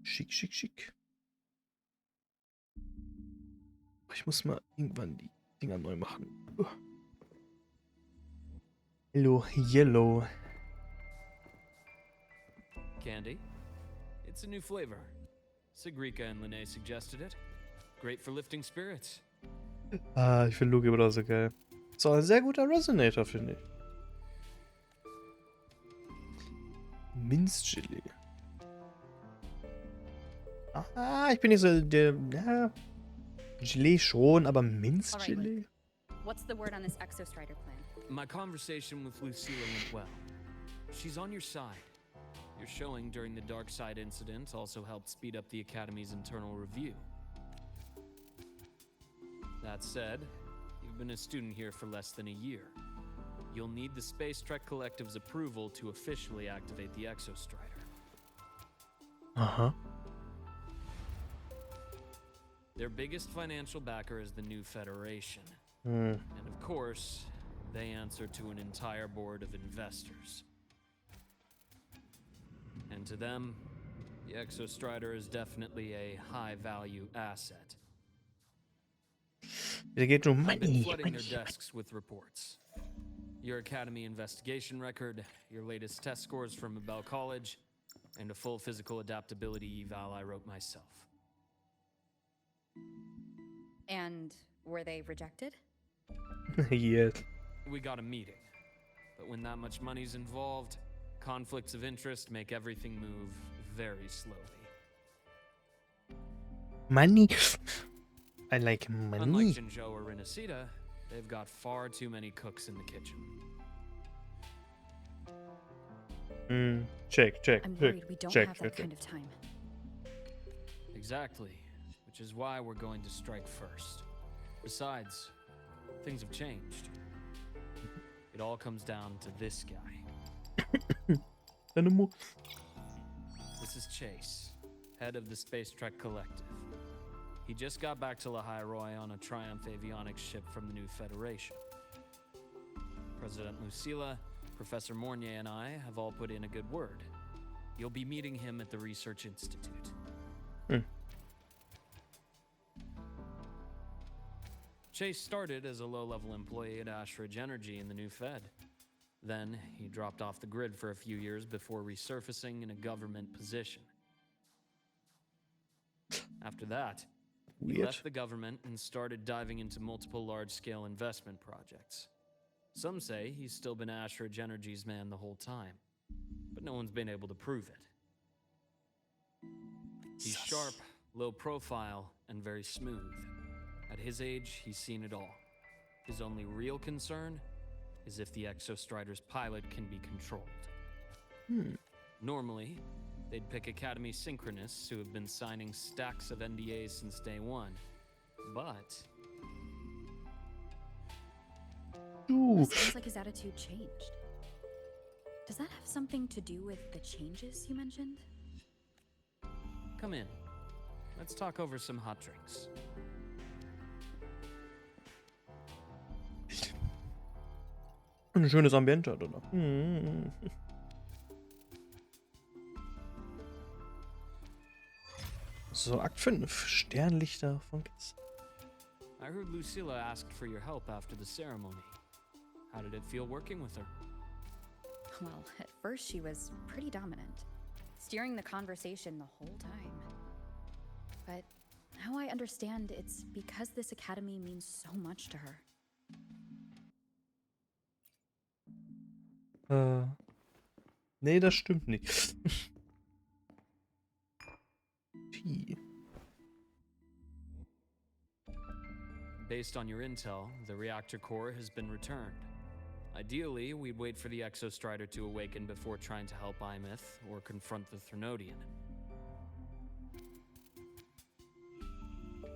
Schick, schick, schick. Ich muss mal irgendwann die Dinger neu machen. Hello, yellow. Candy? It's a new flavor. Sigrika and Lene suggested it. Great for lifting spirits. Ah, ich finde Lugi aber so geil. Ist auch ein sehr guter Resonator, finde ich. Minzchili. Ah, ich bin nicht so der. Ja, Gelee schon, aber Minzchili? What's the word on this exostrider plan? My conversation with Lucilla went well. She's on your side. Your showing during the Dark Side incident also helped speed up the Academy's internal review. That said, you've been a student here for less than a year. You'll need the Space Trek Collective's approval to officially activate the Exostrider. Uh-huh. Their biggest financial backer is the new Federation. Hm. And of course, they answer to an entire board of investors. And to them, the Exostrider is definitely a high-value asset. Der geht nur I've been Money. flooding their desks with reports. Your Academy investigation record, your latest test scores from Abel College, and a full physical adaptability eval I wrote myself. And were they rejected? Yes. We got a meeting. But when that much money's involved, conflicts of interest make everything move very slowly. Money. I like Unlike money. Jinzhou or Rinasida, they've got far too many cooks in the kitchen. Check. I'm worried we don't have that kind of time. Exactly. Which is why we're going to strike first. Besides, things have changed. It all comes down to this guy. This is Chase, head of the Space Trek Collective. He just got back to Lahai-Roi on a Triumph avionics ship from the new Federation. President Lucilla, Professor Mornier, and I have all put in a good word. You'll be meeting him at the Research Institute. Chase started as a low-level employee at Ashridge Energy in the new Fed. Then he dropped off the grid for a few years before resurfacing in a government position. After that, he left the government and started diving into multiple large-scale investment projects. Some say he's still been Ashridge Energy's man the whole time, but no one's been able to prove it. He's sharp, low profile, and very smooth. At his age, he's seen it all. His only real concern is if the Exostrider's pilot can be controlled. Normally, they'd pick Academy synchronists who have been signing stacks of NDAs since day one. But It seems like his attitude changed. Does that have something to do with the changes you mentioned? come in. Let's talk over some hot drinks. Ein schönes Ambiente hat, oder? So, Akt 5. Sternlichter von gestern. I heard Lucilla asked for your help after the ceremony. How did it feel working with her? Well, at first she was pretty dominant, steering the conversation the whole time. But now I understand it's because this academy means so much to her. Nee, das stimmt nicht. T. Based on your intel, the reactor core has been returned. Ideally, we'd wait for the Exostrider to awaken before trying to help Imith or confront the Thrunodian.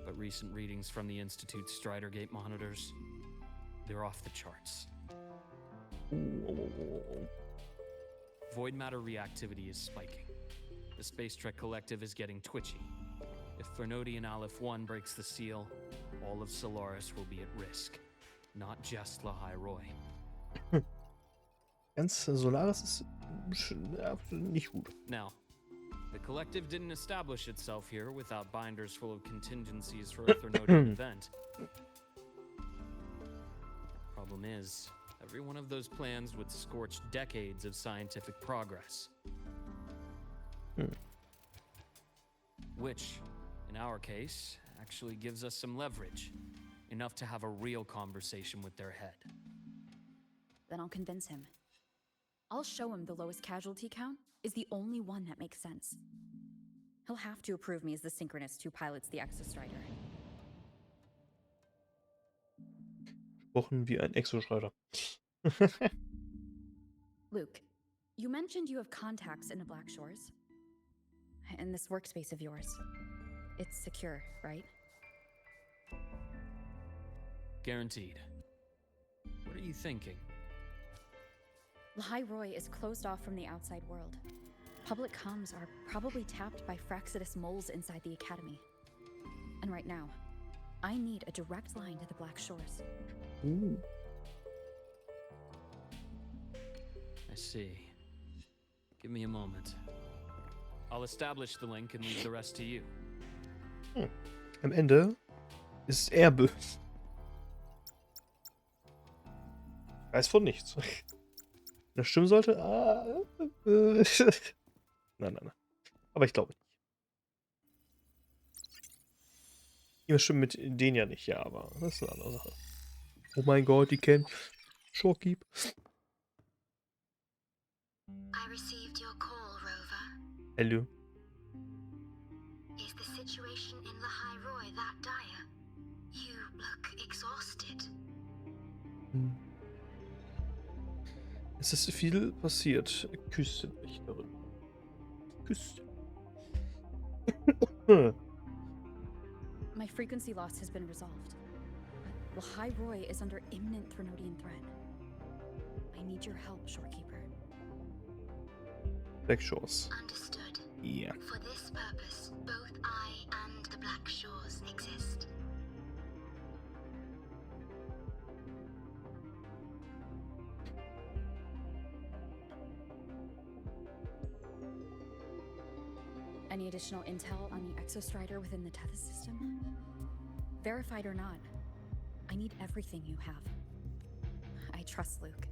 But recent readings from the Institute's Strider Gate monitors, they're off the charts. Void matter reactivity is spiking. The Space Trek Collective is getting twitchy. If Thrunodian Aleph 1 breaks the seal, all of Solaris will be at risk. Not just Lahai-Roi. Ganz Solaris ist nicht gut. Now, The collective didn't establish itself here without binders full of contingencies for a Thermodian event. Problem is, every one of those plans would scorch decades of scientific progress. Which, in our case, actually gives us some leverage. Enough to have a real conversation with their head. Then I'll convince him. I'll show him the lowest casualty count is the only one that makes sense. He'll have to approve me as the synchronist who pilots the Exostrider. Wochen wie ein Exostrider. Luke, you mentioned you have contacts in the Black Shores. In this workspace of yours. It's secure, right? Guaranteed. What are you thinking? Lahai-Roi is closed off from the outside world. Public comms are probably tapped by Fraxidus moles inside the Academy. And right now, I need a direct line to the Black Shores. Ooh. I see. Give me a moment. I'll establish the link and leave the rest to you. Am Ende ist er böse. Weiß von nichts. Wenn das stimmen sollte? Nein. Aber ich glaube nicht. Immer stimmt mit denen ja nicht, ja, aber das ist eine andere Sache. Oh mein Gott, die kennen Shortkeep. I received your call, Rover. Hello. Is the situation in Lahai-Roi that dire? You look exhausted. Es ist viel passiert. Küstenwächterin. Küste. My frequency loss has been resolved. But Lahai-Roi is under imminent Thermodian threat. I need your help, Shorekeeper. Black Shores. Understood. Ja. For this purpose, both I and the Black Shores exist. Any additional intel on the Exostrider within the Tethys system? Verified or not, I need everything you have. I trust Luke.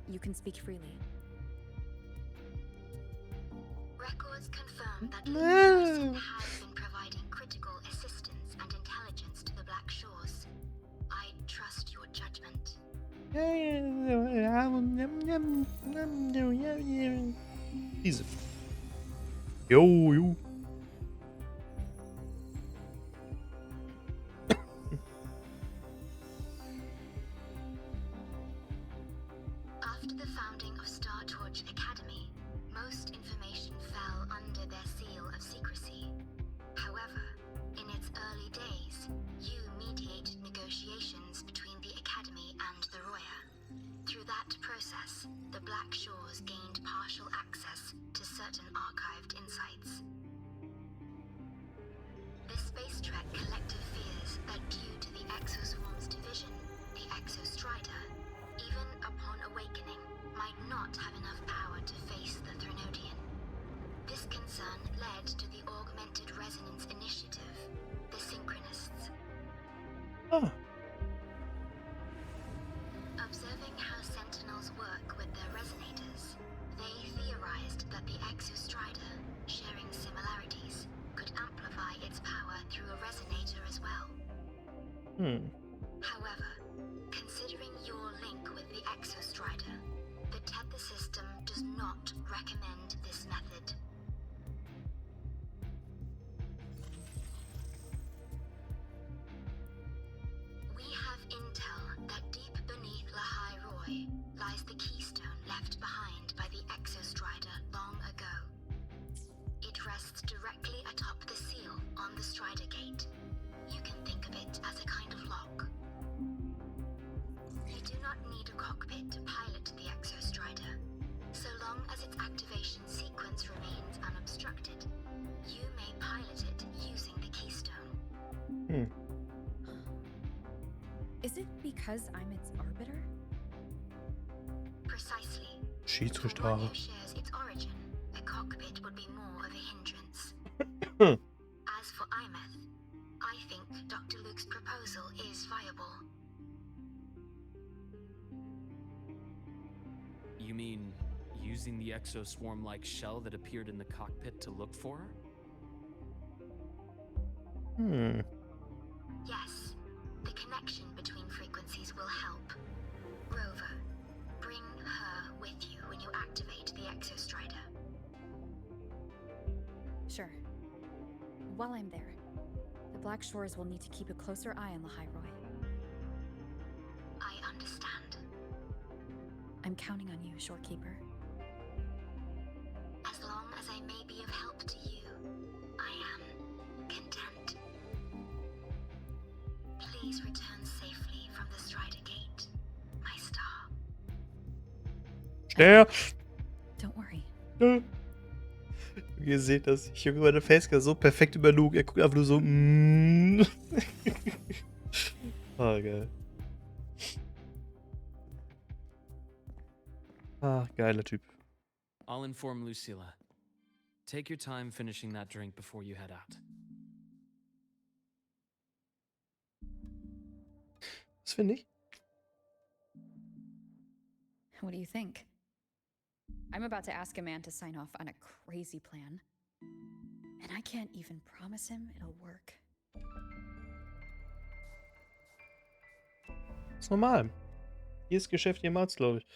You can speak freely. Records confirm that Luke has been providing critical assistance and intelligence to the Black Shores. I trust your judgment. Diese. Jo. After the founding of Star Torch Academy, most information fell under their seal of secrecy. However, in its early days, you mediated negotiations between the Academy and the Roya. Through that process, the Black Shores gained partial access to certain archived insights. The Space Trek collective fears that due to the Exoswarm's division, the Exostrider, even upon awakening, might not have enough power to face the Thermodian. This concern led to the Augmented Resonance Initiative, the Synchronists. Ah. Observing how Sentinels work with their resonators, they theorized that the Exostrider, sharing similarities, could amplify its power through a resonator as well. However, considering your link with the Exostrider, the Tether system does not recommend this method. We have intel that deep beneath Lahai-Roi lies the keystone left behind by the Exostrider long ago. It rests directly atop the seal on the Strider Gate. You can think of it as a kind of lock. You do not need a cockpit to pilot the Exostrider. So long as its activation sequence remains unobstructed, you may pilot it using the keystone. Is it because I'm its arbiter? Precisely. Schiedsrichter. For one who shares its origin, a cockpit it would be more of a hindrance. Hm. As for Imeth, I think Dr. Luke's proposal is viable. You mean using the exoswarm-like shell that appeared in the cockpit to look for her? Hm. Yes, the connection between frequencies will help. Rover, bring her with you when you activate the exostrider. Sure. While I'm there, the Black Shores will need to keep a closer eye on Lahai-Roi. I understand. I'm counting on you, Shorekeeper. As long as I may be of help to you, I am content. Please return safely from the Strider Gate, my star. Ja. Don't worry. Ihr seht das. Ich habe meine Facecam so perfekt über Luke. Er guckt einfach nur so. Ah, geil. Ah, geiler Typ. I'll inform Lucilla. Take your time finishing that drink before you head out. Das finde ich. What do you think? I'm about to ask a man to sign off on a crazy plan. And I can't even promise him it'll work. Ist normal. Hier ist Geschäft jemals, glaube ich.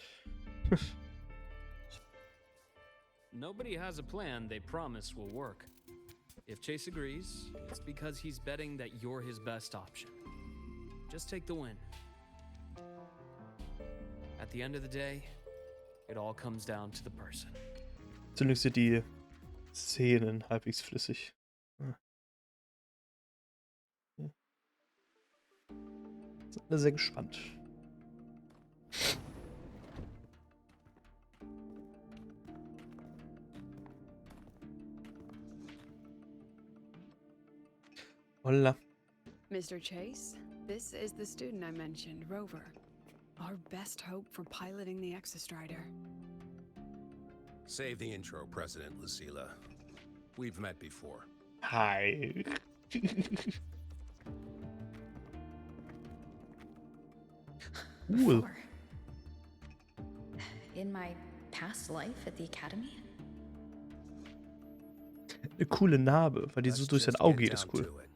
Nobody has a plan they promise will work. If Chase agrees, it's because he's betting that you're his best option. Just take the win. At the end of the day, it all comes down to the person. Zumindest sind die Szenen halbwegs flüssig. Ja. Sind alle sehr gespannt. Holla. Mr. Chase, this is the student I mentioned, Rover. Our best hope for piloting the exostrider. Save the intro, President Lucilla. We've met before. Hi. Cool. Before. In my past life at the Academy? Eine coole Narbe, weil die so Let's durch sein just Auge get geht, ist down cool. to it.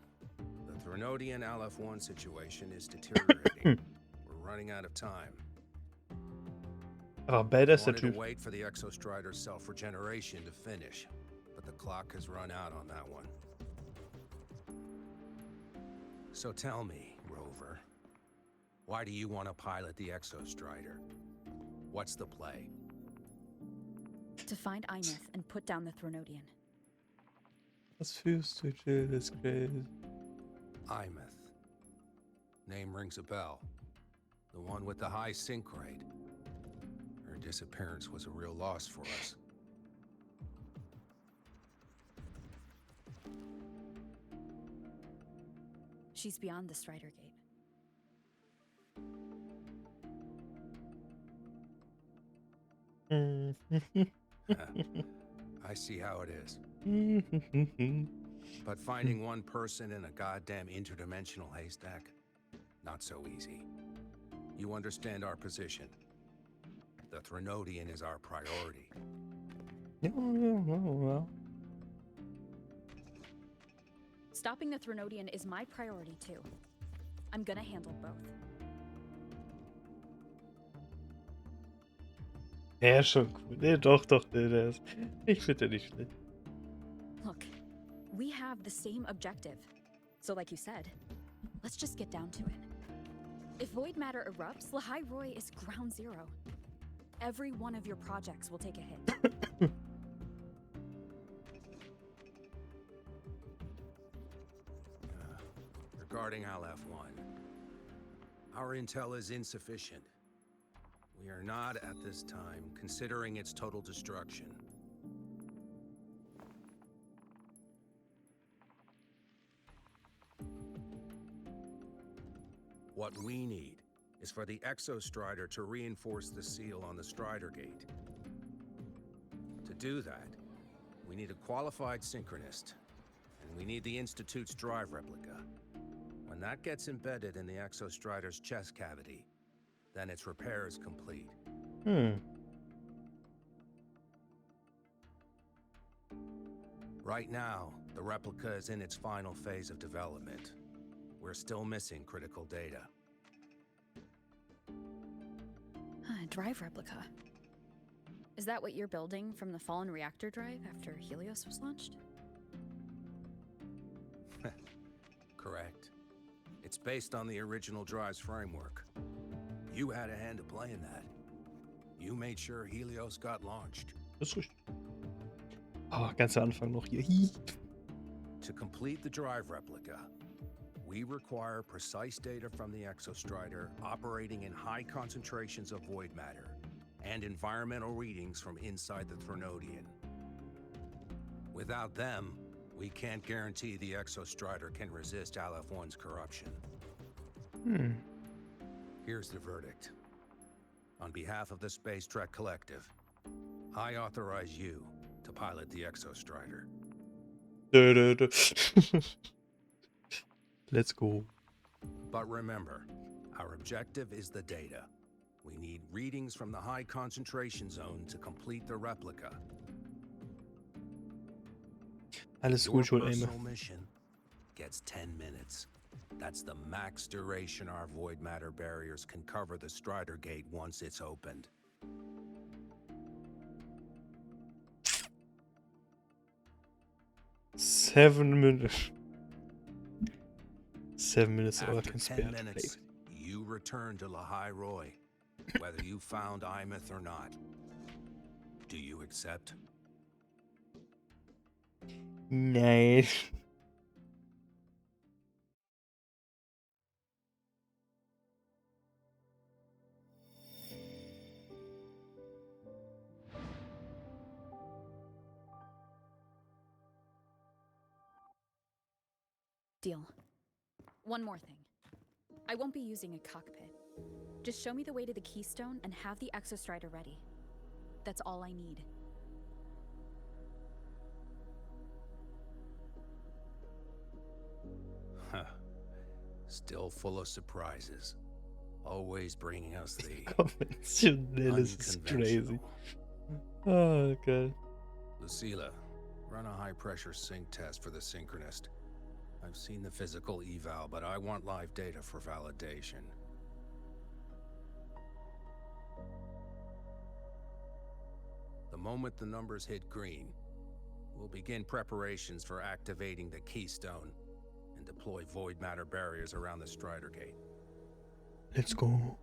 The Threnodian LF1 situation is deteriorating. We're running out of time. Aber I badass der wanted to Typ. wait for the exostrider's self-regeneration to finish, but the clock has run out on that one. So tell me, Rover, why do you want to pilot the exostrider? What's the play? To find Imeth and put down the Threnodian. Was fühlst du, Jill? Das ist crazy. Imeth. Name rings a bell. The one with the high sync rate. Her disappearance was a real loss for us. She's beyond the Strider Gate. I see how it is. But finding one person in a goddamn interdimensional haystack? Not so easy. You understand our position. The Threnodian is our priority. Well. Stopping the Threnodian is my priority too. I'm gonna handle both. Ja, schon cool. Nee, doch, nee, der ist. Ich finde den nicht schlecht. Look, we have the same objective. So like you said, let's just get down to it. If void matter erupts, Lahai-Roi is ground zero. Every one of your projects will take a hit. Regarding LF1, our intel is insufficient. We are not, at this time, considering its total destruction. What we need is for the exostrider to reinforce the seal on the Strider Gate. To do that, We need a qualified synchronist, and we need the Institute's drive replica. When that gets embedded in the Exostrider's chest cavity, then its repair is complete. Right now, the replica is in its final phase of development. We're still missing critical data. Drive replica. Is that what you're building from the fallen reactor drive after Helios was launched? Correct. It's based on the original drive's framework. You had a hand to play in that. You made sure Helios got launched. Das ist richtig. Ah, ganz am Anfang noch hier. Hi. To complete the drive replica, we require precise data from the Exostrider operating in high concentrations of void matter and environmental readings from inside the Threnodian. Without them, we can't guarantee the Exostrider can resist Aleph-1's corruption. Here's the verdict. On behalf of the Space Trek Collective, I authorize you to pilot the Exostrider. Let's go. But remember, our objective is the data. We need readings from the high concentration zone to complete the replica. Alles Your gut, schon personal Aime. mission gets 10 minutes. That's the max duration our void matter barriers can cover the Strider Gate once it's opened. Seven minutes. 7 minutes or I After can 10 spare to play. minutes, you return to Lahai-Roi, whether you found Imeth or not. Do you accept? Nein. Deal. One more thing. I won't be using a cockpit. Just show me the way to the Keystone and have the Exostrider ready. That's all I need. Huh. Still full of surprises. Always bringing us the Konventionelles ist crazy. unconventional. Oh, geil. Lucilla, run a high-pressure sync test for the synchronist. I've seen the physical eval, but I want live data for validation. The moment the numbers hit green, we'll begin preparations for activating the Keystone and deploy void matter barriers around the Strider Gate. Let's go.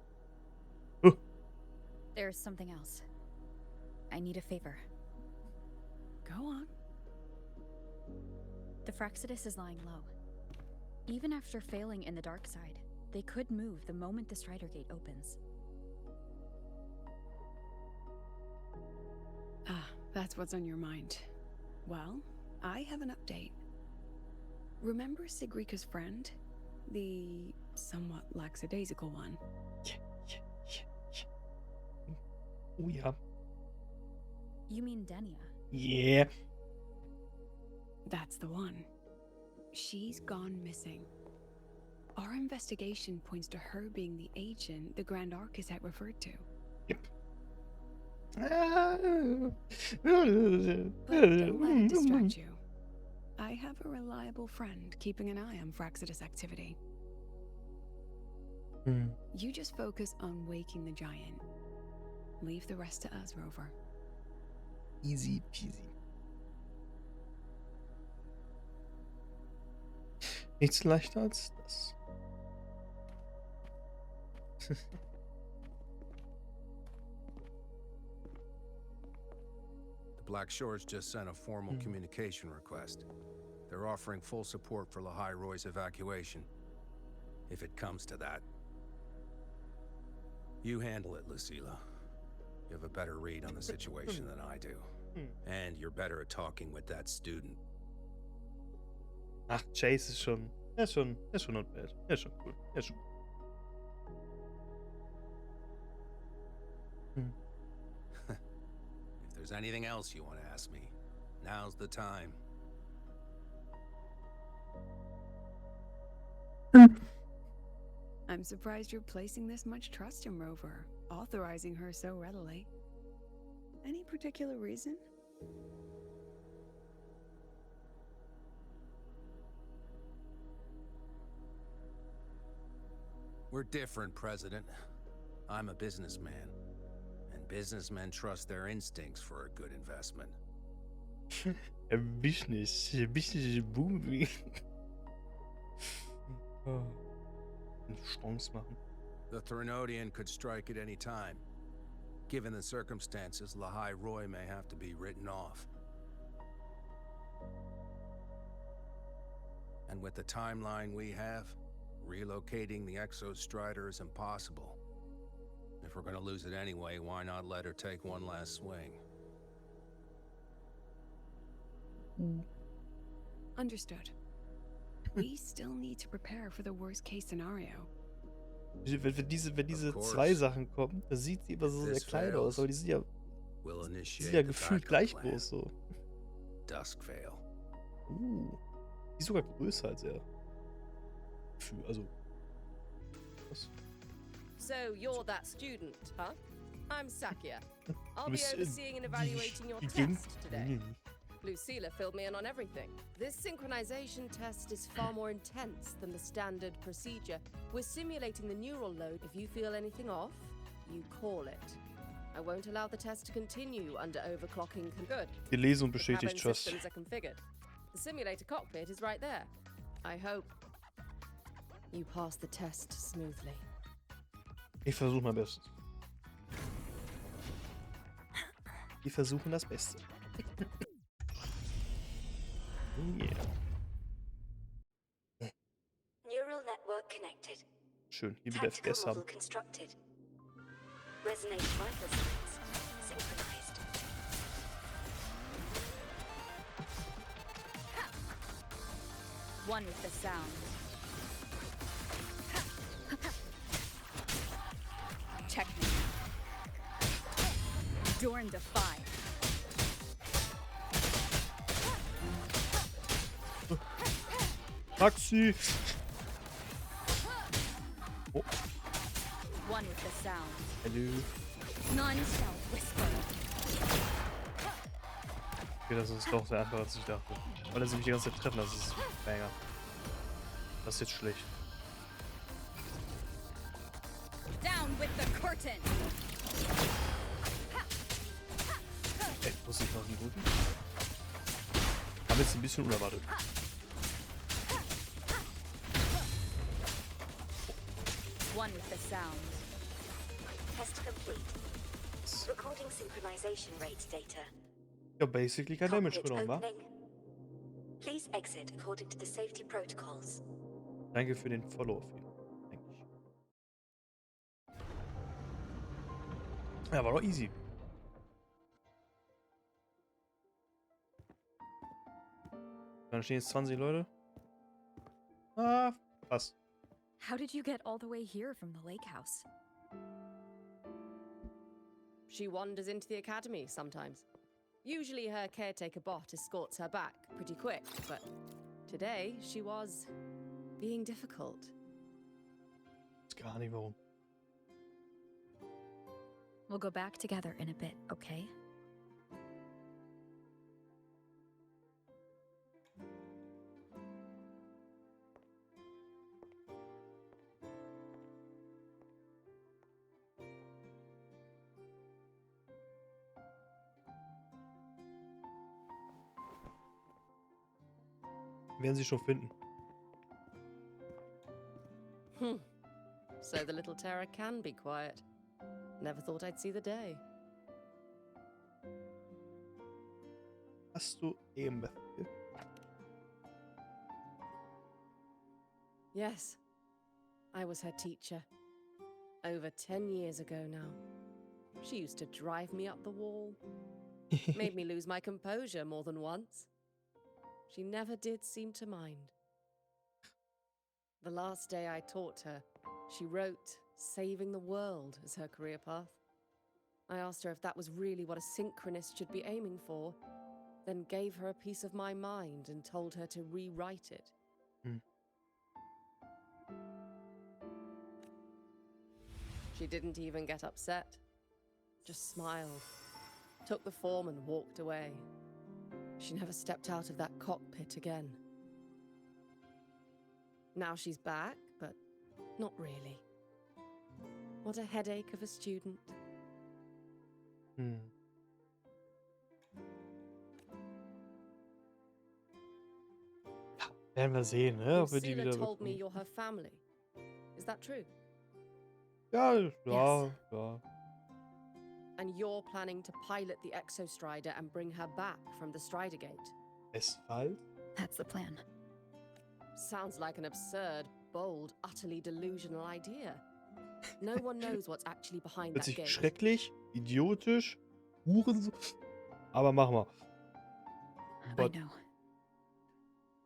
There's something else. I need a favor. Go on. The Fraxidus is lying low. Even after failing in the dark side, they could move the moment the Strider Gate opens. Ah, that's what's on your mind. Well, I have an update. Remember Sigrika's friend? The somewhat lackadaisical one? Oh ja. You mean Denia? Yeah. That's the one. She's gone missing. Our investigation points to her being the agent the Grand Architect referred to. But don't let it distract you. I have a reliable friend keeping an eye on Fraxidus activity. You just focus on waking the giant. Leave the rest to us, Rover. Easy peasy. Nichts leichter als das. The Black Shores just sent a formal communication request. They're offering full support for Lahai-Roi's evacuation, if it comes to that. You handle it, Lucilla. You have a better read on the situation than I do. And you're better at talking with that student. Ach, Chase ist schon. Er ist schon not bad. Er ist schon cool. Er ist schon If there's anything else you want to ask me, Now's the time. I'm surprised you're placing this much trust in Rover, authorizing her so readily. Any particular reason? We're different, President. I'm a businessman, and businessmen trust their instincts for a good investment. Business booming. Oh. Chance machen. The Threnodian could strike at any time. Given the circumstances, Lahai-Roi may have to be written off. And with the timeline we have, relocating the Exostrider is impossible. If we're going to lose it anyway, why not let her take one last swing? Understood. We still need to prepare for the worst case scenario. Wenn diese Of course. zwei Sachen kommen, da sieht sie immer so sehr This klein aus, aber die sind We'll ja initiate the gefühlt backup gleich plan. groß so. Dusk Veil. Die ist sogar größer als er. Also. Was? So you're that student, huh? I'm Sakia. I'll Du be bist overseeing and evaluating your die test today. Lucilla filled me in on everything. This synchronization test is far more intense than the standard procedure. We're simulating the neural load. If you feel anything off, you call it. I won't allow the test to continue under overclocking. Good. Die Lesung The bestätigt cabin Trust. systems are configured. The simulator cockpit is right there. I hope you pass the test smoothly. Ich versuche mein Bestes. Die versuchen das Beste. Yeah. Neural network connected. Schön, hier wieder Tactical FPS model haben. constructed. Resonate vital signs synchronized. One with the sound. Technique. Dorn defy. Taxi! Oh, One with the sound. hallo. None shall whisper. Okay, das ist doch sehr einfach, als ich dachte. Weil er sich die ganze Zeit treffen, das ist ein Banger. Das ist jetzt schlecht. Down with the curtain. Ey, muss ich noch nie drücken? Aber jetzt ein bisschen unerwartet. One with the sound. Test complete. Recording synchronization rate data. Ja, basically kein Damage Cockpit genommen, wa? opening. Please exit according to the safety protocols. Danke für den Follow auf jeden Fall. Eigentlich. Ja, war doch easy. Dann stehen jetzt 20 Leute. Ah, fast. How did you get all the way here from the lake house? She wanders into the academy sometimes. Usually her caretaker bot escorts her back pretty quick, but today she was being difficult. Ich weiß gar nicht warum. We'll go back together in a bit, okay? Werden sie schon finden. So the little terror can be quiet. Never thought I'd see the day. Hast du Empathy? Yes, I was her teacher. Over 10 years ago now. She used to drive me up the wall. Made me lose my composure more than once. She never did seem to mind. The last day I taught her, she wrote saving the world as her career path. I asked her if that was really what a synchronist should be aiming for, then gave her a piece of my mind and told her to rewrite it. She didn't even get upset, just smiled, took the form and walked away. She never stepped out of that cockpit again. Now she's back, but not really. What a headache of a student. Werden wir sehen, ne? Ob wir die Lucilla wieder told me bekommen. you're her family. Is that true? Ja, ja, ja. And you're planning to pilot the Exostrider and bring her back from the Strider Gate? Westfall? That's the plan. Sounds like an absurd, bold, utterly delusional idea. No one knows what's actually behind Hört that sich gate. schrecklich, idiotisch, Hurensohn. Aber machen wir. I But know.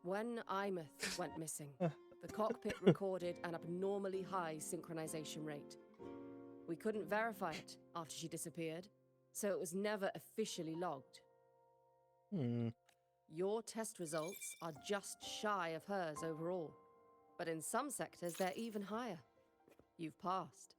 When Imeth went missing, the cockpit recorded an abnormally high synchronization rate. We couldn't verify it after she disappeared, so it was never officially logged. Your test results are just shy of hers overall, but in some sectors they're even higher. You've passed.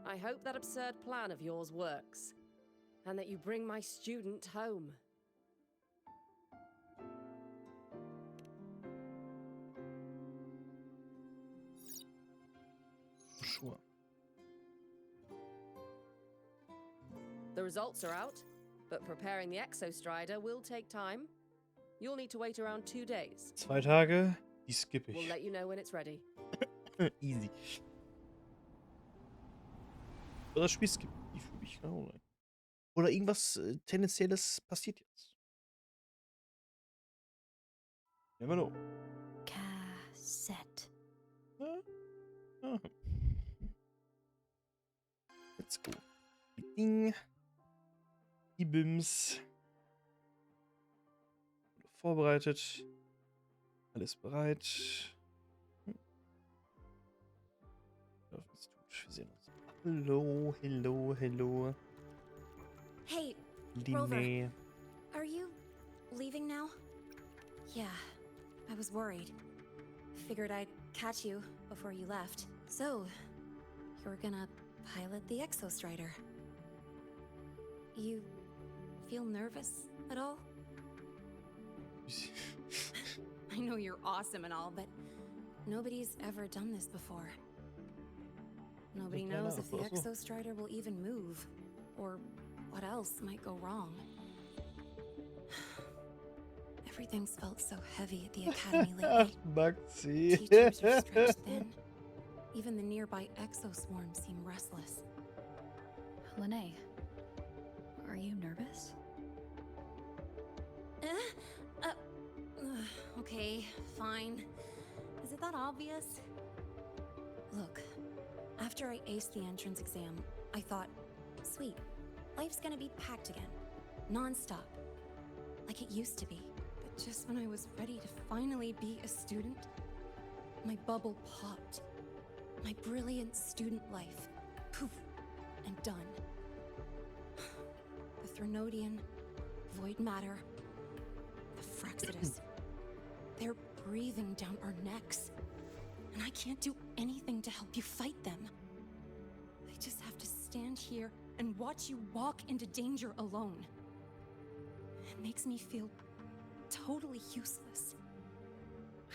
I hope that absurd plan of yours works, and that you bring my student home. Sure. The results are out, but preparing the Exostrider will take time. You'll need to wait around 2 days. 2 Tage, die skippe We'll ich. let you know when it's ready. Easy. Oder das Spiel skippe ich für mich. Genau. Oder irgendwas Tendenzielles passiert jetzt. Never know. Cassette. Ah. Let's go. Ding. Die Bims. Vorbereitet. Alles bereit. Wir sehen uns. Hallo, hello, hello. Hey, Line. Rover. Are you leaving now? Yeah, I was worried. Figured I'd catch you before you left. So, you're gonna pilot the Exostrider. You feel nervous at all? I know you're awesome and all, but nobody's ever done this before. Nobody knows if the Exostrider will even move, or what else might go wrong. Everything's felt so heavy at the academy lately. Maxi. Teachers are stretched thin. Even the nearby exoswarms seem restless. Lene, are you nervous? Okay, fine. Is it that obvious? Look, after I aced the entrance exam, I thought, sweet, life's gonna be packed again, non-stop, like it used to be. But just when I was ready to finally be a student, my bubble popped. My brilliant student life, poof, and done. The Threnodian, void matter, the Fraxitus, they're breathing down our necks. And I can't do anything to help you fight them. I just have to stand here and watch you walk into danger alone. It makes me feel totally useless.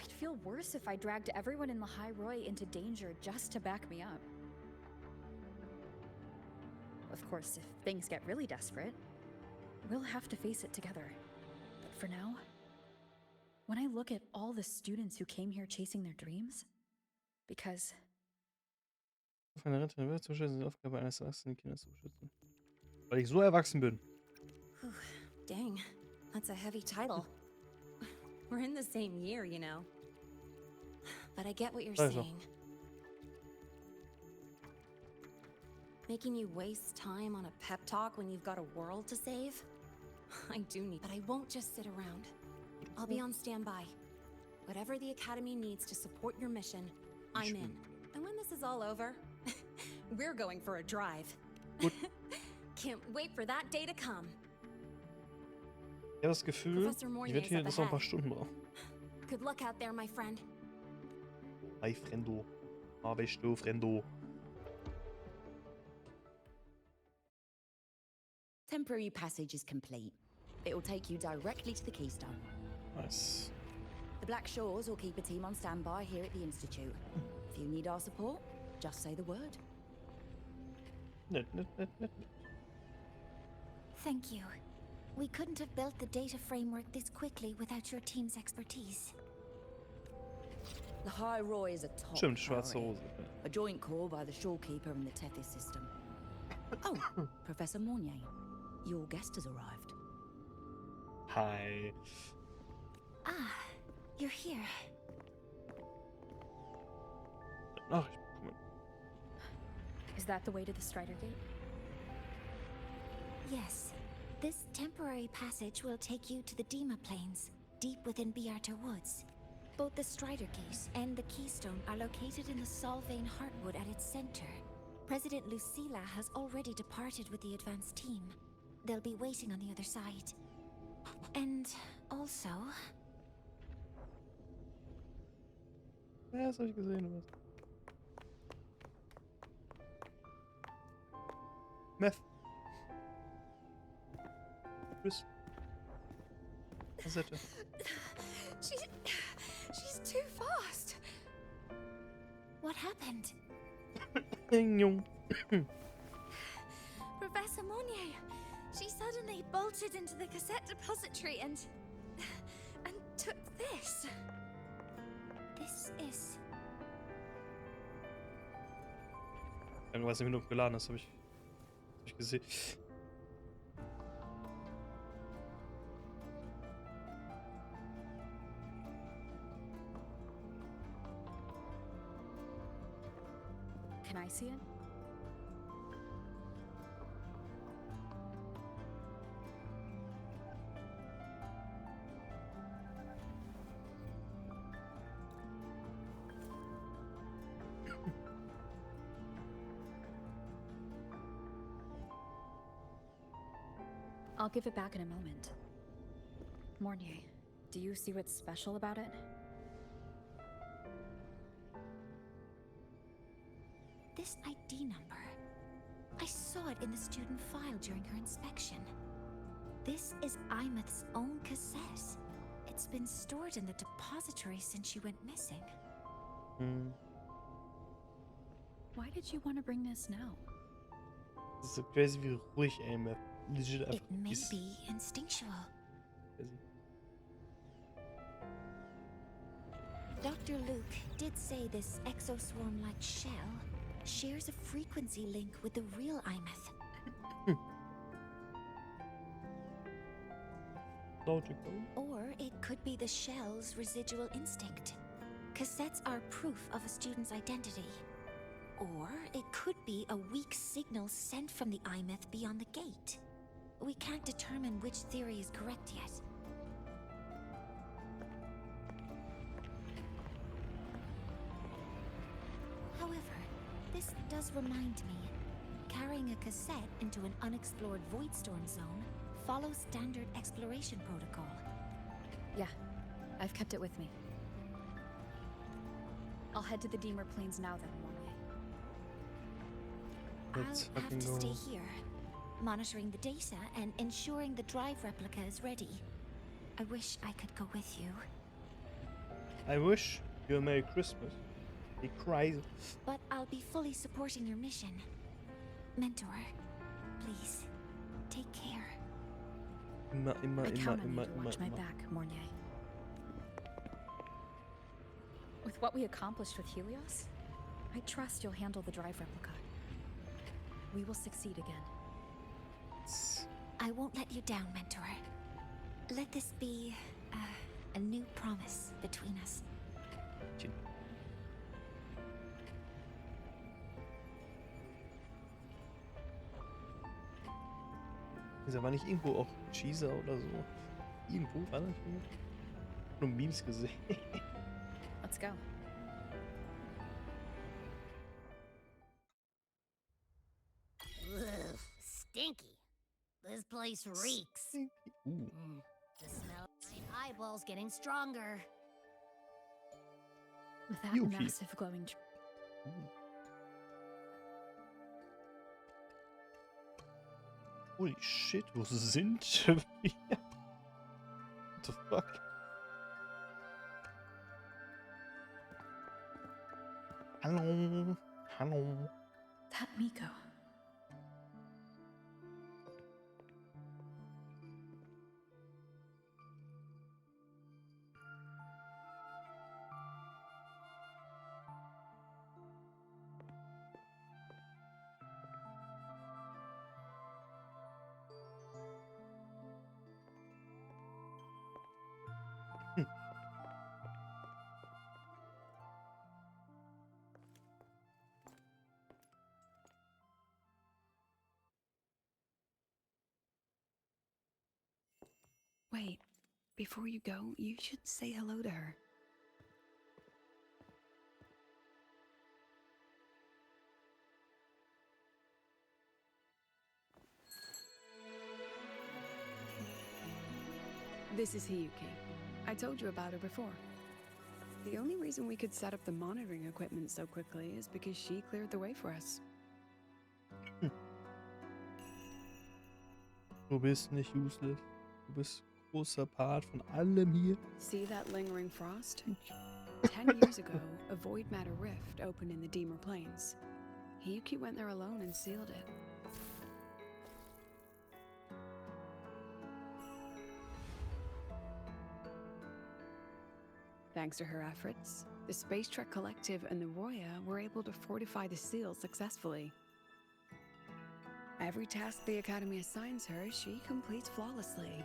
I'd feel worse if I dragged everyone in Lahai-Roi into danger just to back me up. Of course, if things get really desperate, we'll have to face it together. But for now, when I look at all the students who came here chasing their dreams, because Auf einer Rente wird zum Schutz die Aufgabe eines erwachsenen Kindes zu beschützen. Weil ich so erwachsen bin. Whew, dang, that's a heavy title. We're in the same year, you know. But I get what you're Also. saying. Making you waste time on a pep talk when you've got a world to save? I do need, but I won't just sit around. I'll be on standby. Whatever the Academy needs to support your mission, I'm in. And when this is all over, we're going for a drive. Gut. Can't wait for that day to come. Ich habe das Gefühl, Professor ich Mornay werde is hier up das noch ein paar ahead. Stunden brauchen. Good luck out there, my friend. Hi, Frendo. Habe ich du, Frendo. Temporary passage is complete. It will take you directly to the Keystone. Nice. The Black Shores will keep a team on standby here at the Institute. If you need our support, just say the word. Nett. Thank you. We couldn't have built the data framework this quickly without your team's expertise. Lahai-Roi is a top Stimmt, schwarze priority. Hose. A joint call by the Shorekeeper and the Tethys system. Oh, Professor Mornay, your guest has arrived. Hi. Ah, you're here. Ach, ich bin Is that the way to the Strider Gate? Yes. This temporary passage will take you to the Dima Plains, deep within Biarta Woods. Both the Strider Gate and the Keystone are located in the Solvane Heartwood at its center. President Lucilla has already departed with the advance team. They'll be waiting on the other side. And also... Ja, das habe ich gesehen. Was? Meth. Tschüss. Kassette. She's too fast. What happened? Jung. Professor Mornay, she suddenly bolted into the cassette depository and took this. This is... Irgendwas im Hintergrund geladen, das habe ich gesehen. Can I see it? I'll give it back in a moment. Mornier, do you see what's special about it? this ID number. I saw it in the student file during her inspection. This is Imeth's own cassette. It's been stored in the depository since she went missing. Why did you want to bring this now? Das ist so crazy, wie ruhig Amy legit It einfach may ist. be instinctual. Crazy. Dr. Luke did say this exoswarm-like shell shares a frequency link with the real Imeth. Logical. Or it could be the shell's residual instinct. Cassettes are proof of a student's identity. Or it could be a weak signal sent from the Imeth beyond the gate. We can't determine which theory is correct yet. However, this does remind me, carrying a cassette into an unexplored Voidstorm zone follows standard exploration protocol. Yeah, I've kept it with me. I'll head to the Deemer Plains now then, Mornay. Let's I'll have fucking to go. stay here, monitoring the data and ensuring the drive replica is ready. I wish I could go with you, I wish you a Merry Christmas. Be crazy. but I'll be fully supporting your mission. Mentor, please, take care. Immer, I count on immer, you to watch my back, Mornay. With what we accomplished with Helios, I trust you'll handle the drive replica. We will succeed again. I won't let you down, Mentor. Let this be a new promise between us. Ist aber nicht irgendwo auch Cheeser oder so? Irgendwo war das? Nur Memes gesehen. Let's go. Stinky. This place reeks. Ooh. The smell of my eyeballs getting stronger. With that Yuki. massive glowing Holy shit, wo sind wir? What the fuck? Hallo. Hallo. that Miko. Wait, before you go, you should say hello to her. This is Hiyuki. I told you about her before. The only reason we could set up the monitoring equipment so quickly is because she cleared the way for us. Du bist nicht useless. Du bist großer Part von allem hier. See that lingering frost? 10 years ago, a void matter rift opened in the Deemer Plains. Hiyuki went there alone and sealed it. Thanks to her efforts, the Space Trek Collective and the Roya were able to fortify the seal successfully. Every task the Academy assigns her, she completes flawlessly.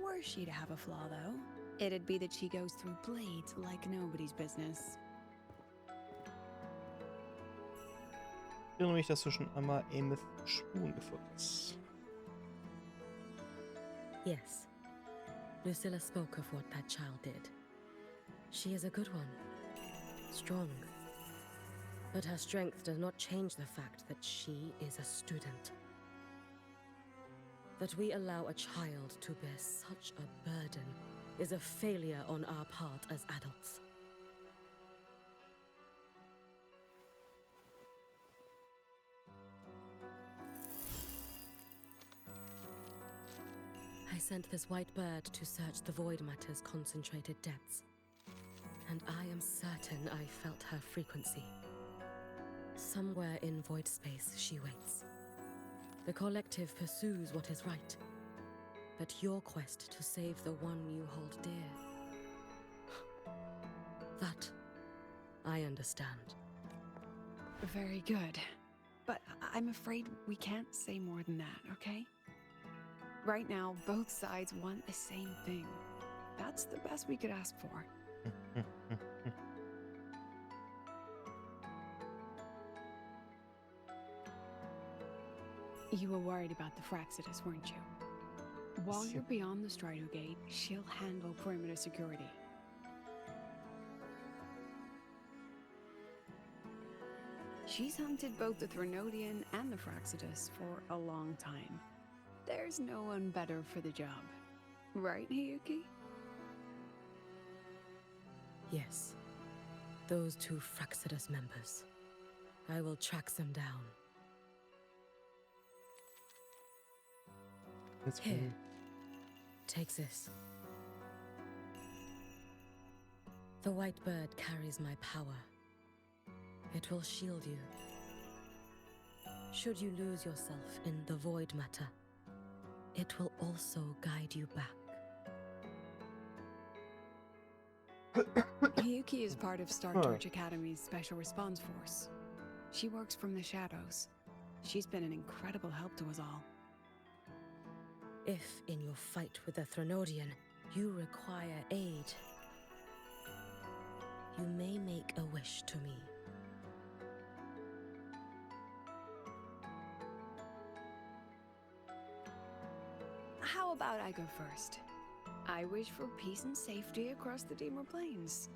Were she to have a flaw, though, it'd be that she goes through blades like nobody's business. Ich erinnere mich, dass du schon einmal Ameth Spuren gefolgt hast. Yes. Lucilla spoke of what that child did. She is a good one. Strong. But her strength does not change the fact that she is a student. That we allow a child to bear such a burden is a failure on our part as adults. I sent this white bird to search the void matter's concentrated depths, and I am certain I felt her frequency. Somewhere in void space she waits. The collective pursues what is right, but your quest to save the one you hold dear, that I understand. Very good. But I'm afraid we can't say more than that, okay? Right now, both sides want the same thing. That's the best we could ask for. You were worried about the Fraxidus, weren't you? While you're beyond the Strider Gate, she'll handle perimeter security. She's hunted both the Threnodian and the Fraxidus for a long time. There's no one better for the job. Right, Hiyuki? Yes. Those two Fraxidus members. I will track them down. That's Here. cool. Take this. The white bird carries my power. It will shield you. Should you lose yourself in the void matter, it will also guide you back. Hiyuki is part of Star Torch Academy's Special Response Force. She works from the shadows. She's been an incredible help to us all. If in your fight with the Threnodian, you require aid, you may make a wish to me. How about I go first? I wish for peace and safety across the Deemer Plains.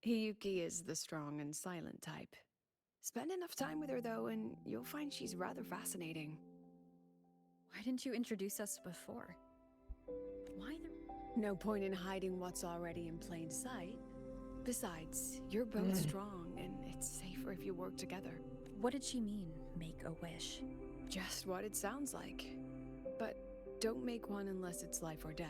Hiyuki is the strong and silent type. Spend enough time with her, though, and you'll find she's rather fascinating. Why didn't you introduce us before? Why the... No point in hiding what's already in plain sight. Besides, you're both strong, and it's safer if you work together. What did she mean, make a wish? Just what it sounds like. But don't make one unless it's life or death.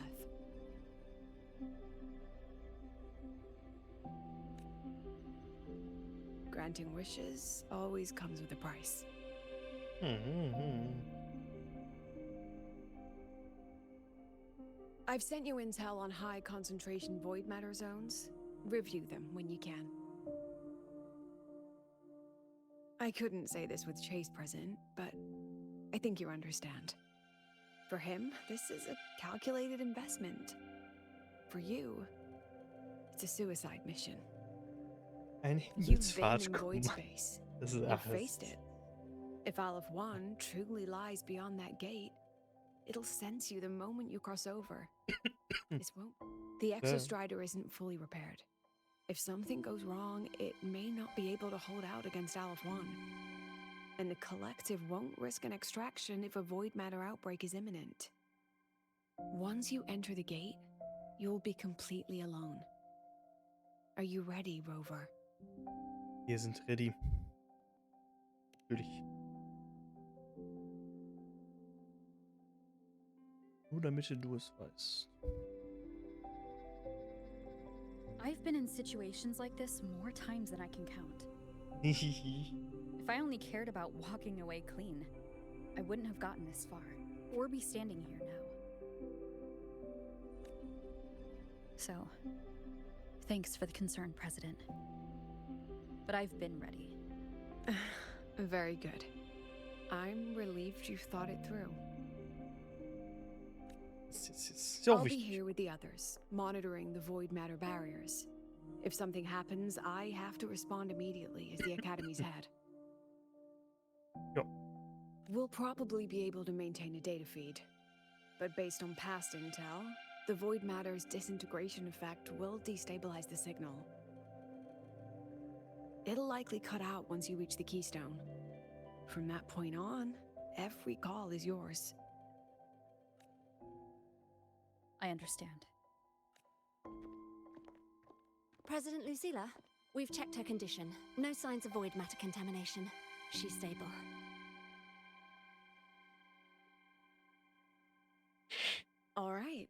Granting wishes always comes with a price. I've sent you intel on high concentration void matter zones. Review them when you can. I couldn't say this with Chase present, but I think you understand. For him, this is a calculated investment. For you, it's a suicide mission. Ein You've been Himmelsfahrt, in guck void mal. space. Das ist You've faced it. If Aleph 1 truly lies beyond that gate, it'll sense you the moment you cross over. This won't. The exostrider isn't fully repaired. If something goes wrong, it may not be able to hold out against Aleph 1. And the collective won't risk an extraction if a void matter outbreak is imminent. Once you enter the gate, you'll be completely alone. Are you ready, Rover? Wir sind ready. Natürlich. Nur damit du es weißt. I've been in situations like this more times than I can count. If I only cared about walking away clean, I wouldn't have gotten this far, or be standing here now. So, thanks for the concern, President. But I've been ready. Very good. I'm relieved you've thought it through. I'll be here with the others, monitoring the void matter barriers. If something happens, I have to respond immediately as the Academy's head. Yep. We'll probably be able to maintain a data feed, but based on past intel, the void matter's disintegration effect will destabilize the signal. It'll likely cut out once you reach the keystone. From that point on, every call is yours. I understand. President Lucilla, we've checked her condition. No signs of void matter contamination. She's stable. All right.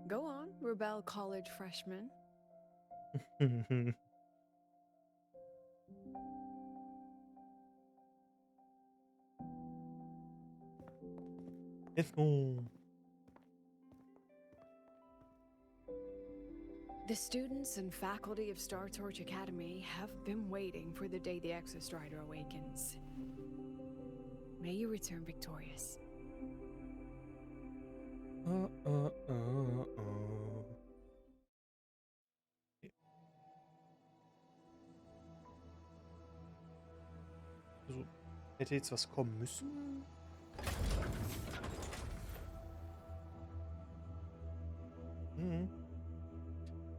Go on, Rebel College freshman. Let's go. The students and faculty of Star Torch Academy have been waiting for the day the Exostrider awakens. May you return victorious. Also, hätte jetzt was kommen müssen?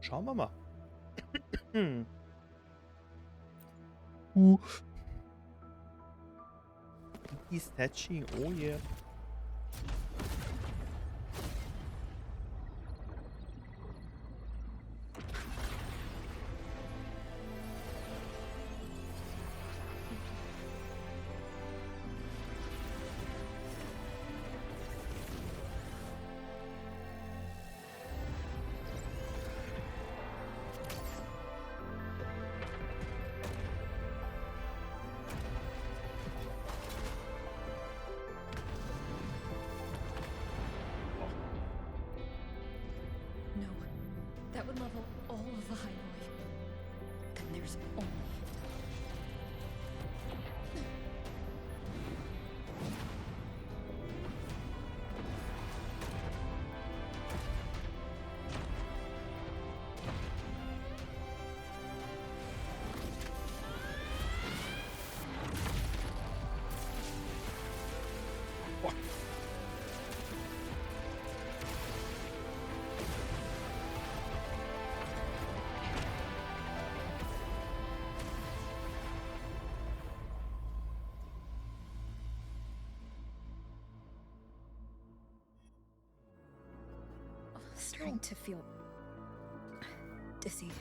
Schauen wir mal. He's touching, oh yeah. No, that would level all of Lahai-Roi. Then there's only... starting to feel dizzy.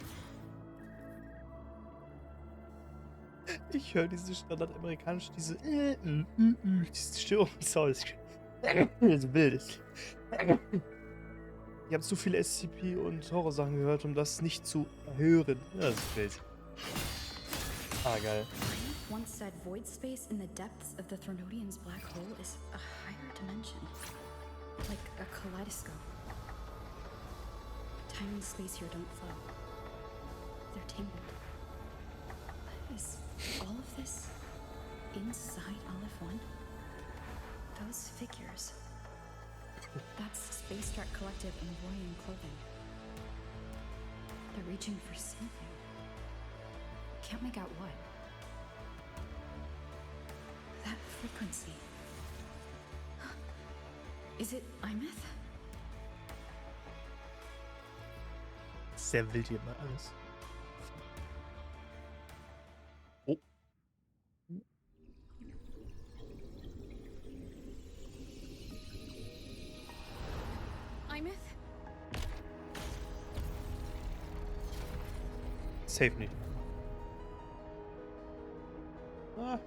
Ich höre diese standardamerikanische, diese Störungssounds. So wild. Ich habe zu viele SCP und Horrorsachen gehört, um das nicht zu hören. Ja, das ist wild. Ah, geil. Once said void space in the depths of the Thronodian's black hole is a higher dimension. Like a kaleidoscope. Time and space here don't flow. They're tangled. Is all of this inside Aleph 1? Those figures. That's Space Shark Collective and Roy in clothing. They're reaching for something. Can't make out what. That frequency. Is it Imeth? Sehr wild hier mal alles. Oh. Imeth? Safe nicht. Ah.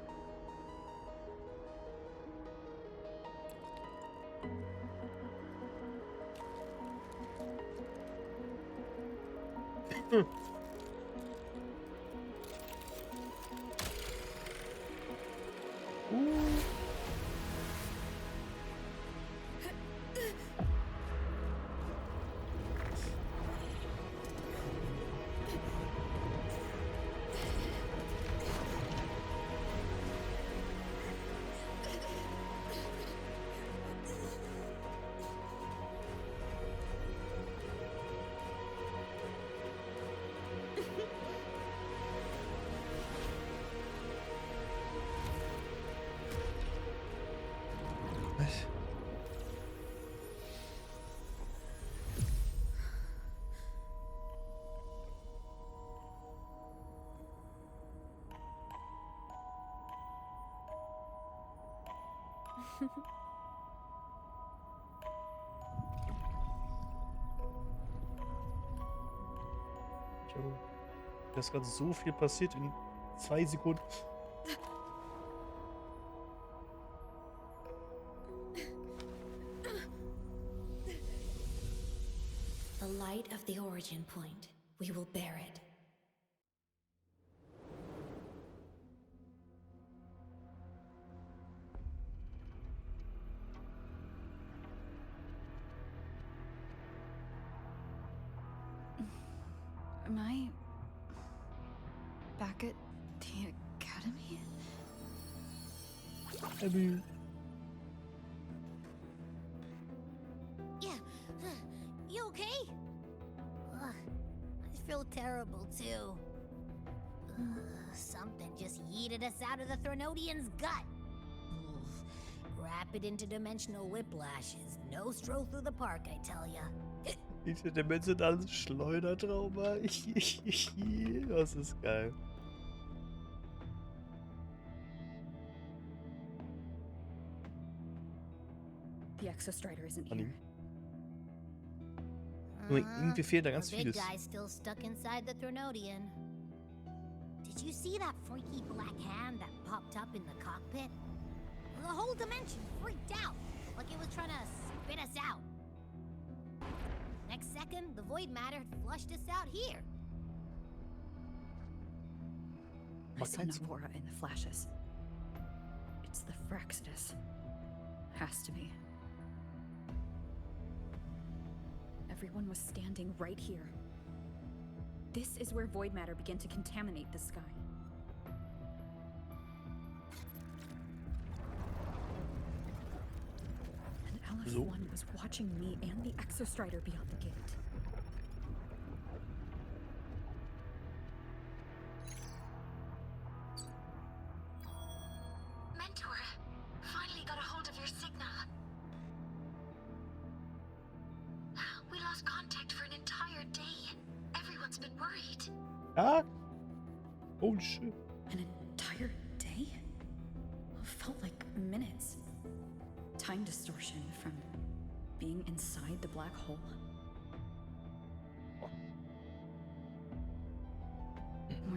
Was? Da ist gerade so viel passiert in 2 Sekunden. The light of the origin point. We will bear it. Am I back at the academy? Yeah. You okay? I feel terrible too. Something just yeeted us out of the Thronodian's gut. Rapid interdimensional whiplash is no stroll through the park, I tell ya. Interdimensionales Schleudertrauma. Das ist geil. The Exostrider isn't here. Nur irgendwie fehlt da ganz The big vieles. guy's still stuck inside the Thronodian. Did you see that freaky black hand that popped up in the cockpit? The whole dimension freaked out, like it was trying to spit us out. Next second, the void matter had flushed us out here. I saw Navora in the flashes. It's the Fraxidus. Has to be. Everyone was standing right here. This is where void matter began to contaminate the sky. And Aleph-1 was watching me and the Exostrider beyond the gate. Mentor, finally got a hold of your signal. We lost contact for an entire day. Everyone's been worried. Ah? Holy shit. An entire day? Felt like minutes. Time distortion from being inside the black hole.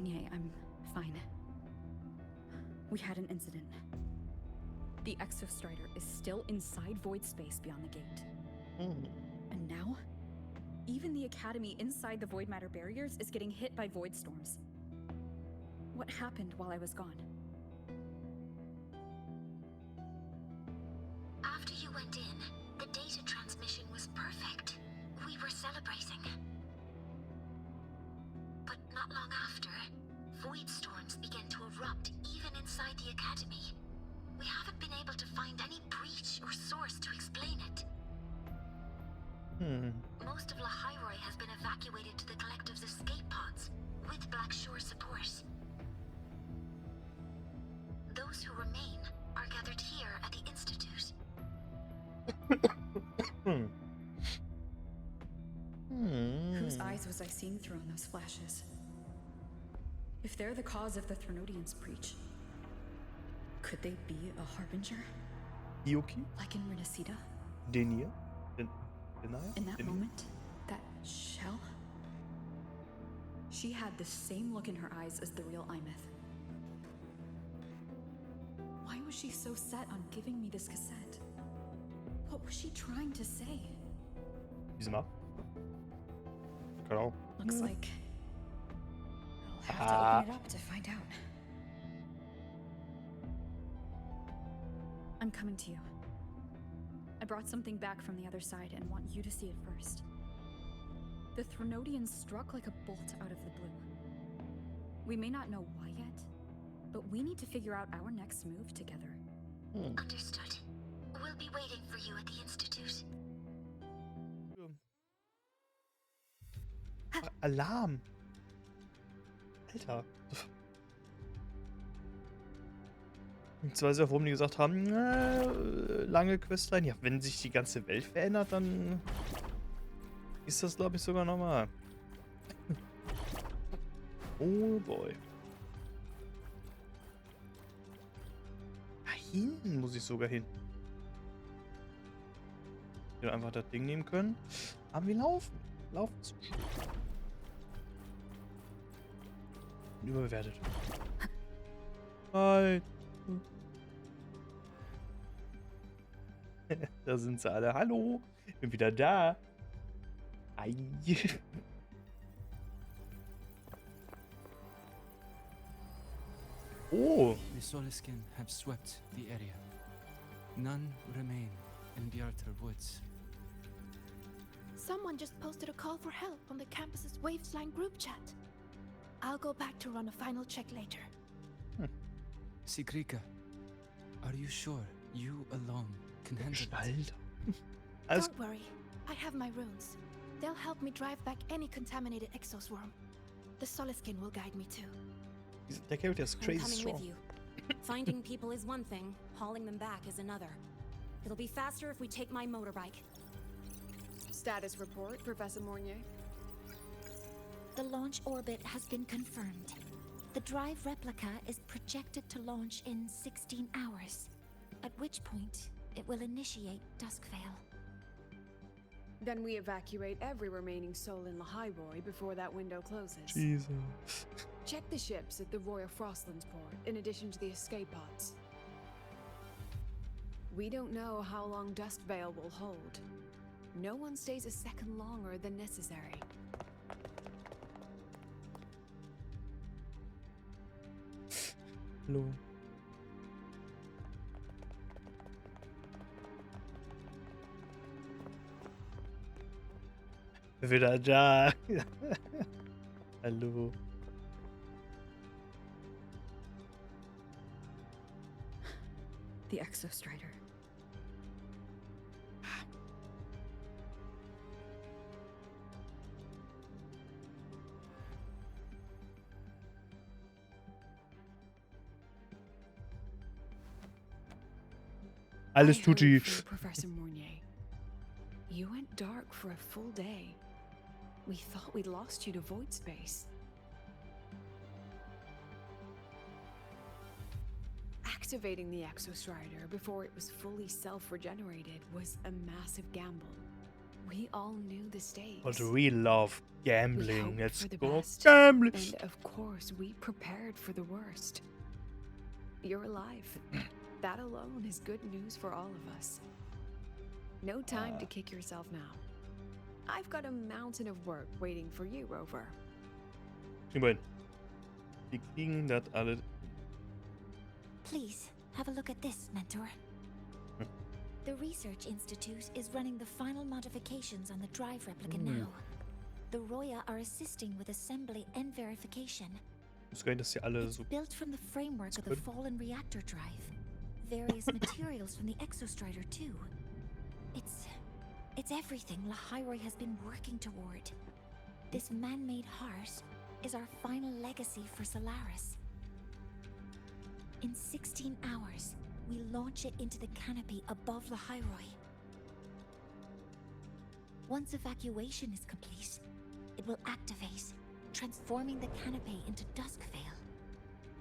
Mournier, I'm fine. We had an incident. The Exostrider is still inside void space beyond the gate. And now, even the Academy inside the void matter barriers is getting hit by void storms. What happened while I was gone? After you went in, the data transmission was perfect. We were celebrating. But not long after, void storms began to erupt even inside the Academy. We haven't been able to find any breach or source to explain it. Most of Lahai-Roi has been evacuated to the collective's escape pods, with Black Shore support. Those who remain are gathered here at the Institute. Whose eyes was I seeing through in those flashes? If they're the cause of the Threnodians' breach, could they be a harbinger? Yoki? Like in Renacida? Denia? In that moment, that shell? She had the same look in her eyes as the real Imeth. Why was she so set on giving me this cassette? What was she trying to say? Diese mal. Genau. Looks like I'll have to open it up to find out. I'm coming to you. I brought something back from the other side and want you to see it first. The Threnodians struck like a bolt out of the blue. We may not know why yet, but we need to figure out our next move together. Understood. We'll be waiting for you at the Institute. Alarm! Alter. Jetzt weiß ich auch, warum die gesagt haben, lange Questline. Ja, wenn sich die ganze Welt verändert, dann ist das, glaube ich, sogar normal. Oh boy. Da hinten muss ich sogar hin. Wir einfach das Ding nehmen können. Aber wir laufen. Laufen zu schön. Überbewertet. Hi. Da sind sie alle. Hallo. Bin wieder da. Ei. Oh. The Soliskin have swept the area. None remain in the outer woods. Someone just posted a call for help on the campus's Wavesline group chat. I'll go back to run a final check later. Sigrika, are you sure you alone can handle it? Don't worry, I have my runes. They'll help me drive back any contaminated exoswarm. The Soliskin will guide me too. Der character is crazy I'm coming strong. with you. Finding people is one thing, hauling them back is another. It'll be faster if we take my motorbike. Status report, Professor Mournier. The launch orbit has been confirmed. The drive replica is projected to launch in 16 hours, at which point it will initiate Duskvale. Then we evacuate every remaining soul in Lahai-Roi before that window closes. Jesus. Check the ships at the Royal Frostlands port, in addition to the escape pods. We don't know how long Duskvale will hold. No one stays a second longer than necessary. Hallo. Wieder da. Hallo. The Exostrider. Alles tutti. Professor Mournier, you went dark for a full day. We thought we'd lost you to void space. Activating the Exostrider before it was fully self-regenerated was a massive gamble. We all knew the stakes. But we love We gambling. hoped Let's for the go best, gambling. and of course, we prepared for the worst. You're alive. That alone is good news for all of us. No time to kick yourself now. I've got a mountain of work waiting for you, Rover. Wir kriegen das alle. Please, have a look at this, Mentor. The Research Institute is running the final modifications on the drive replica now. The Roya are assisting with assembly and verification. Ich wusste gar nicht, dass die alle It's so. built from the framework of the fallen reactor drive. Various materials from the Exostrider too. It's everything Lahai-Roi has been working toward. This man-made heart is our final legacy for Solaris. In 16 hours, we launch it into the canopy above Lahai-Roi. Once evacuation is complete, it will activate, transforming the canopy into Duskvale.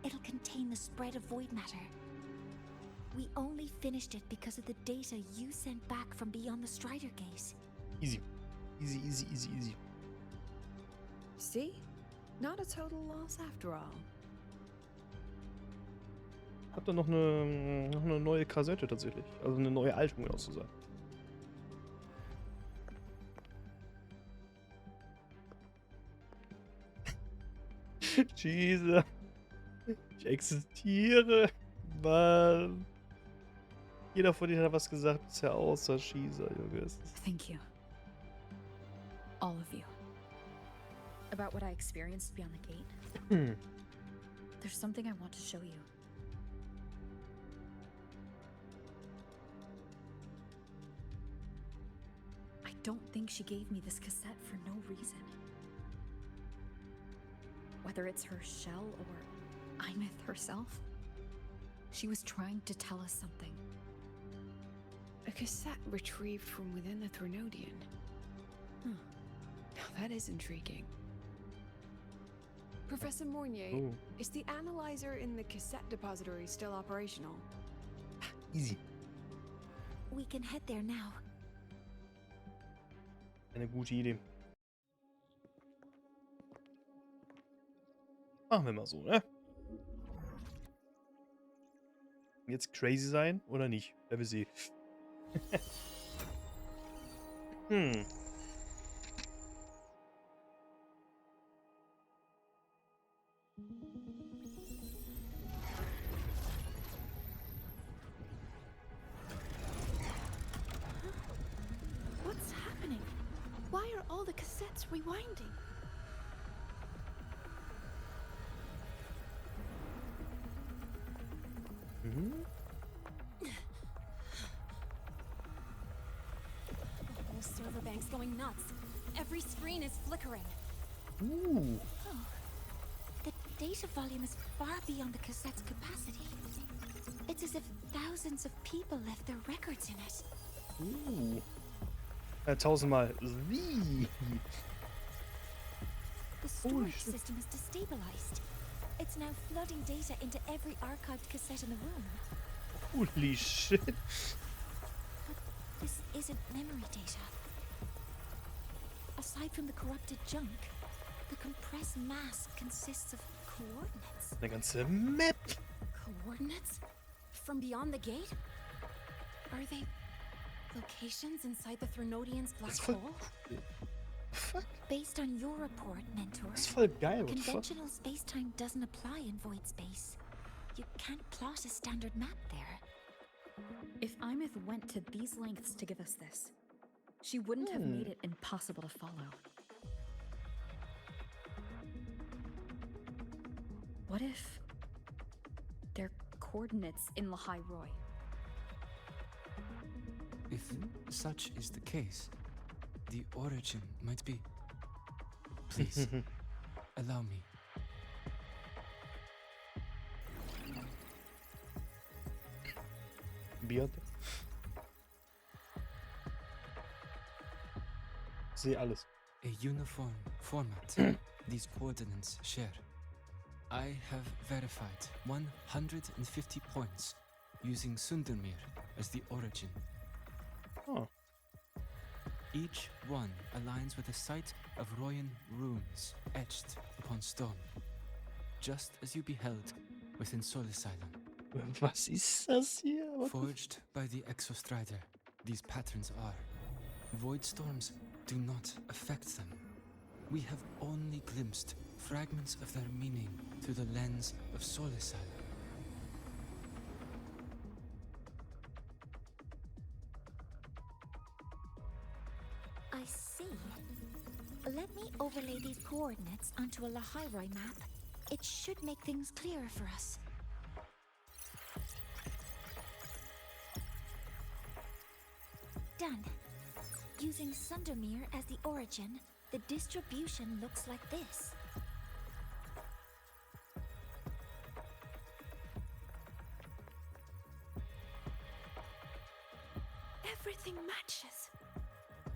It'll contain the spread of void matter. We only finished it because of the data you sent back from beyond the Strider Gate. Easy. Easy, easy, easy, easy. See? Not a total loss after all. Hab da noch eine neue Kassette tatsächlich. Also eine neue alte, um genau zu sagen. Jesus. Ich existiere. Mann. Jeder von denen hat was gesagt, bisher außer Schießer, Junge. Thank you. All of you. About what I experienced beyond the gate. There's something I want to show you. I don't think she gave me this cassette for no reason. Whether it's her shell or Imeth herself, she was trying to tell us something. A cassette retrieved from within the Threnodian. Now that is intriguing. Professor Mournier, is the analyzer in the cassette depository still operational? Easy. We can head there now. Eine gute Idee. Machen wir mal so, ne? Jetzt crazy sein oder nicht? Wer will sie? What's happening? Why are all the cassettes rewinding? The whole server bank's going nuts. Every screen is flickering. Ooh. Oh. The data volume is far beyond the cassette's capacity. It's as if thousands of people left their records in it. Ooh. Ja, tausendmal. Wie? The storage system is destabilized. It's now flooding data into every archived cassette in the room. Holy shit. But this isn't memory data. Aside from the corrupted junk, the compressed mass consists of coordinates. Eine ganze Map. Coordinates? From beyond the gate? Are they locations inside the Threnodian's black hole? Fuck. Based on your report, Mentor, Das ist voll geil. What the fuck? conventional space-time doesn't apply in void space. You can't plot a standard map there. If Imeth went to these lengths to give us this, she wouldn't have made it impossible to follow. What if they're coordinates in Lahai-Roi? If such is the case, the origin might be... Please, allow me. Bier. Sehe alles. A uniform format these coordinates share. I have verified 150 points using Sundermere as the origin. Oh. Each one aligns with a site of Royan runes etched upon stone, just as you beheld within Solisylum. Was ist das hier? What the Forged by the Exostrider, these patterns are. Void storms do not affect them. We have only glimpsed fragments of their meaning through the lens of Solisylum. I see. Let me overlay these coordinates onto a Lahai-Roi map. It should make things clearer for us. Done. Using Sundermere as the origin, the distribution looks like this. Everything matches.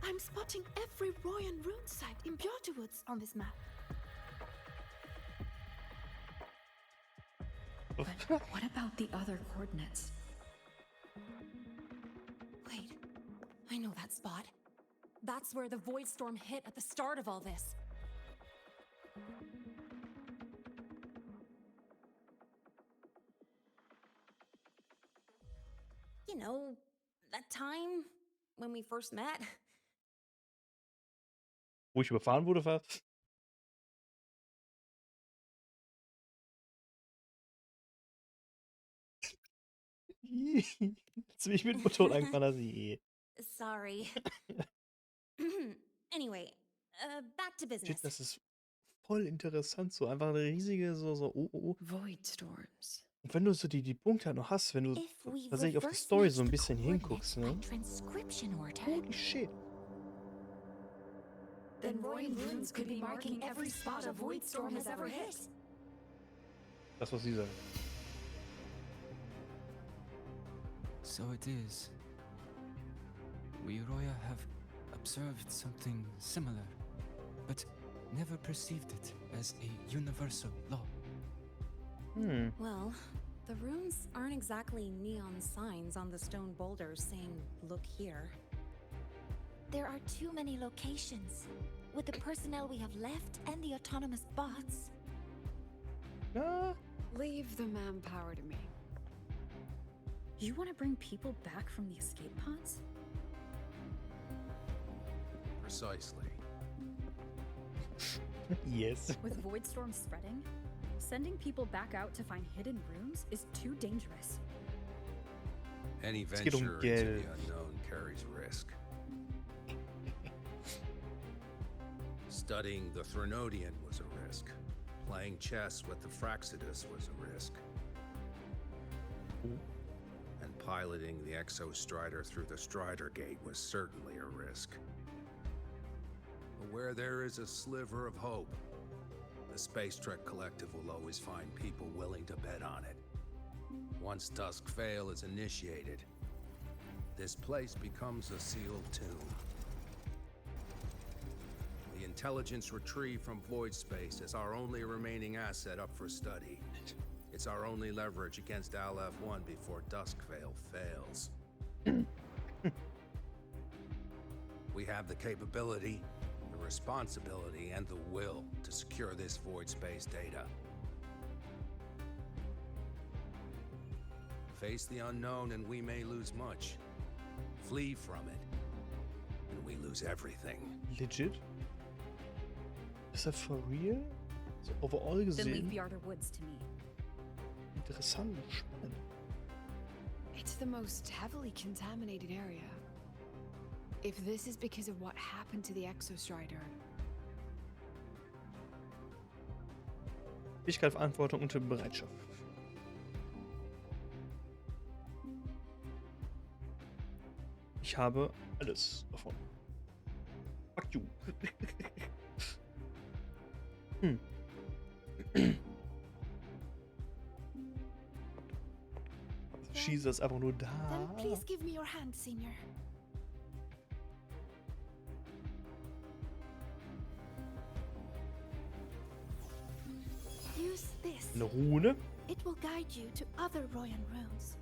I'm spotting every Royan rune site in Bjortewoods on this map. But what about the other coordinates? Wait, I know that spot. That's where the void storm hit at the start of all this. You know, that time when we first met. Wo ich überfahren wurde, war. Jetzt bin ich mit dem Motor angefahren, also je. Sorry. Anyway, back to business. Shit, das ist voll interessant, so einfach eine riesige, oh. Void storms. Und wenn du so die Punkte halt noch hast, wenn du tatsächlich auf die Story so ein bisschen hinguckst, ne? Holy shit. Then Royan runes could be marking every spot a void storm has ever hit. Das, was sie sagen. So it is. We Roya have observed something similar, but never perceived it as a universal law. Well, the runes aren't exactly neon signs on the stone boulders saying, "Look here." There are too many locations. With the personnel we have left and the autonomous bots. Leave the manpower to me. You want to bring people back from the escape pods? Precisely. Yes. With void storms spreading, sending people back out to find hidden rooms is too dangerous. Any Es geht um venture into Geld. the unknown carries risk. Studying the Threnodian was a risk. Playing chess with the Fraxidus was a risk. And piloting the Exostrider through the Strider Gate was certainly a risk. But where there is a sliver of hope, the Space Trek Collective will always find people willing to bet on it. Once Dusk Vale is initiated, this place becomes a sealed tomb. The intelligence retrieved from void space is our only remaining asset up for study. It's our only leverage against Aleph-1 before Duskvale fails. We have the capability, the responsibility, and the will to secure this void space data. Face the unknown and we may lose much. Flee from it, and we lose everything. Legit? Ist das for real? So overall Then leave gesehen. the other woods to me. Interessant, spannend. It's the most heavily contaminated area. If this is because of what happened to the Exostrider, Fähigkeit, Verantwortung und Bereitschaft. Ich habe alles davon. Fuck you. Schieße ist einfach nur da. Then please give me your hand, Senior. Use this. Eine Rune. It will guide you to other Royan runes.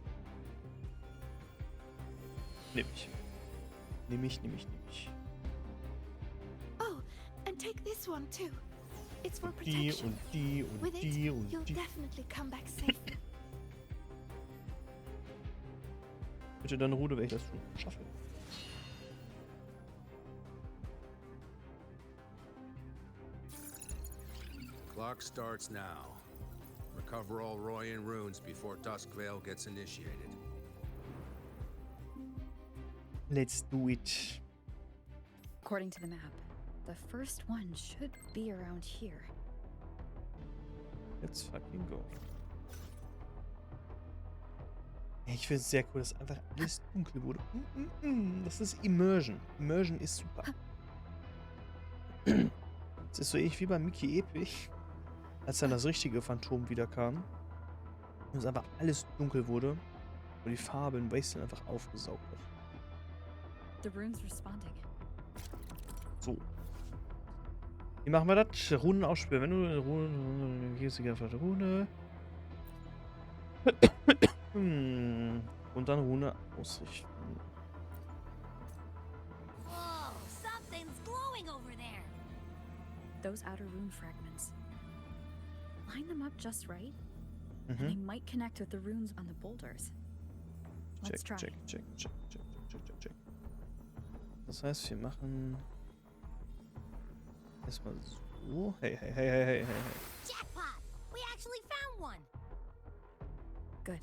Nehm ich. And take this one too. It's for Die protection. und die und With it, die und you'll die. definitely come back safe. Bitte deine Ruhe, wenn ich das schon schaffe. Clock starts now. Recover all Royan runes before Duskvale gets initiated. Let's do it. According to the map, the first one should be around here. Let's fucking go. Ich finde es sehr cool, dass einfach alles dunkel wurde. Das ist Immersion. Immersion ist super. Es ist so ähnlich wie bei Mickey Epic, als dann das richtige Phantom wieder kam und es einfach alles dunkel wurde und die Farbe in Wasteland einfach aufgesaugt hat. The rune's responding. So. Wie machen wir das? Runen ausspielen. Wenn du eine Rune. Hier ist die ganze Rune. Und dann Rune ausrichten. Whoa, something's glowing over there. Those outer rune fragments. Line them up just right, and they might connect with the runes on the boulders. Let's try. Check. Das heißt, wir machen erstmal so. Hey. Jackpot! We actually found one. Good.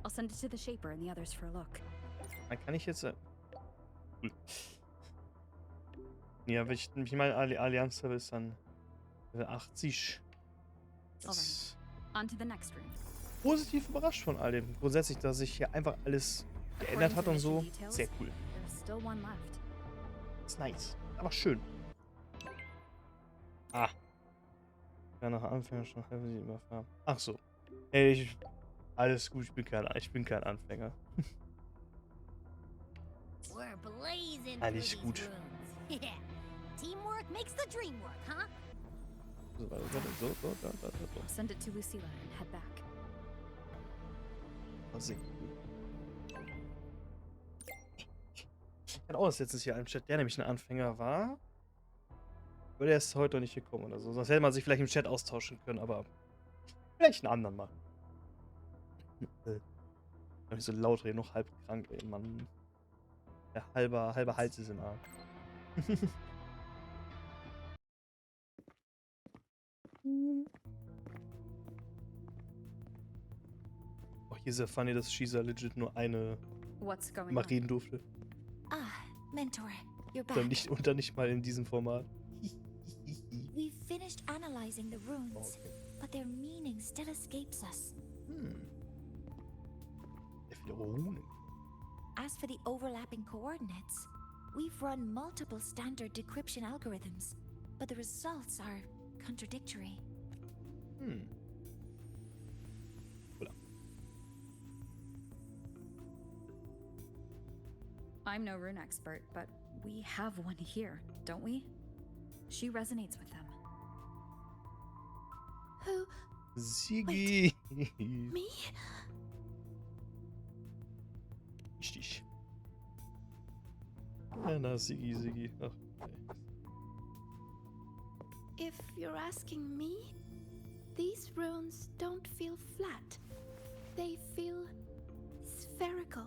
I'll send it to the Shaper and the others for a look. Dann kann ich jetzt. Cool. Ja, wenn ich meine Allianz habe, ist dann 80. Alright. On to the next room. Positiv überrascht von all dem. Grundsätzlich, dass sich hier einfach alles geändert hat und so. Sehr cool. There's still one left. Ist nice. Aber schön. Ah. Ja, nach Anfänger schon helfen sie immer fahren. Ach so. Ey, alles gut, ich bin kein Anfänger. We're blazing Alles through gut. these runes. Yeah. Teamwork makes the dream work, huh? So. I'll send it to Lucilla and head back. Sehr gut. Kann auch was letztes Jahr im Chat, der nämlich ein Anfänger war. Aber der ist heute noch nicht gekommen oder so. Sonst hätte man sich vielleicht im Chat austauschen können, aber vielleicht einen anderen mal. Wenn ich so laut rede, noch halb krank, ey, Mann. Der halbe Hals ist im Arm. Oh, hier ist ja funny, dass Shisa legit nur eine What's going mal on? reden durfte. Ah, Mentor, you're back. Und dann nicht mal in diesem Format. We've finished analyzing the runes, but their meaning still escapes us. Sehr viele Runen. As for the overlapping coordinates, we've run multiple standard decryption algorithms, but the results are contradictory. I'm no rune expert, but we have one here, don't we? She resonates with them. Who? Sigi. Me? Richtig. Ja, na, Sigi. Ach, okay. If you're asking me, these runes don't feel flat. They feel spherical.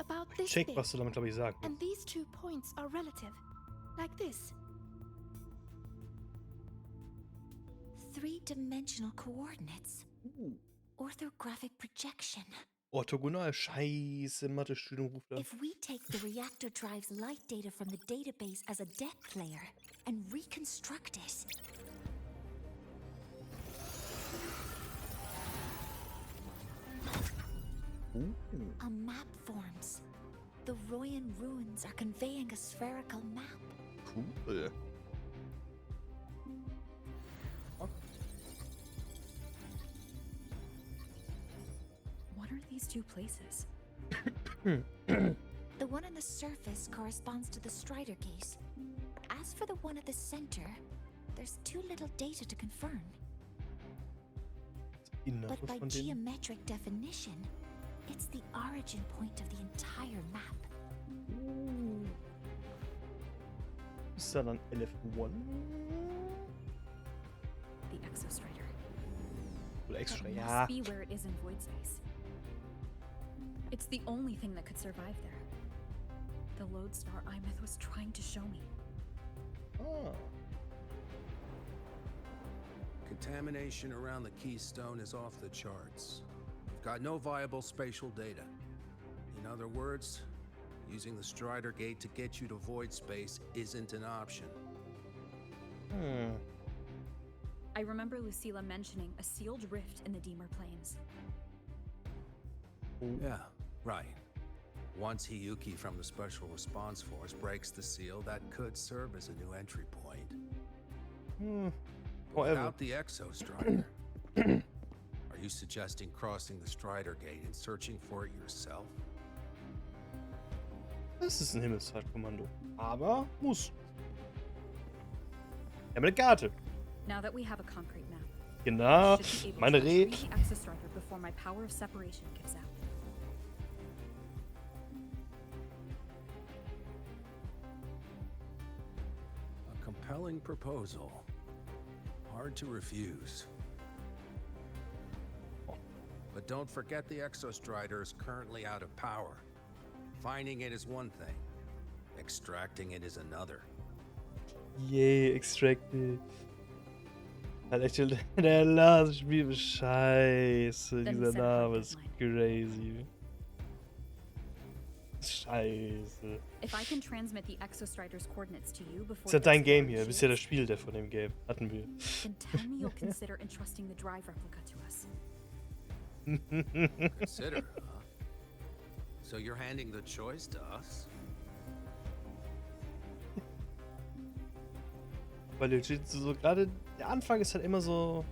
About this Check, big. was du damit, glaube ich, sagen And these 2 points are relative. Like this. 3-dimensional coordinates. Orthographic projection. Orthogonal. Scheiße, Mathe-Studium ruft da. If we take the reactor drive's light data from the database as a deck player and reconstruct it. A map forms. The Royan ruins are conveying a spherical map. Cool. What are these two places? The one on the surface corresponds to the Strider case. As for the one at the center, there's too little data to confirm. But by geometric definition, it's the origin point of the entire map. Ist da dann LF1? The Exostrider. Oder extra, That ja. must be where it is in void space. It's the only thing that could survive there. The lodestar Imeth was trying to show me. Ah. Contamination around the keystone is off the charts. We've got no viable spatial data. In other words, using the Strider gate to get you to void space isn't an option. I remember Lucilla mentioning a sealed rift in the Deemer Plains. Yeah, right. Once Hiyuki from the Special Response Force breaks the seal, that could serve as a new entry point. But without the Exostrider, are you suggesting crossing the Strider gate and searching for it yourself? Das ist ein Himmelsfahrtkommando. Aber muss. Wir haben eine Karte. Now that we have a concrete map, Genau. I should be able Meine to Reh. retrieve the Exostrider before my power of separation gives out. A compelling proposal. Hard to refuse. But don't forget the Exostrider is currently out of power. Finding it is one thing. Extracting it is another. Yay, extracted. Halt echt der Laserspiel. Scheiße, dieser Name ist crazy. Scheiße. If I can transmit the Exostrider's coordinates to you before Ist ja dein Game hier. Explorer Bist ja ships, das Spiel der von dem Game. Hatten wir. then tell me you'll consider entrusting the drive replica to us. Consider, huh? So you're handing the choice to us? Weil legit so gerade der Anfang ist halt immer so.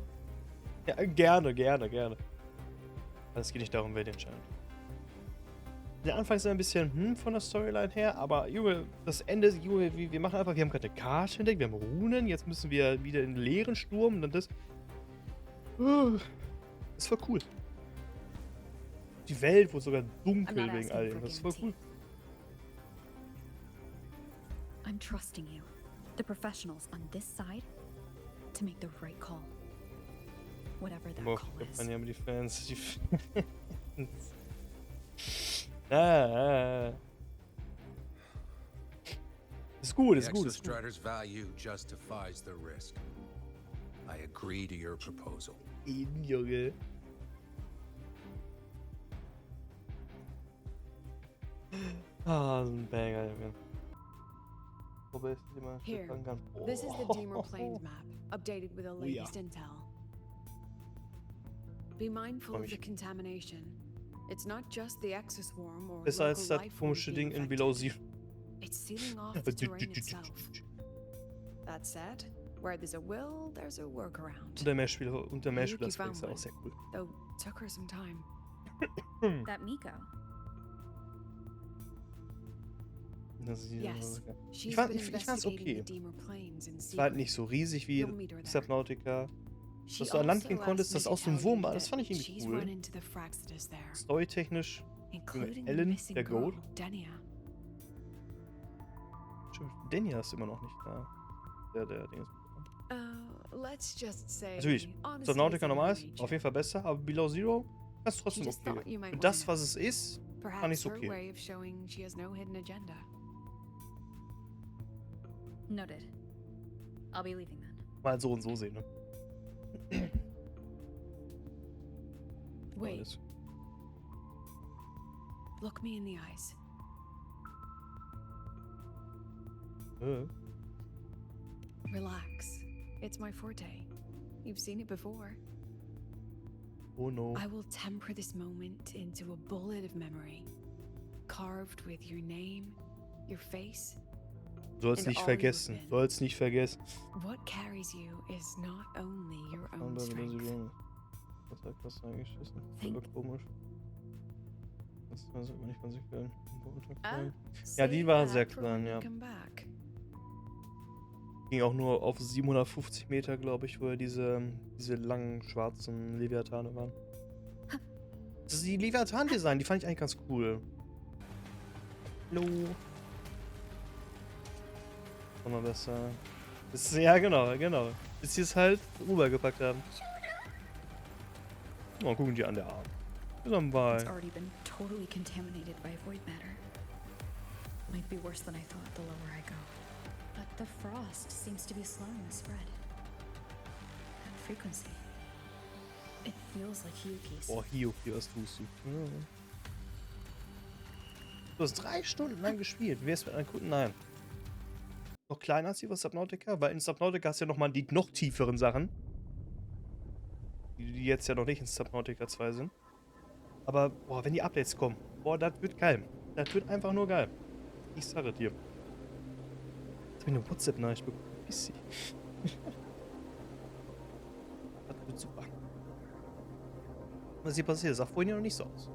Ja, gerne. Aber es geht nicht darum, wer den entscheidet. Der Anfang ist ein bisschen von der Storyline her, aber Junge, das Ende, Junge, wir machen einfach, wir haben gerade eine Karte entdeckt, wir haben Runen, jetzt müssen wir wieder in den leeren Sturm und dann das. Das war cool. Die Welt wurde sogar dunkel wegen all dem. Das ist voll cool. I'm trusting you, the professionals on this side, to make the right call. Whatever that Boah, call ich is. glaub, man ja die Fans. Die Fans. Ist gut, The ist gut. Exostrider's value justifies the risk. I agree to your proposal. Junge. Ah, so ein Banger, Junge. Wobei ich die mal Here, sagen kann. this is the Deemer Plains map, updated with the latest intel. Be mindful of the contamination. It's not just the exoswarm or Besser als local das life forms komische being Ding in Below affected. Zero. It's sealing off the terrain itself. That said, where there's a will, there's a workaround. Und der Mehrspieler Yuki ist found auch one, sehr cool. though took her some time. That Miko. Das ist Yes, ich she's fand's been okay. investigating the Deemer Plains in Es war halt nicht so riesig wie You'll meet her there. Subnautica. She Dass du an Land also gehen konntest, dass asked me auch so ein to Wurm tell war, you das fand ich that irgendwie she's run cool. into the Fraxidus there, Storytechnisch. including the Ellen, missing der girl, Goat. Denia. Stimmt, Denia ist immer noch nicht da. Der Ding ist. Let's just say, Natürlich, honesty Subnautica is normal ist nature. auf jeden Fall besser, aber Below Zero ist trotzdem She just thought okay. you might Und das, wanna- was es ist, fand ich Perhaps her okay. way of showing she has no hidden agenda. Noted. I'll be leaving then. Mal so und so sehen, ne? Wait, Alles. look me in the eyes. Relax. It's my forte. You've seen it before. Oh no. I will temper this moment into a bullet of memory, carved with your name, your face. Soll's and nicht all vergessen. you've been. Soll's nicht vergessen. What carries you is not only your own Andere strength. Version. Was hat das eingeschissen? Das war komisch. Das sollte man nicht konsequent. Ja, die war sehr klein, ja. Ging auch nur auf 750 Meter, glaube ich, wo ja diese langen schwarzen Leviathane waren. Das ist die Leviathan-Design, die fand ich eigentlich ganz cool. Hallo. Nochmal besser. Ja, genau. Bis sie es halt rübergepackt haben. Oh, gucken die an der Arm. Ist am Ball. It's already been totally contaminated by void matter. Might be worse than I thought the lower I go. But the frost seems to be slowing the spread. That frequency. It feels like Hyuki's. Oh, Hyuki, was tust du? Ja. Du hast 3 Stunden lang gespielt. Wer ist mit einem guten? Nein. Noch kleiner als die was Subnautica? Weil in Subnautica hast du ja nochmal die noch tieferen Sachen. Die jetzt ja noch nicht in Subnautica 2 sind. Aber, boah, wenn die Updates kommen. Boah, das wird geil. Das wird einfach nur geil. Ich sage dir. Jetzt habe ich eine WhatsApp-Nachricht bekommen. Bissi. Das wird super. Was hier passiert, sah vorhin ja noch nicht so aus.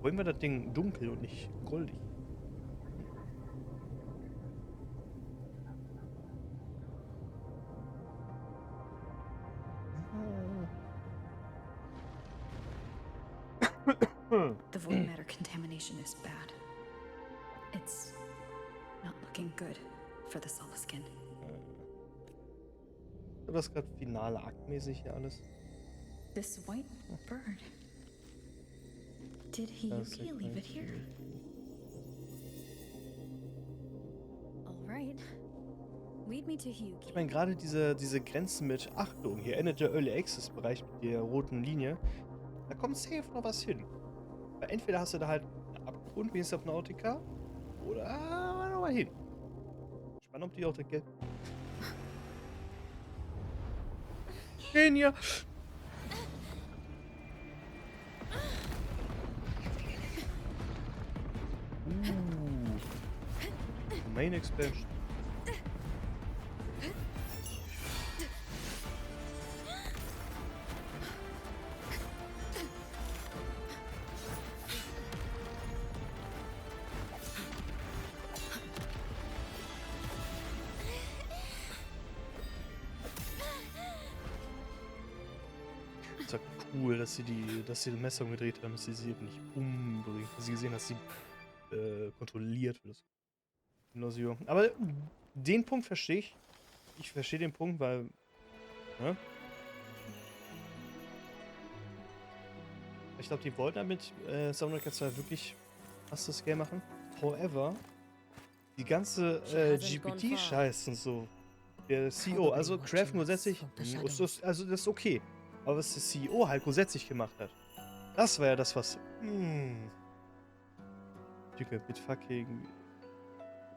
Wollen wir das Ding dunkel und nicht goldig? The void matter contamination is bad. It's not looking good for the Solaskin. War das gerade finale aktmäßig hier alles? This white bird. Did Hyuki leave it here? Alright. Lead me to Hyuki. Ich meine, gerade diese Grenzen mit Achtung, hier endet der Early Access Bereich mit der roten Linie. Da kommt safe noch was hin. Weil entweder hast du da halt einen Abgrund wie in Subnautica oder noch mal hin. Spannend, ob die auch direkt. Genial! Main Expansion. Ist ja cool, dass sie die Messung gedreht haben, dass sie sie eben nicht umbringt. Dass sie gesehen, dass sie kontrolliert wird. Aber den Punkt verstehe ich. Ich verstehe den Punkt, weil. Ne? Ich glaube, die wollten damit Subnautica 2 wirklich das Game machen. However, die ganze GPT-Scheiß und so. Der CEO, also Craft grundsätzlich, also das ist okay. Aber was der CEO halt grundsätzlich gemacht hat, das war ja das, was. Mit fucking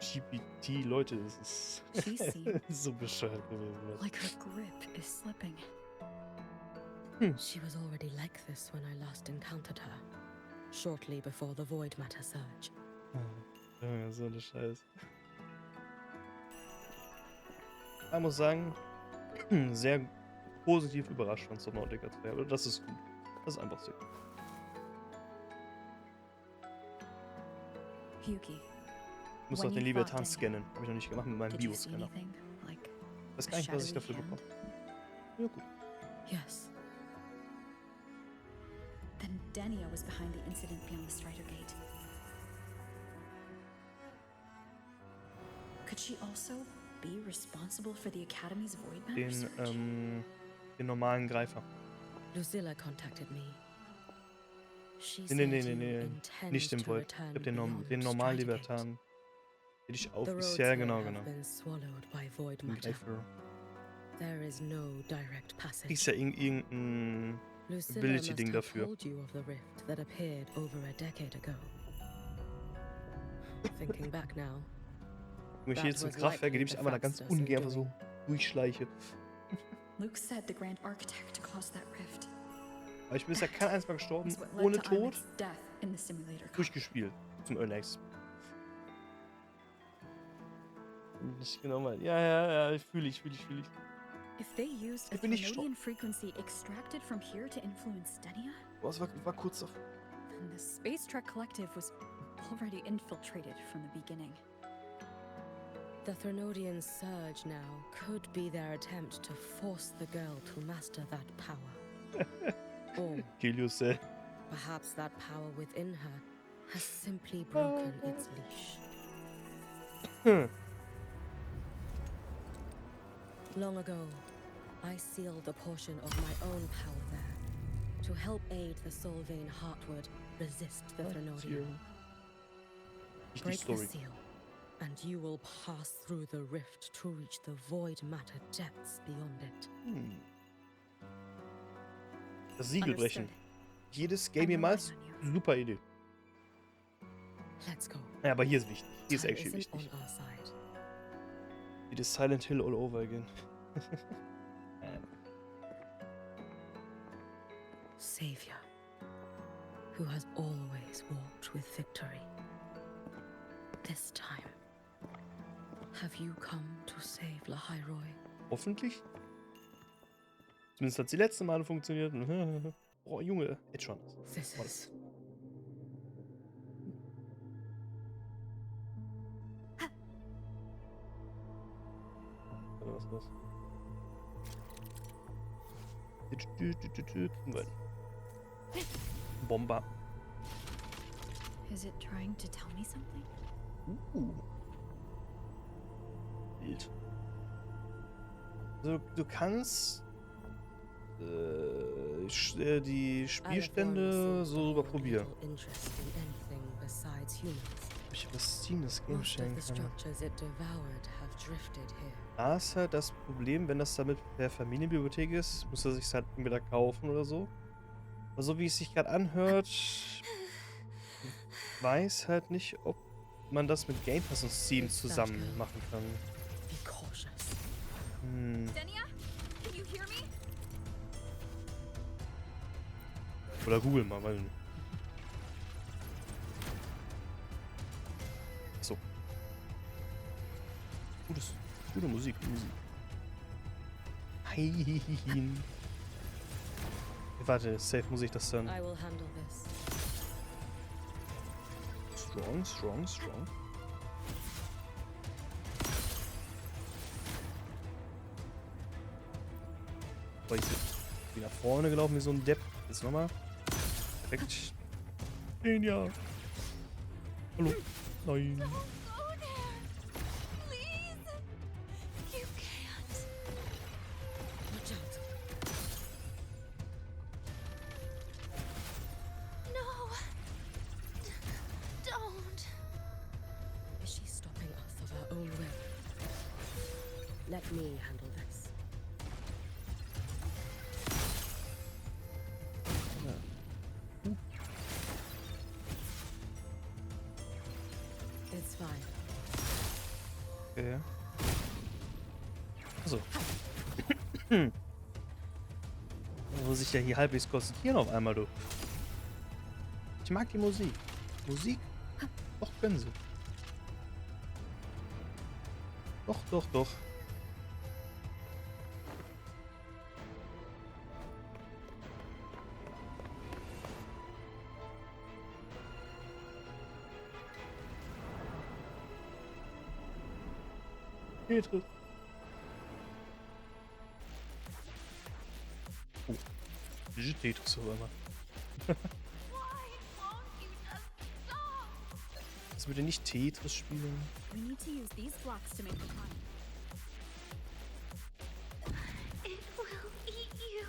GPT, Leute, das ist so bescheuert gewesen. Like her grip is slipping. She was already like this when I last encountered her, shortly before the void matter surge. Ja, so eine Scheiße. Ich muss sagen, sehr positiv überrascht von Subnautica 2, aber das ist gut. Das ist einfach so. Hyuki. Ich muss noch den Leviathan scannen. Habe ich noch nicht gemacht mit meinem Bioscanner. Ich weiß gar nicht, was ich dafür bekomme. Ja, gut. Yes. Then Dania was behind the incident beyond the Strider Gate. Could she also be responsible for the Academy's void matter surge? Den normalen Greifer. Lucilla contacted me. Nee. Nicht den Void. Ich hab den normalen Leviathan. Den ich auf. Ja, genau. Den Greifer. Ist ja irgendein Ability-Ding dafür. Wenn ich hier zum Kraftwerk, indem ich einmal da ganz ungern so durchschleiche. Luke said the Grand Architect caused that rift. Aber ich bin bisher kein einziges Mal gestorben, ohne Tod, durchgespielt zum Early Access. Nicht genau mal. Ja, ich fühle ich. If they used a Thermodian frequency extracted from here to influence Dania? Boah, es war kurz davor. Then the Space Trek Collective was already infiltrated from the beginning. The Thermodian surge now could be their attempt to force the girl to master that power. Or perhaps that power within her has simply broken its leash. Long ago, I sealed a portion of my own power there to help aid the soul vein heartward resist the Threnodian. Break the seal, and you will pass through the rift to reach the void matter depths beyond it. Das Siegel brechen. Jedes Game jemals? Super Idee. Let's go. Ja, aber hier ist wichtig. Hier ist actually wichtig. It is Silent Hill all over again. Savior, who has always walked with victory. This time, have you come to save Lahai-Roi? Hoffentlich. Zumindest hat sie letzte Male funktioniert. Oh, Junge, jetzt schon. This is... Was? Bomber. Is it trying to tell me something? Wild. Also, du kannst die Spielstände so überprobieren. Ob ich was Steam das Game schenken kann. Da ist halt das Problem, wenn das damit per Familienbibliothek ist, muss er sich halt entweder kaufen oder so. Aber so wie es sich gerade anhört, weiß halt nicht, ob man das mit Game Pass und Steam zusammen machen kann. Oder Google mal, weil... So. Gute Musik. Nein. Warte, safe muss ich das dann... Strong. Boah, ich bin nach vorne gelaufen wie so ein Depp. Jetzt nochmal. Perfekt. Ja. Hallo. Nein. Let me handle this. It's fine. Okay. Also. Muss ich ja hier halbwegs konzentrieren auf einmal, du. Ich mag die Musik. Musik? Doch, können sie. Doch. Tetris. Oh. Tetris auf einmal. Das würde nicht Tetris spielen. We need to use these blocks to make the climb. It will eat you.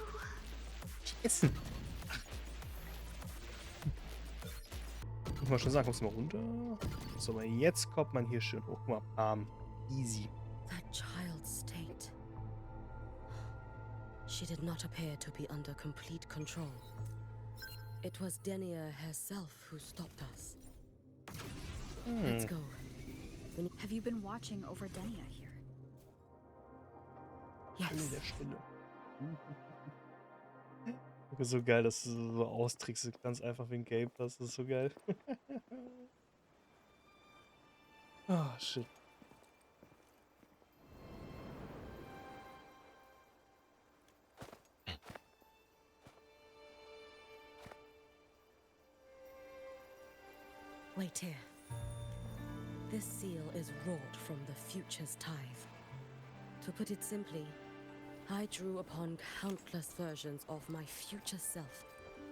Essen. Ich muss schon sagen, kommst du mal runter? So, aber jetzt kommt man hier schön hoch. Guck mal, easy. That child's state. She did not appear to be under complete control. It was Denia herself who stopped us. Let's go. Have you been watching over Denia here? Yes. Der Stille. So geil, dass du so austricksen kannst, einfach wegen Game Pass. Das ist so geil. Ah, shit. Wait here. This seal is wrought from the future's tithe. To put it simply, I drew upon countless versions of my future self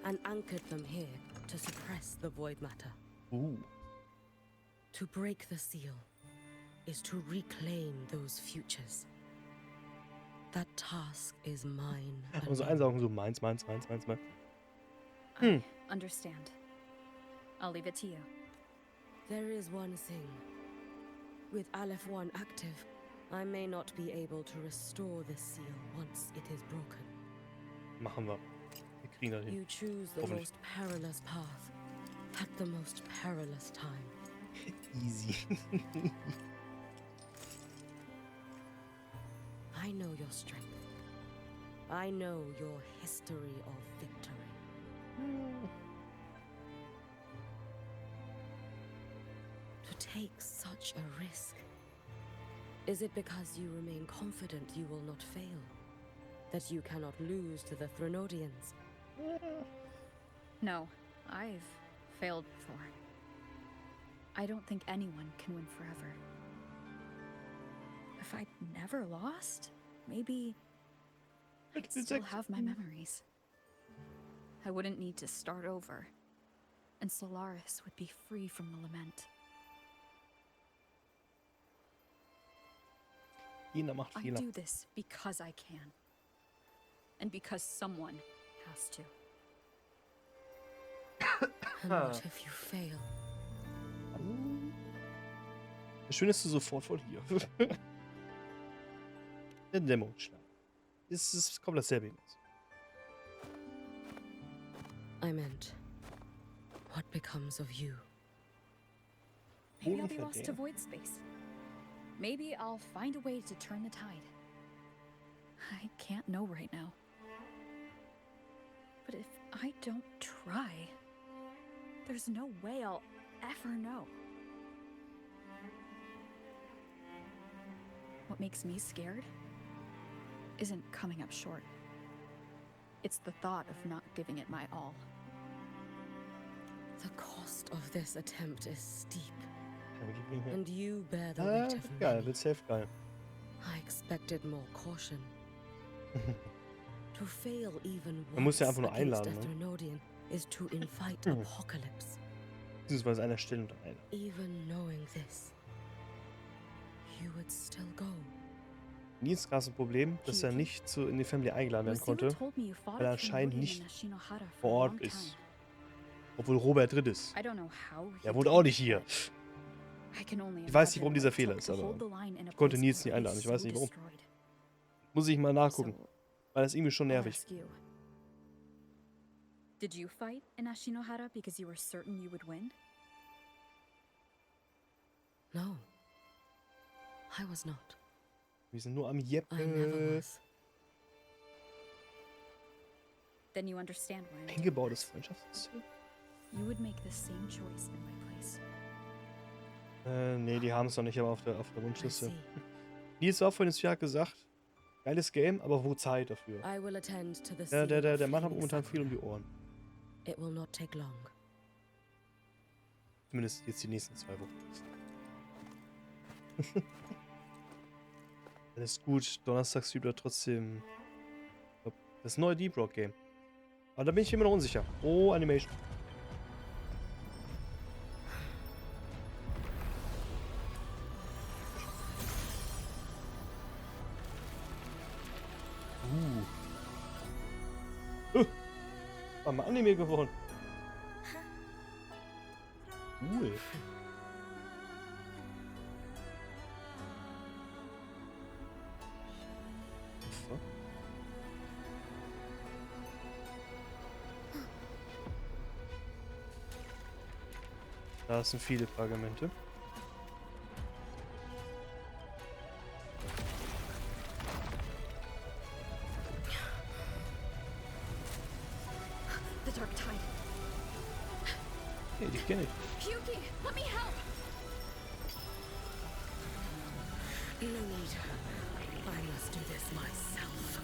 and anchored them here to suppress the void matter. To break the seal is to reclaim those futures. That task is mine. Also einsaugen, so meins. I understand. I'll leave it to you. There is one thing. With Aleph 1 active, I may not be able to restore the seal once it is broken. Machen wir. Wir kriegen das hin. You choose the most perilous path at the most perilous time. Easy. I know your strength. I know your history of victory. To take such a risk. Is it because you remain confident you will not fail? That you cannot lose to the Threnodians? No, I've failed before. I don't think anyone can win forever. If I never lost, maybe I'd still have my memories. I wouldn't need to start over, and Solaris would be free from the lament. I do this because I can. And because someone has to. And what if you fail? Schön, dass du sofort von hier. Der Dämmerungsschlag. Es kommt dasselbe hinaus. I meant, what becomes of you? Maybe I'll be lost to void space. Maybe I'll find a way to turn the tide. I can't know right now. But if I don't try, there's no way I'll ever know. What makes me scared isn't coming up short. It's the thought of not giving it my all. The cost of this attempt is steep. And you bear the weight of geil, wird safe geil. I expected more caution. To fail even Man muss ja once einfach nur against einladen, a Threnodian is to invite apocalypse. Beziehungsweise einer Stelle und einer. Even knowing this, you would still go. Nils krasses Problem, dass er nicht in die Family eingeladen werden konnte, weil er anscheinend nicht vor Ort ist. Obwohl Robert drin ist. Er wohnt auch nicht hier. Ich weiß nicht, warum dieser Fehler ist, aber ich konnte Nils nicht einladen. Ich weiß nicht, warum. Muss ich mal nachgucken. Weil das ist irgendwie schon nervig. Did you fight in Ashinohara because you were certain you would win? No. I was not. Wir sind nur am Jeppe. I never was. Then you understand why I'm Eingebautes Freundschaftssystem? You would make the same choice in my place. Nee, die haben es noch nicht, aber auf der Wunschliste. Nils war vorhin hat gesagt, geiles Game, aber wo Zeit dafür? Der Mann hat momentan viel um die Ohren. It will not take long. Zumindest jetzt die nächsten 2 Wochen. Alles gut, Donnerstag streamt er trotzdem das neue Deep Rock Game. Aber da bin ich immer noch unsicher. Oh, Animation. War mal Anime geworden. Cool. Da sind viele Fragmente. Hey, die kenne ich. Yuki, let me help. No need. I must do this myself.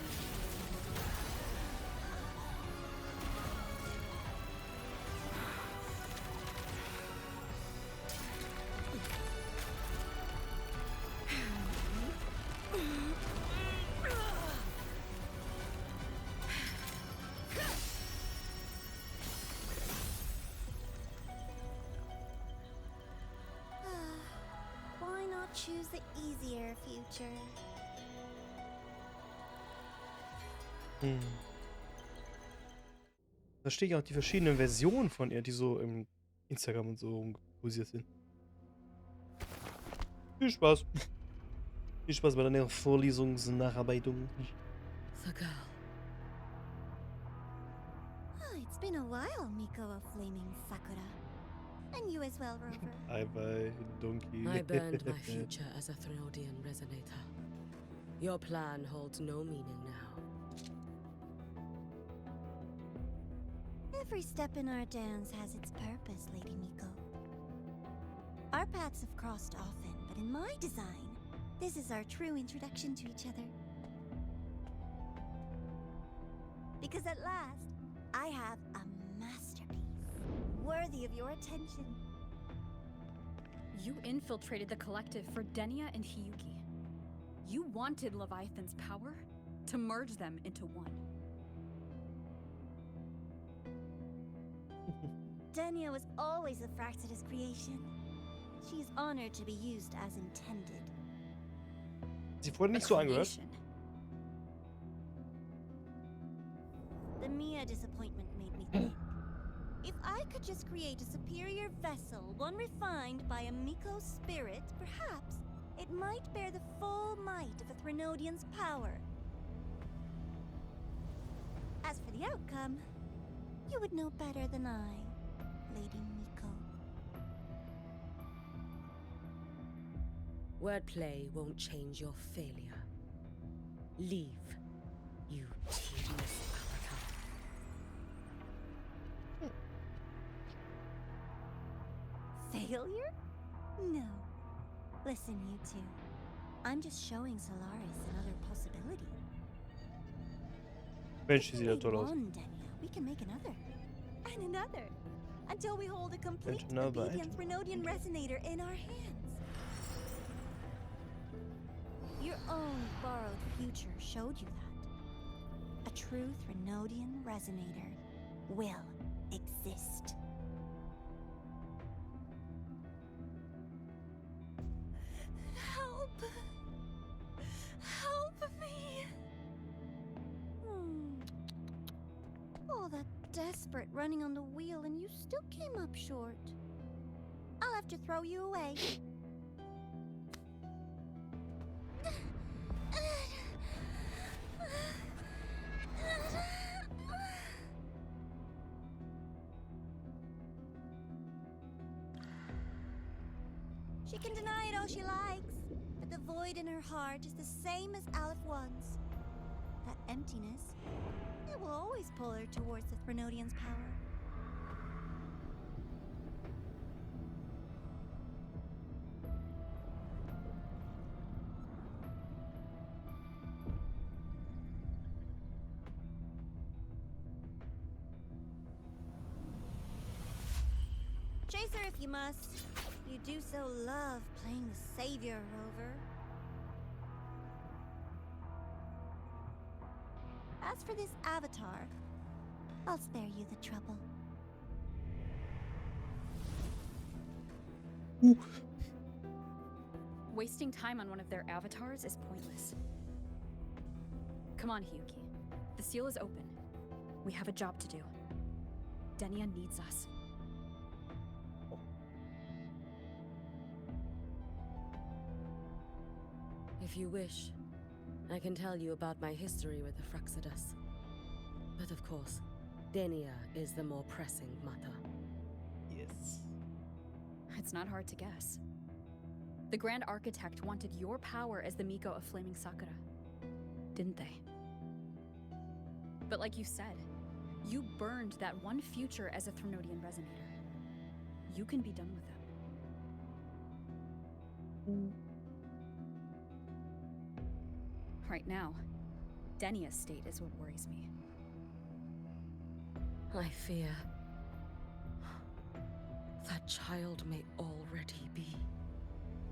choose the easier future. Da stehen ja auch die verschiedenen Versionen von ihr, die so im Instagram und so kursiert sind. Viel Spaß. Viel Spaß bei deiner Vorlesungsnacharbeitung. The girl. Oh, it's been a while, Miko of Flaming Sakura. And you as well, Rover. Bye, donkey. I burned my future as a Thronidian resonator. Your plan holds no meaning now. Every step in our dance has its purpose, Lady Miko. Our paths have crossed often, but in my design, this is our true introduction to each other. Because at last, I have a masterpiece, worthy of your attention. You infiltrated the collective for Denia and Hiyuki. You wanted Leviathan's power to merge them into one. Denia was always a Fraxidus creation. She is honored to be used as intended. Sie wurde nicht so angehört. The Mia disappointment made me think. If I could just create a superior vessel, one refined by a Miko spirit, perhaps it might bear the full might of a Threnodian's power. As for the outcome, you would know better than I, Lady Miko. Wordplay won't change your failure. Leave, you tedious avatar. Failure? No. Listen, you two. I'm just showing Solaris another possibility. Mensch, sieht ja toll aus. One Denia, we can make another. And another. Until we hold a complete another obedient Threnidian resonator in our hands. Your own borrowed future showed you that. A true Threnidian resonator will exist. Help! Help me! All that desperate running on the wheel and you still came up short. I'll have to throw you away. She can deny it all she likes, but the void in her heart is the same as Aleph One's. That emptiness, it will always pull her towards the Threnodian's power. Chase her if you must. You do so love playing the savior, Rover. As for this avatar, I'll spare you the trouble. Wasting time on one of their avatars is pointless. Come on, Hiyuki. The seal is open. We have a job to do. Denia needs us. If you wish, I can tell you about my history with the Fraxidus. But of course, Denia is the more pressing matter. Yes. It's not hard to guess. The Grand Architect wanted your power as the Miko of Flaming Sakura, didn't they? But like you said, you burned that one future as a Threnodian resonator. You can be done with them. Right now, Denia's state is what worries me. I fear that child may already be.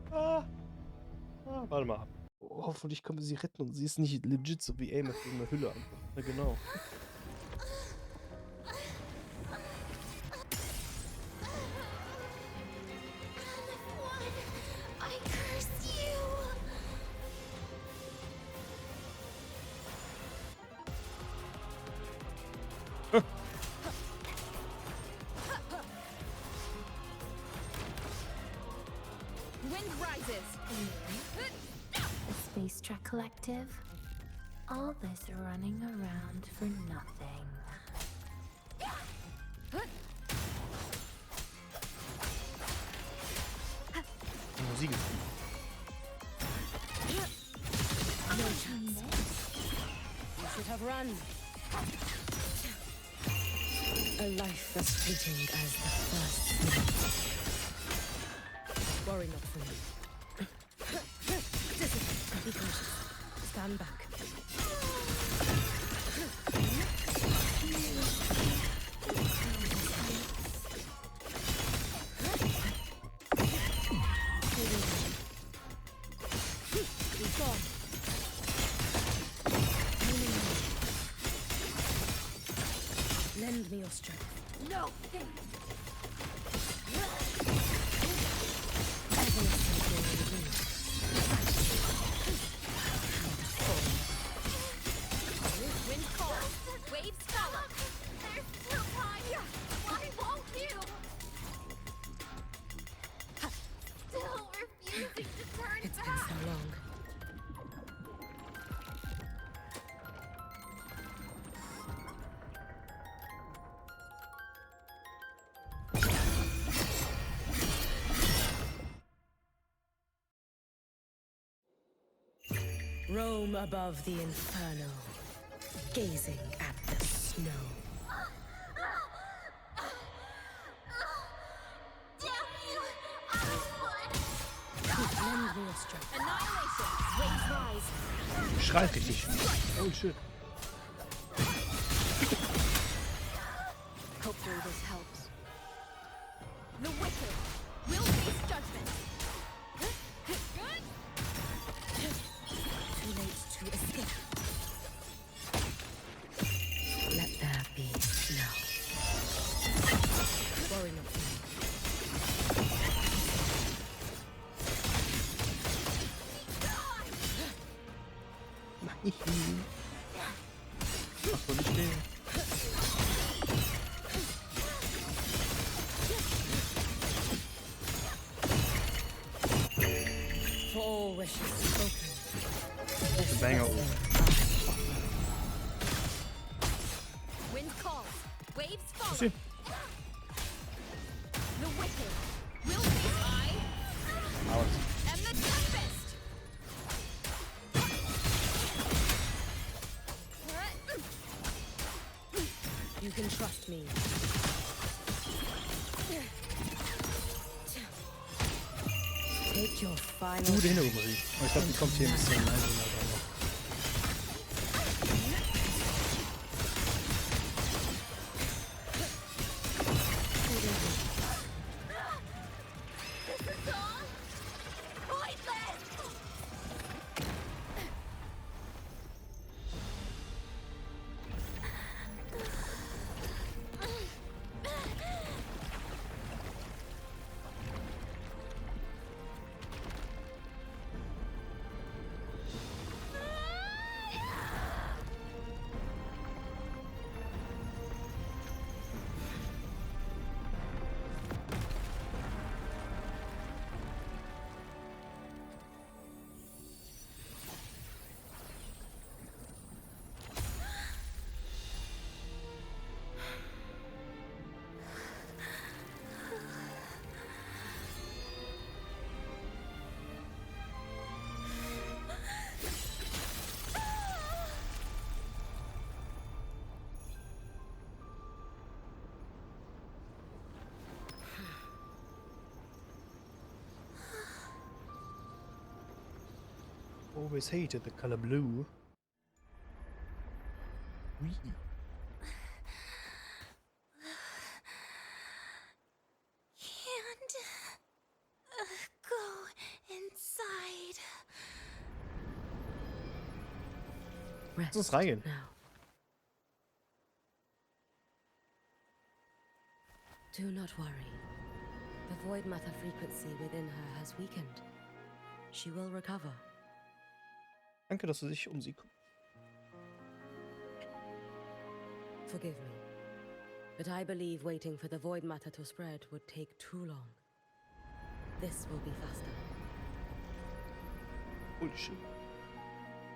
Warte mal. Oh, hoffentlich können wir sie retten und sie ist nicht legit so wie Amos in der Hülle an. Na genau. I curse you! perspective, all this running around for nothing. Musik. No chance. You should have run. A life as fleeting as the first snake. Worry not for me. Discipline. Be cautious. Stand back. Lend me your strength. No! Wind calls, waves follow. There's still time! Why won't you? Still refusing to turn It's been back! so long. Roam above the inferno, gazing at the snow. Damn you! I Lend me your strength. Annihilation, waves rise. Schreit richtig. Oh shit. Hopefully this helps. The wicked will face judgment. Good. Too late to escape. Let there be snow. Worry not for me. Ach so, nicht den. For all wishes spoken. Banger. Wind calls, waves follow. See. The wicked will face I and the tempest. You can trust me. Take your final. Gute Hintergrundmusik. Aber ich glaube, die kommt hier ein bisschen leiser noch. Always hated the color blue. Wee. can't go inside. Rest Lass uns reingehen. now. Do not worry. The void matter frequency within her has weakened. She will recover. Danke, dass du dich um sie kümmerst. Forgive me, but I believe waiting for the void matter to spread would take too long. This will be faster. Holy shit.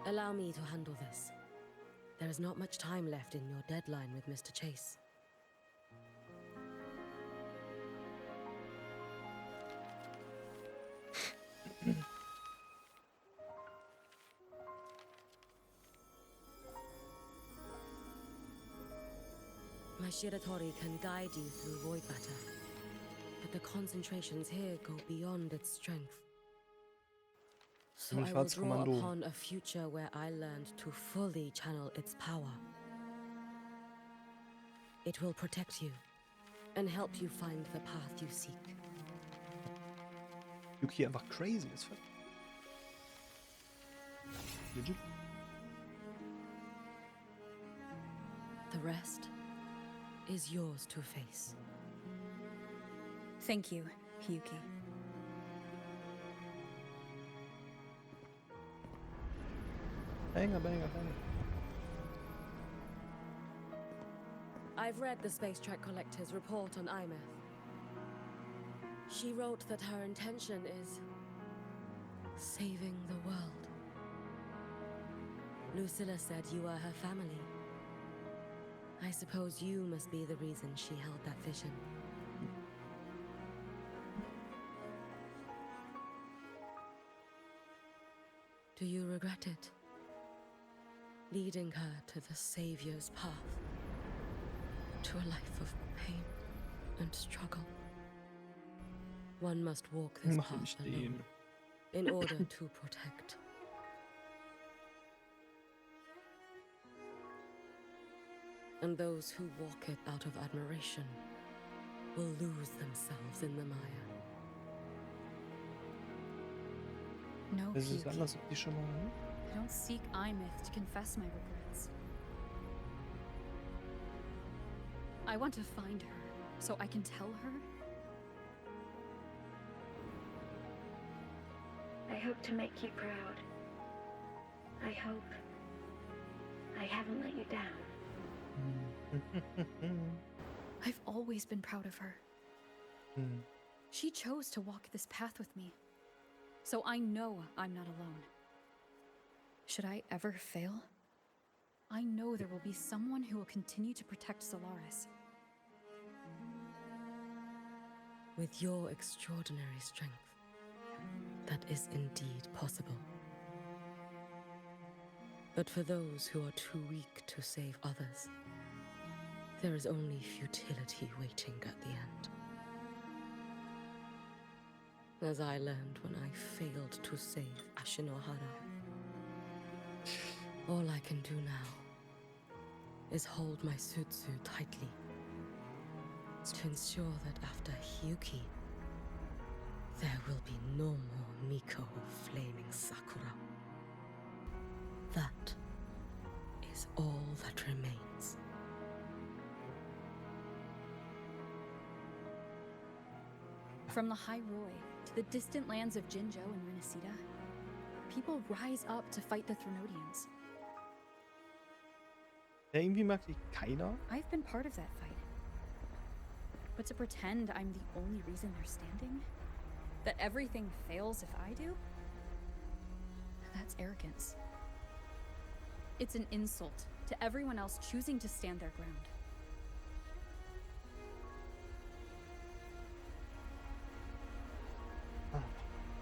Allow me to handle this. There is not much time left in your deadline with Mr. Chase. My Shiratori can guide you through void matter, but the concentrations here go beyond its strength. So I will draw upon a future where I learned to fully channel its power. It will protect you and help you find the path you seek. Yuki einfach crazy as fuck. Legit. The rest is yours to face. Thank you, Yuki. Banger, banger, banger. I've read the Space Track Collector's report on Imeth. She wrote that her intention is saving the world. Lucilla said you are her family. I suppose you must be the reason she held that vision. Do you regret it? Leading her to the Savior's path, to a life of pain and struggle. One must walk this path alone in order to protect. And those who walk it out of admiration will lose themselves in the mire. No, Das ist Yuki. anders als die schon mal. I don't seek Imeth to confess my regrets. I want to find her, so I can tell her. I hope to make you proud. I hope I haven't let you down. I've always been proud of her. She chose to walk this path with me, so I know I'm not alone. Should I ever fail, I know there will be someone who will continue to protect Solaris. With your extraordinary strength, that is indeed possible. But for those who are too weak to save others, there is only futility waiting at the end. As I learned when I failed to save Ashinohara. All I can do now is hold my Sutsu tightly to ensure that after Hyuki, there will be no more Miko of Flaming Sakura. That is all that remains. From Lahai-Roi to the distant lands of Jinzhou and Renesita, people rise up to fight the Threnodians. Irgendwie mag die keiner. I've been part of that fight. But to pretend I'm the only reason they're standing? That everything fails if I do? That's arrogance. It's an insult to everyone else choosing to stand their ground.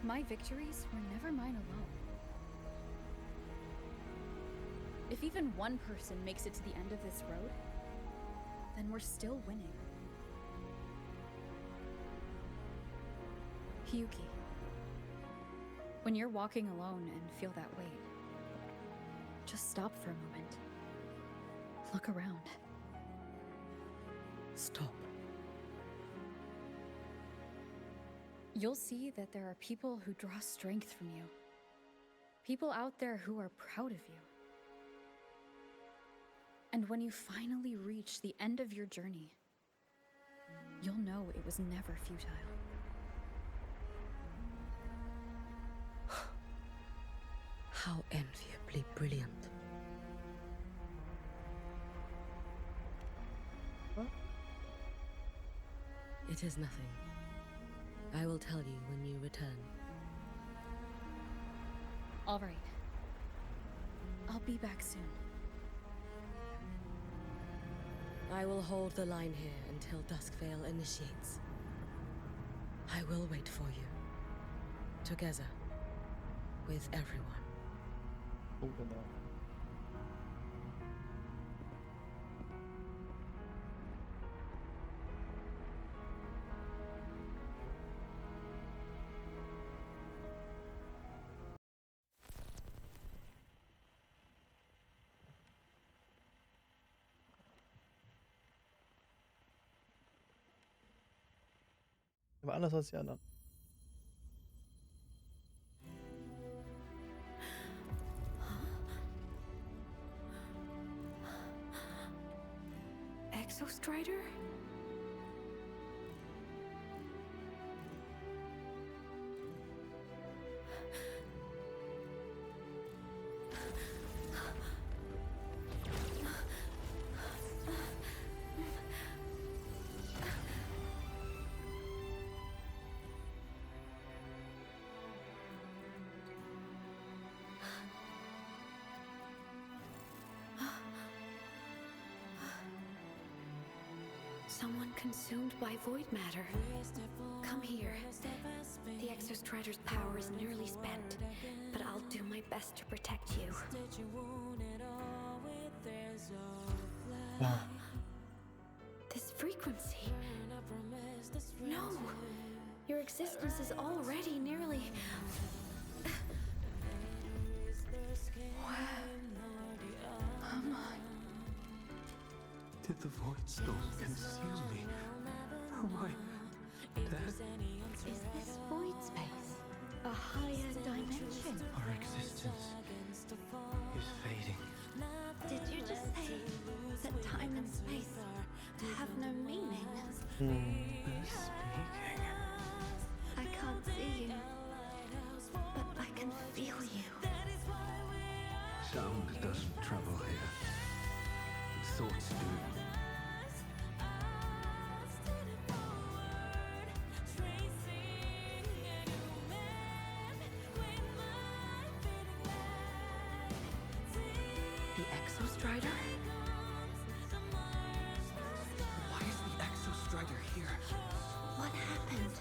My victories were never mine alone. If even one person makes it to the end of this road, then we're still winning. Hyuki, when you're walking alone and feel that weight, just stop for a moment. Look around. Stop. You'll see that there are people who draw strength from you. People out there who are proud of you. And when you finally reach the end of your journey, you'll know it was never futile. How enviably brilliant. What? It is nothing. I will tell you when you return. All right. I'll be back soon. I will hold the line here until Duskvale initiates. I will wait for you. Together. With everyone. Oh, genau. Aber anders als die anderen. Exostrider? Someone consumed by void matter. Come here. The Exostrider's power is nearly spent, but I'll do my best to protect you. This frequency. No! Your existence is already nearly... Where am I? Did the void storm consume me? Am I dead? Is this void space a higher dimension? Our existence is fading. Did you just say that time and space have no meaning? Who's speaking? I can't see you, but I can feel you. Sound doesn't travel here. Thoughts do. The Exostrider? Why is the Exostrider here? What happened?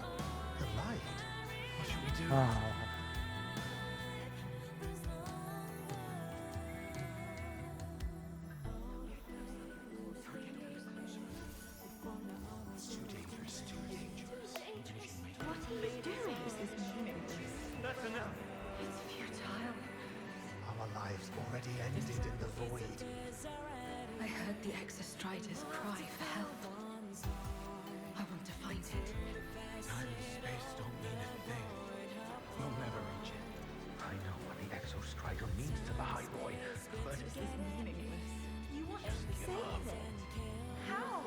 The light. What should we do? Already ended in the void. I heard the Exostrider's cry for help. I want to find it. Time and space don't mean a thing. You'll never reach it. I know what the Exostrider means to Lahai-Roi, but This is meaningless. You want to save it? How?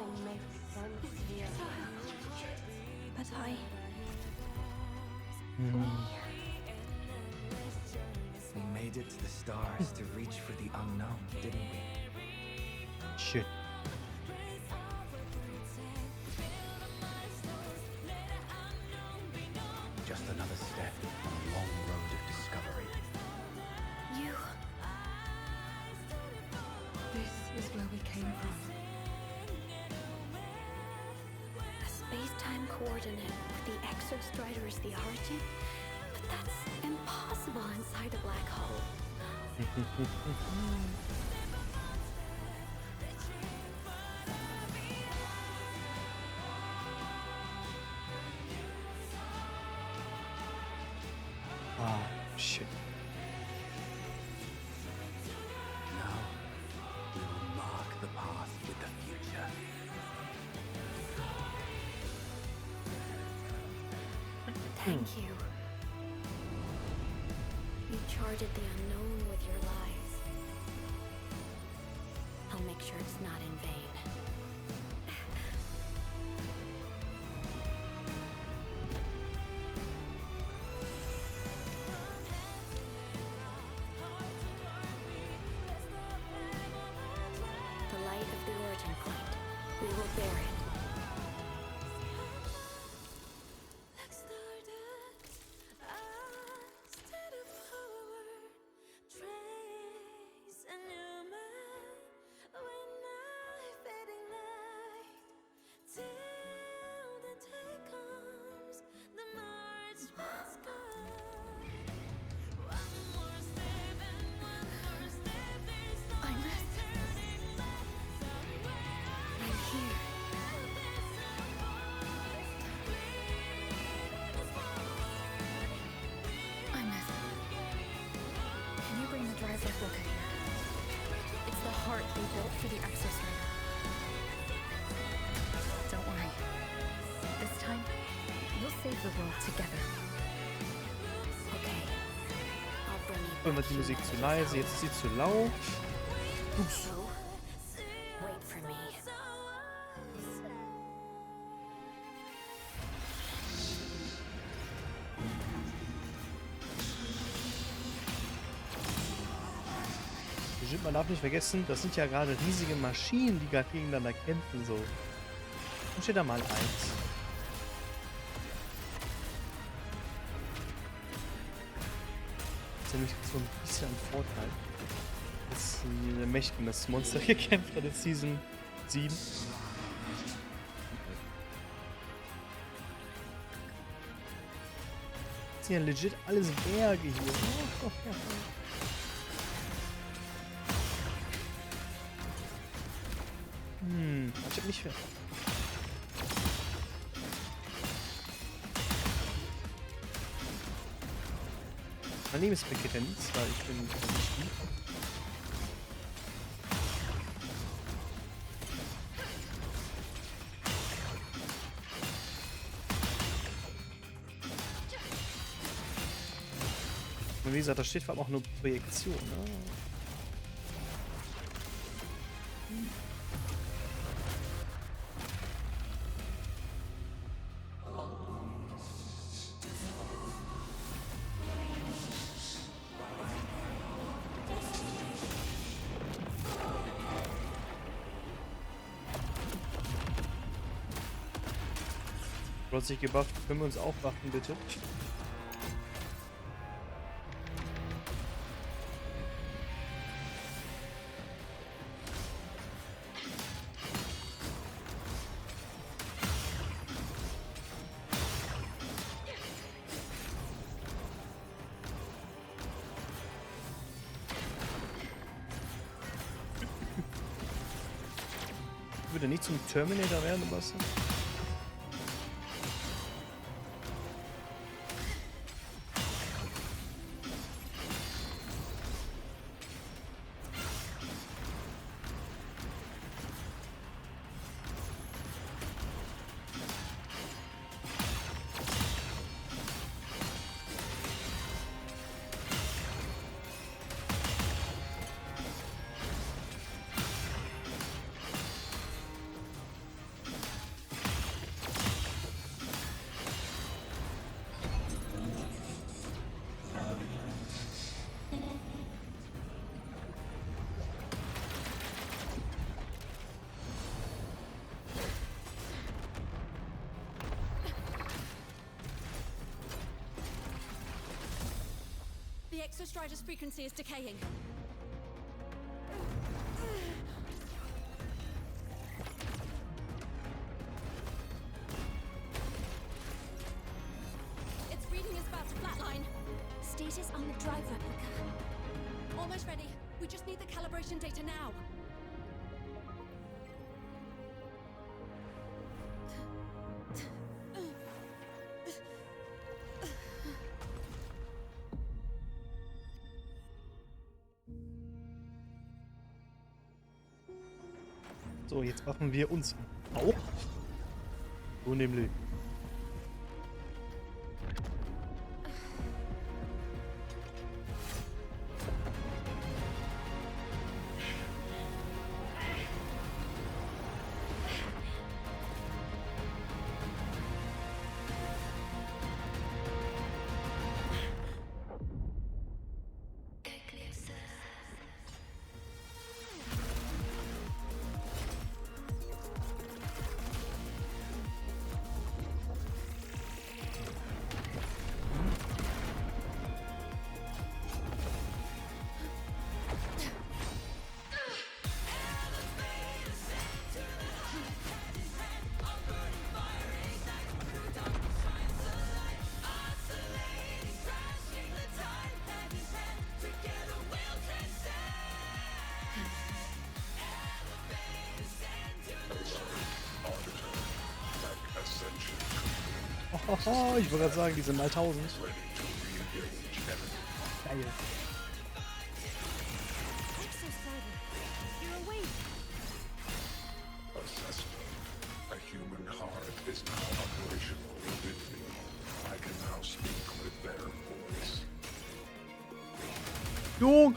But I... we made it to the stars to reach for the unknown, didn't we? Shit. Just another step on a long road of discovery. You... This is where we came from. A space-time coordinate with the Exostrider as the origin? But that's impossible inside a black hole. Ah, shit. Now, we will mark the path with the future. Thank you. You charted the unknown with your lives. I'll make sure it's not in vain. The light of the origin point. We will bear it. specifically built for the exostrider. Don't worry. This time, we'll save the world together. Okay. I'll bring you Früher war die Musik zu leise, jetzt ist sie zu laut. Ups. Wait for me. Man darf nicht vergessen, das sind ja gerade riesige Maschinen, die gerade gegeneinander kämpfen, so. Und steht da mal 1. Das ist nämlich so ein bisschen ein Vorteil, dass ein mächtiges Monster gekämpft hat in Season 7. Das sind ja legit alles Berge hier. Oh, ja. Ich hab nicht mehr. Mein Name ist begrenzt, weil ich bin nicht lieb. Und wie gesagt, da steht vor allem auch nur Projektion. Ne? Plötzlich gebufft, können wir uns aufwachen, bitte? Würde nicht zum Terminator werden, was? The exostrider's frequency is decaying. Its reading is about to flatline. Status on the drive replica. Almost ready. We just need the calibration data now. So, jetzt machen wir uns auch. So nämlich. Oh, ich wollte gerade sagen, die sind mal 1000. Geil. Exostrider, you're awake. Jung!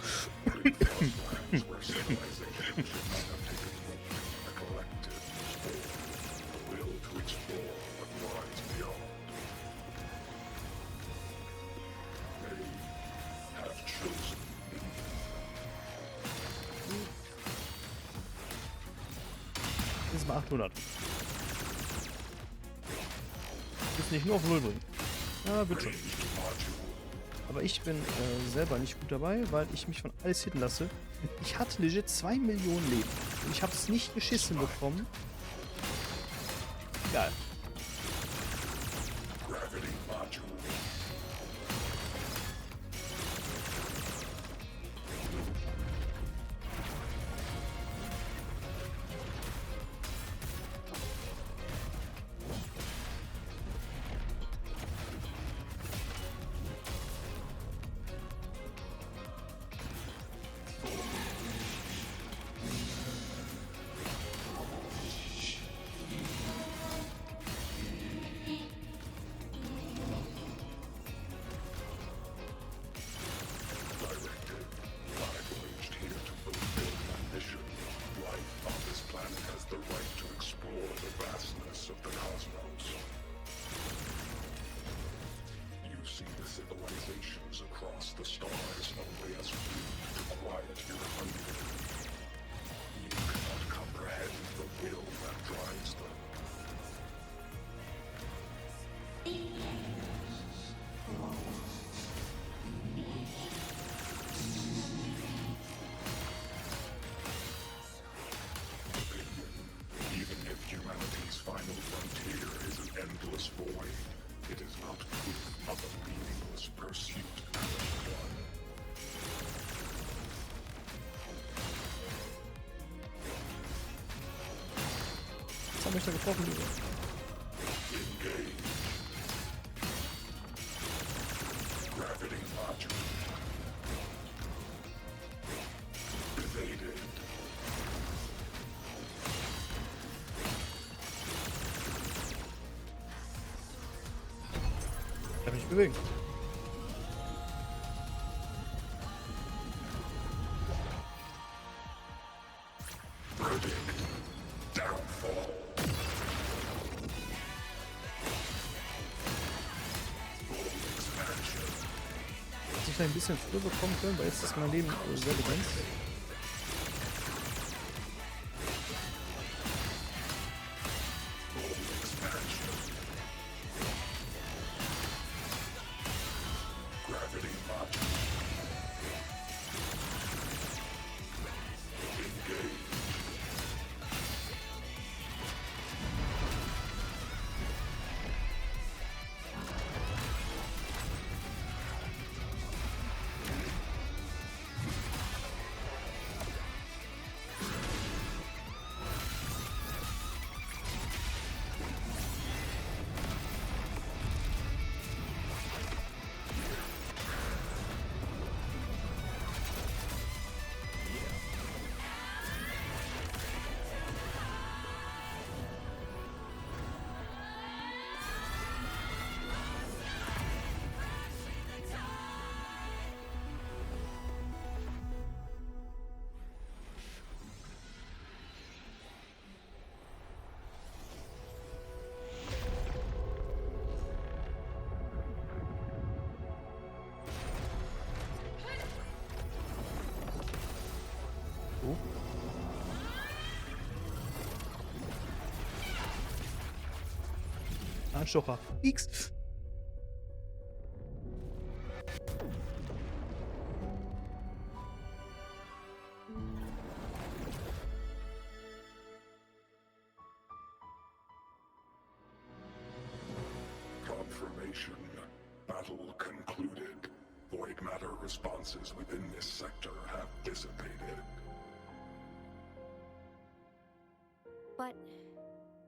Das ist mal 800. Das nicht nur auf 0 bringen. Ja, bitte. Aber ich bin selber nicht gut dabei, weil ich mich von alles hitten lasse. Ich hatte legit 2 Millionen Leben. Und ich habe es nicht geschissen bekommen. Egal. Was habe ich da getroffen, Liebe? Ich kann mich nicht bewegen. Ein bisschen früher bekommen können, weil jetzt ist mein Leben sehr begrenzt. Anstocher. X. Confirmation. Battle concluded. Void matter responses within this sector have dissipated. But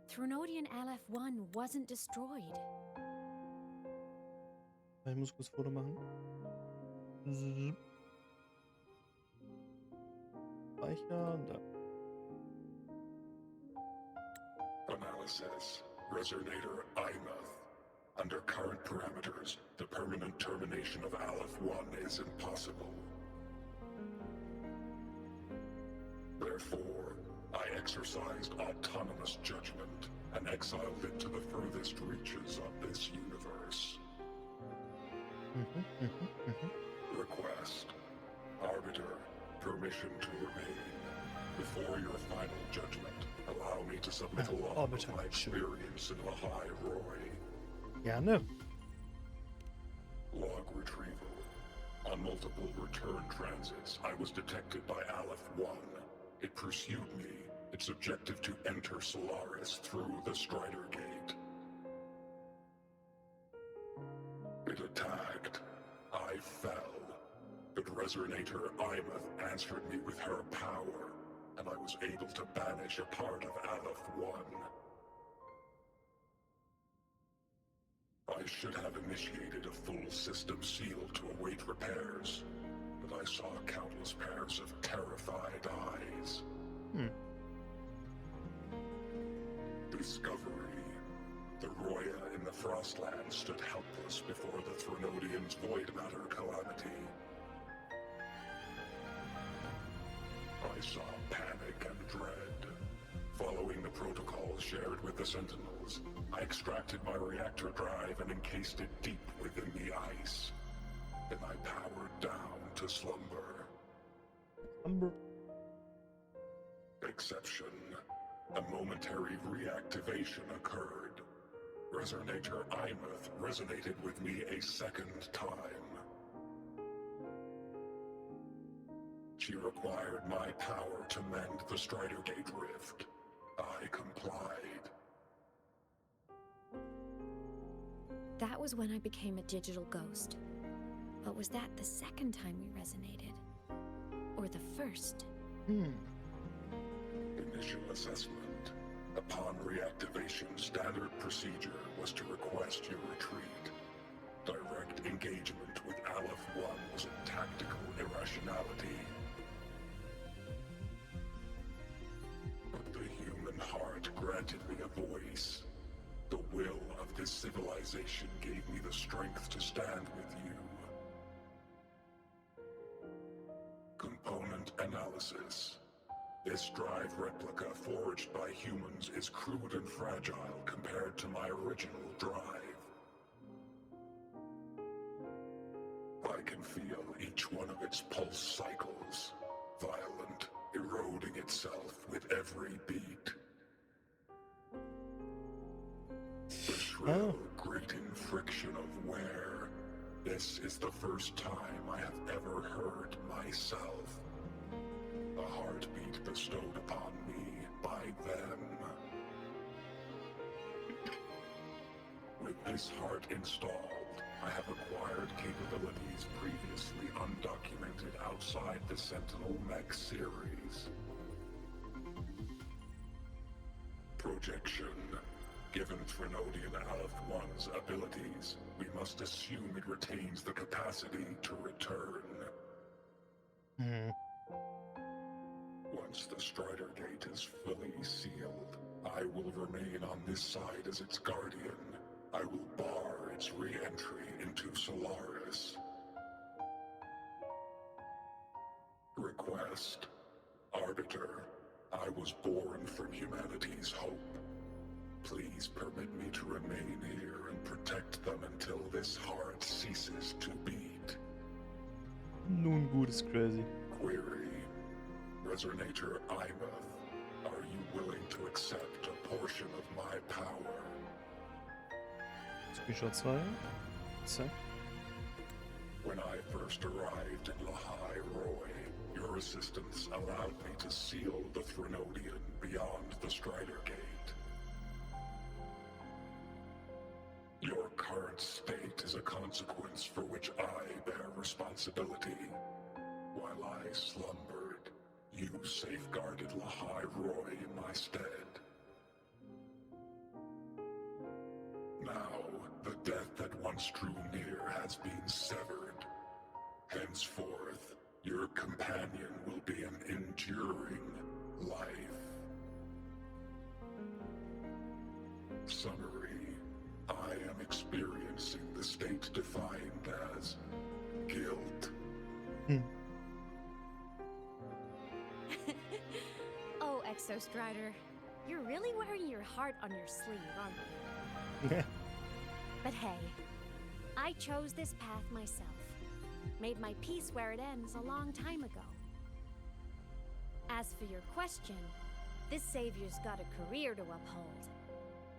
Thrunodian LF1 wasn't destroyed. Ich muss kurz Foto machen. Speichern, da. Analysis. Resonator IMAth. Under current parameters, the permanent termination of Aleph-1 is impossible. Therefore, I exercised autonomous judgment and exiled it to the furthest reaches of this universe. Request. Arbiter, permission to remain. Before your final judgment, allow me to submit a log of my experience in Lahai-Roi. Gerne. Log retrieval. On multiple return transits, I was detected by Aleph-1. It pursued me, its objective to enter Solaris through the Strider Gate. It attacked. I fell. But Resonator Imeth answered me with her power, and I was able to banish a part of Aleph-1. I should have initiated a full system seal to await repairs, but I saw countless pairs of terrified eyes. Discovery. The Roya in the Frostland stood helpless before the Threnodian's void matter calamity. I saw panic and dread. Following the protocols shared with the Sentinels, I extracted my reactor drive and encased it deep within the ice. Then I powered down to slumber. Exception. A momentary reactivation occurred. Resonator Imeth resonated with me a second time. She required my power to mend the Strider Gate rift. I complied. That was when I became a digital ghost. But was that the second time we resonated? Or the first? Initial assessment. Upon reactivation, standard procedure was to request your retreat. Direct engagement with Aleph-1 was a tactical irrationality. But the human heart granted me a voice. The will of this civilization gave me the strength to stand with you. Component analysis. This drive replica forged by humans is crude and fragile compared to my original drive. I can feel each one of its pulse cycles, violent, eroding itself with every beat. The shrill, grating friction of wear. This is the first time I have ever heard myself. A heartbeat bestowed upon me by them. With this heart installed, I have acquired capabilities previously undocumented outside the Sentinel Mech series. Projection. Given Threnodian Aleph-1's abilities, we must assume it retains the capacity to return. Once the Strider Gate is fully sealed, I will remain on this side as its guardian. I will bar its re-entry into Solaris. Request. Arbiter, I was born from humanity's hope. Please permit me to remain here and protect them until this heart ceases to beat. Nun gut, ist crazy. Query. Resonator Imeth, are you willing to accept a portion of my power? Screenshot 2. Zack. When I first arrived in Lahai-Roi, your assistance allowed me to seal the Threnodian beyond the Strider Gate. Your current state is a consequence for which I bear responsibility. While I slumbered, you safeguarded Lahai-Roi in my stead. Now, the death that once drew near has been severed. Henceforth, your companion will be an enduring life. Summary. I am experiencing the state defined as guilt. Oh, Exostrider, you're really wearing your heart on your sleeve, aren't you? But hey, I chose this path myself. Made my peace where it ends a long time ago. As for your question, this savior's got a career to uphold.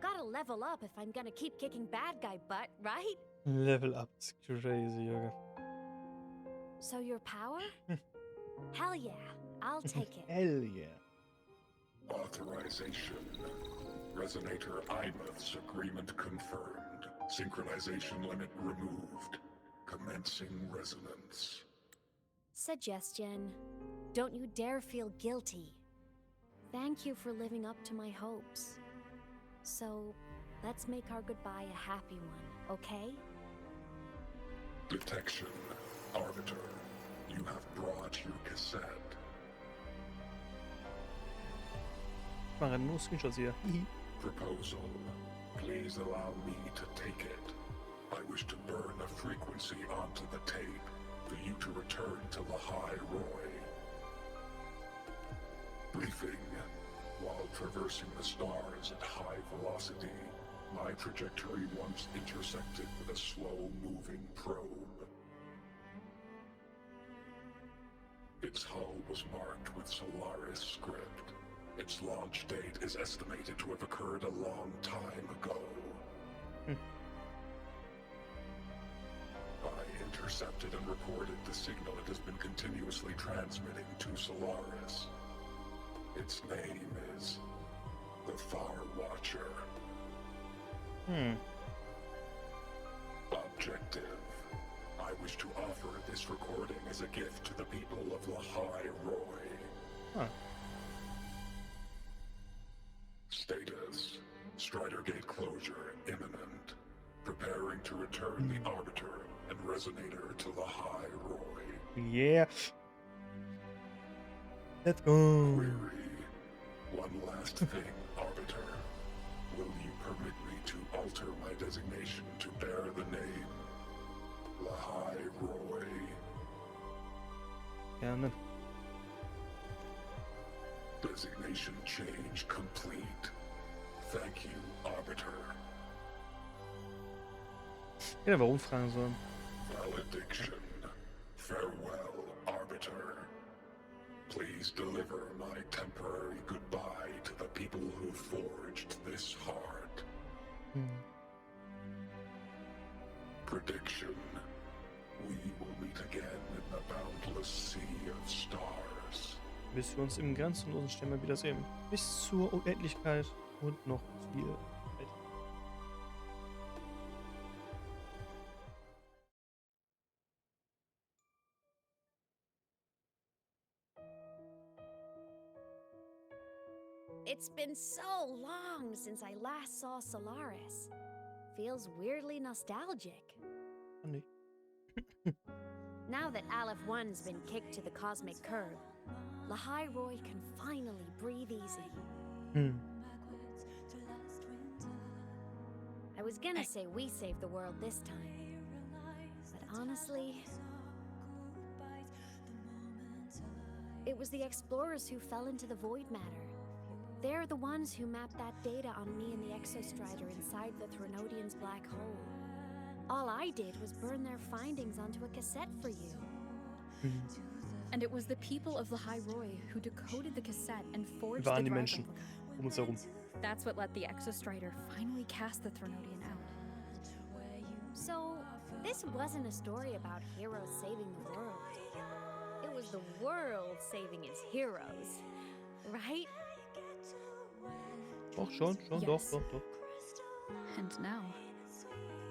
Gotta level up if I'm gonna keep kicking bad guy butt, right? Level up, it's crazy, Junge. So your power? Hell yeah, I'll take it. Hell yeah. Authorization. Resonator IMA's agreement confirmed. Synchronization limit removed. Commencing resonance. Suggestion. Don't you dare feel guilty. Thank you for living up to my hopes. So, let's make our goodbye a happy one, okay? Detection. Arbiter. You have brought your cassette. Ich mache nur Screenshots hier. Proposal. Please allow me to take it. I wish to burn a frequency onto the tape for you to return to Lahai-Roi. Briefing. While traversing the stars at high velocity, my trajectory once intersected with a slow-moving probe. Its hull was marked with Solaris script. Its launch date is estimated to have occurred a long time ago. I intercepted and recorded the signal it has been continuously transmitting to Solaris. Its name is the Far Watcher. Objective. I wish to offer this recording as a gift to the people of Lahai-Roi. Huh. Status. Strider Gate closure imminent. Preparing to return the Arbiter and Resonator to Lahai-Roi. Yeah. Let's go. Query. One last thing, Arbiter. Will you permit me to alter my designation to bear the name Lahai-Roi? Gerne. Designation change complete. Thank you, Arbiter. Ich hätte aber umfragen sollen. Valediction. Farewell, Arbiter. Please deliver my temporary goodbye to the people who forged this heart. Prediction. We will meet again in the boundless sea of stars. Bis wir uns im grenzenlosen Stern wiedersehen. Bis zur Unendlichkeit und noch viel weiter. It's been so long since I last saw Solaris. Feels weirdly nostalgic. Funny. Now that Aleph 1's been kicked to the cosmic curb, Lahai-Roi can finally breathe easy. I was gonna say we saved the world this time, but honestly, it was the explorers who fell into the void matter. They're the ones who mapped that data on me and the Exostrider inside the Threnodian's black hole. All I did was burn their findings onto a cassette for you. And it was the people of Lahai-Roi who decoded the cassette and forged Wir waren the die drive Menschen replica. um uns herum. That's what let the Exostrider finally cast the Threnodian out. So, this wasn't a story about heroes saving the world. It was the world saving its heroes, right? Doch, schon, Yes. doch. And now,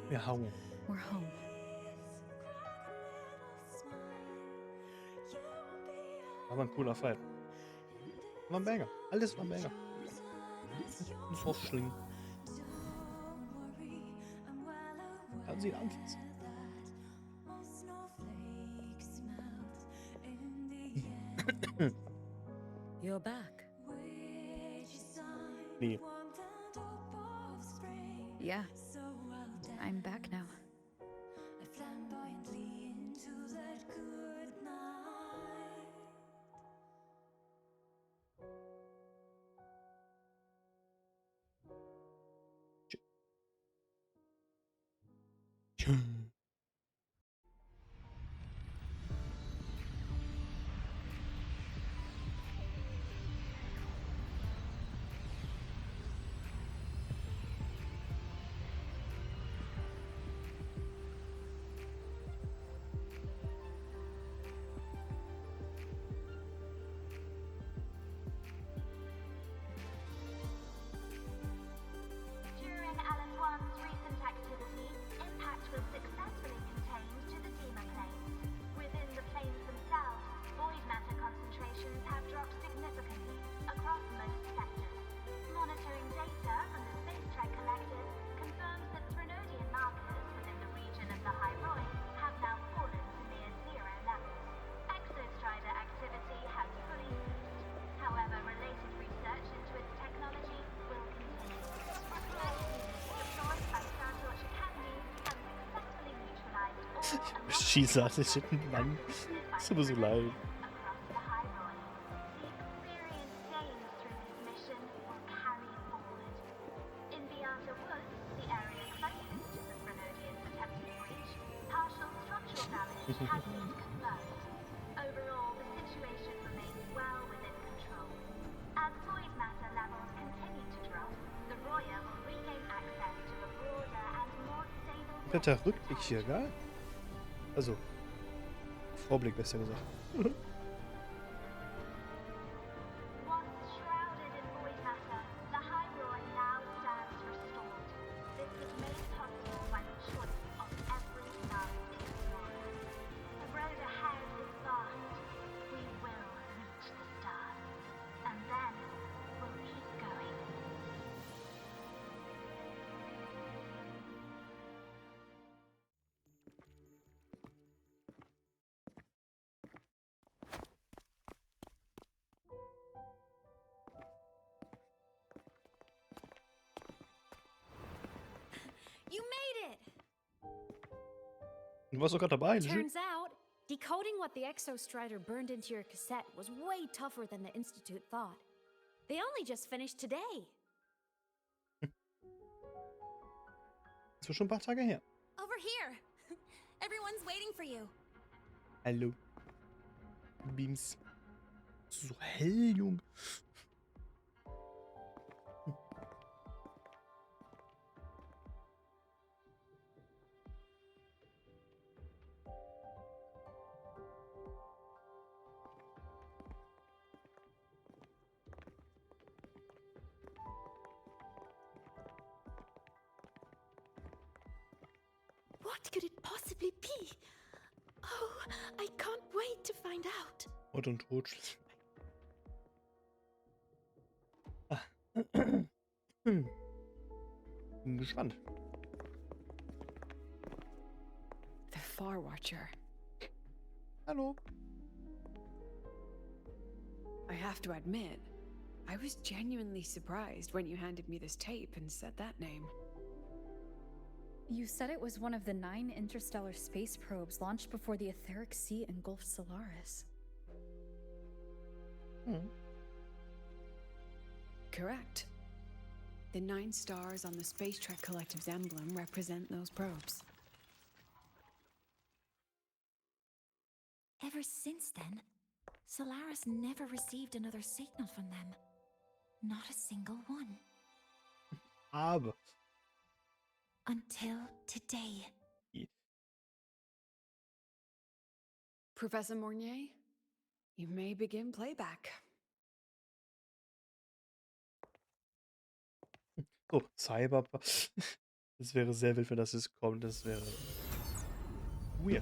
Wir hauen. we're home. Aber ein cooler Fight. War ein Banger. Alles war ein Banger. Muss aufschlingen. Kann sie ihn anfassen. You're back. Nee. Yeah, I'm back now. Schießartig, Mann. Ist aber so leid. Overall, the situation remains well within control. As void matter levels continue to drop, the Roya will regain access to a broader and more stable. Kompletter Rückblick hier, gell? Also, Vorblick besser gesagt. Once shrouded in void matter, Lahai-Roi now stands restored. This was made possible by the choice of every last explorer. The road ahead is vast. We will reach the stars, and then we'll keep going. You made it! Du warst doch gerade dabei, ne? Turns out, decoding what the Exostrider burned into your cassette was way tougher than the Institute thought. They only just finished today. Das war schon ein paar Tage her. Over here. Everyone's waiting for you. Hallo. Beams. So hell, Junge. What could it possibly be? Oh, I can't wait to find out. Mord und Totschlag. Bin gespannt. The Far Watcher. Hallo. I have to admit, I was genuinely surprised when you handed me this tape and said that name. You said it was one of the 9 interstellar space probes launched before the etheric sea engulfed Solaris. Correct. The 9 stars on the Space Trek Collective's emblem represent those probes. Ever since then, Solaris never received another signal from them. Not a single one. Aber. Until today. Professor Mornier, you may begin playback. So, Cyberpunk. Das wäre sehr wild, wenn das jetzt kommt. Das wäre weird.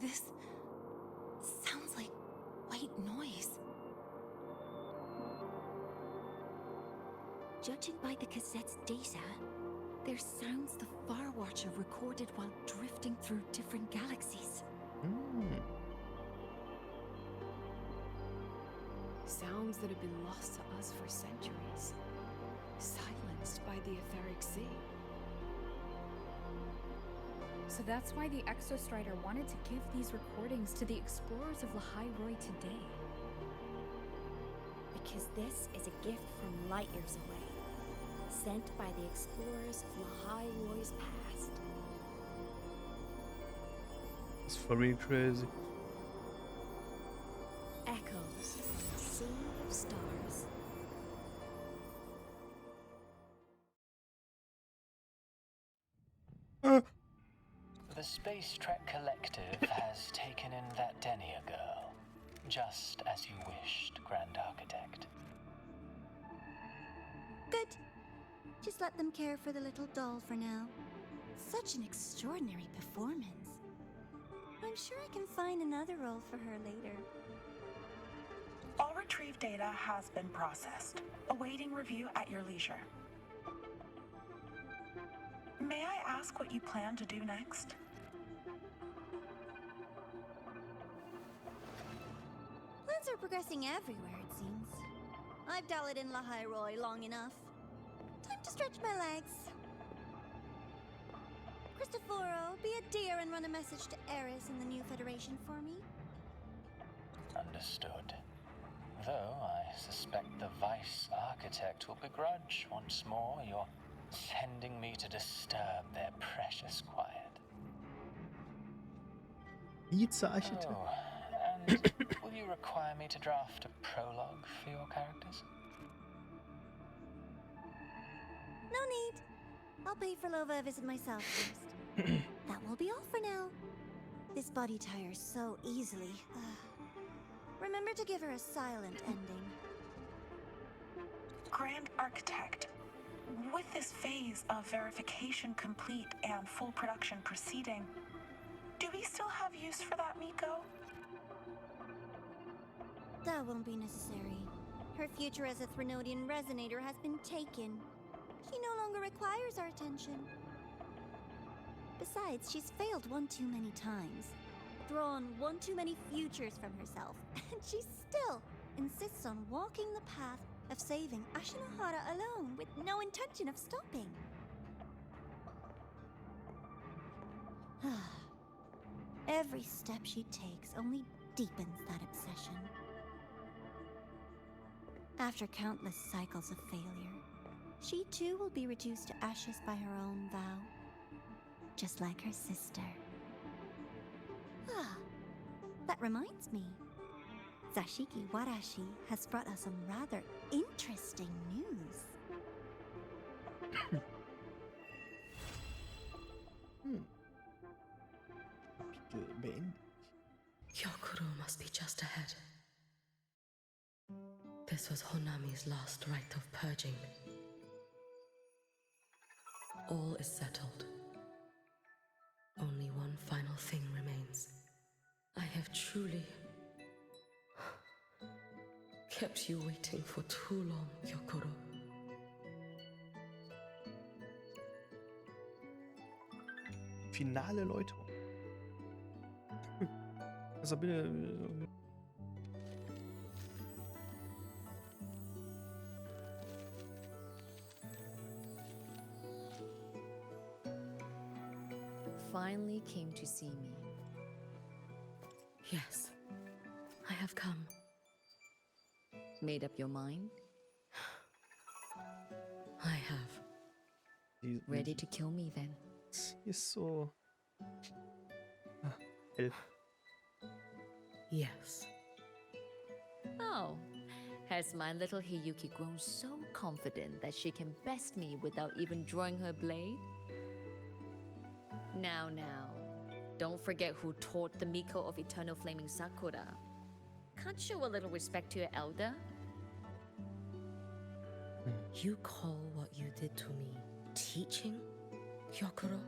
This sounds like white noise. Judging by the cassette's data, they're sounds the Far Watcher recorded while drifting through different galaxies. Sounds that have been lost to us for centuries. Silenced by the etheric sea. So that's why the Exostrider wanted to give these recordings to the explorers of Lahai-Roi today. Because this is a gift from light years away, sent by the explorers of Lahai-Roi's past. It's for real crazy. Echoes from the sea of stars. The Space Trek Collective has taken in that Denia girl, just as you wished, Grand Architect. Good. Just let them care for the little doll for now. Such an extraordinary performance. I'm sure I can find another role for her later. All retrieved data has been processed, awaiting review at your leisure. May I ask what you plan to do next? Plans are progressing everywhere, it seems. I've dallied in Lahai-Roi long enough. Time to stretch my legs. Cristoforo, be a dear and run a message to Eris in the new Federation for me. Understood. Though I suspect the Vice Architect will begrudge once more your sending me to disturb their precious quiet. Vize-Architekt. Oh, and will you require me to draft a prologue for your characters? No need. I'll pay for Lova a visit myself first. That will be all for now. This body tires so easily. Remember to give her a silent ending. Grand Architect, with this phase of verification complete and full production proceeding, do we still have use for that Miko? That won't be necessary. Her future as a Threnodian resonator has been taken. She no longer requires our attention. Besides, she's failed one too many times, drawn one too many futures from herself, and she still insists on walking the path of saving Ashinohara alone with no intention of stopping. Every step she takes only deepens that obsession. After countless cycles of failure, she too will be reduced to ashes by her own vow, just like her sister. That reminds me. Zashiki Warashi has brought us some rather interesting news. Hyokuro must be just ahead. This was Honami's last rite of purging. All is settled. Only one final thing remains. I have truly kept you waiting for too long, Hyokuro. Finale Läuterung. Also bitte. Finally came to see me. Yes, I have come. Made up your mind? I have. Ready to kill me then? Ist so. Hell. Yes. Oh, has my little Hiyuki grown so confident that she can best me without even drawing her blade? Now, don't forget who taught the Miko of Eternal Flaming Sakura. Can't show a little respect to your elder? You call what you did to me teaching, Hyokuro?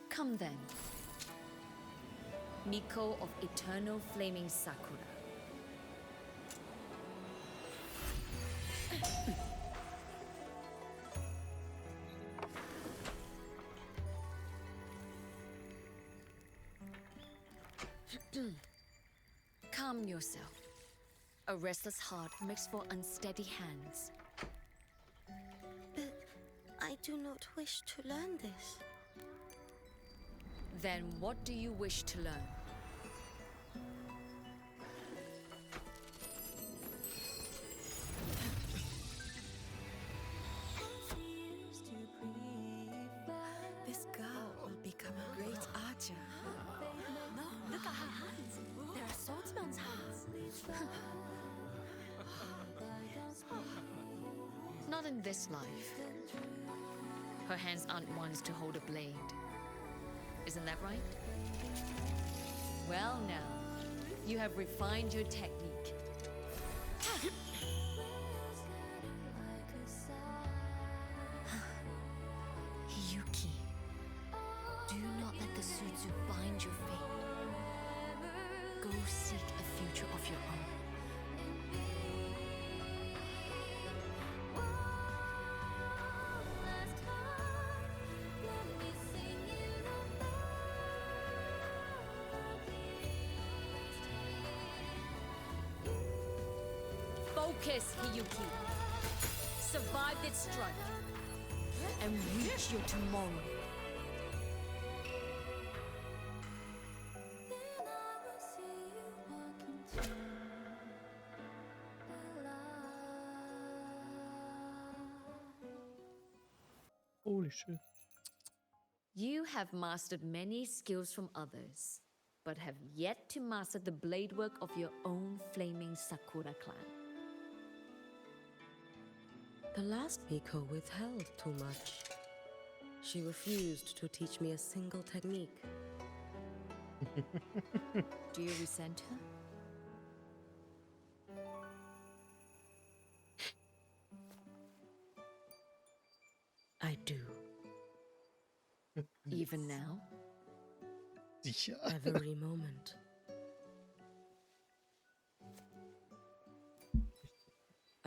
Come then. Miko of Eternal Flaming Sakura. Calm yourself. A restless heart makes for unsteady hands. But I do not wish to learn this. Then what do you wish to learn? This girl will become a great archer. No, look at her hands. There are swordsman's hands. Not in this life. Her hands aren't ones to hold a blade. Isn't that right? Well now, you have refined your technique. Hiyuki, do not let the Suzu bind your fate. Go seek a future of your own. Focus, Hiyuki. Survive this strike and reach your tomorrow. Holy shit. You have mastered many skills from others, but have yet to master the blade work of your own flaming Sakura clan. The last Miko withheld too much. She refused to teach me a single technique. Do you resent her? I do. Even now? Sicher. Every moment.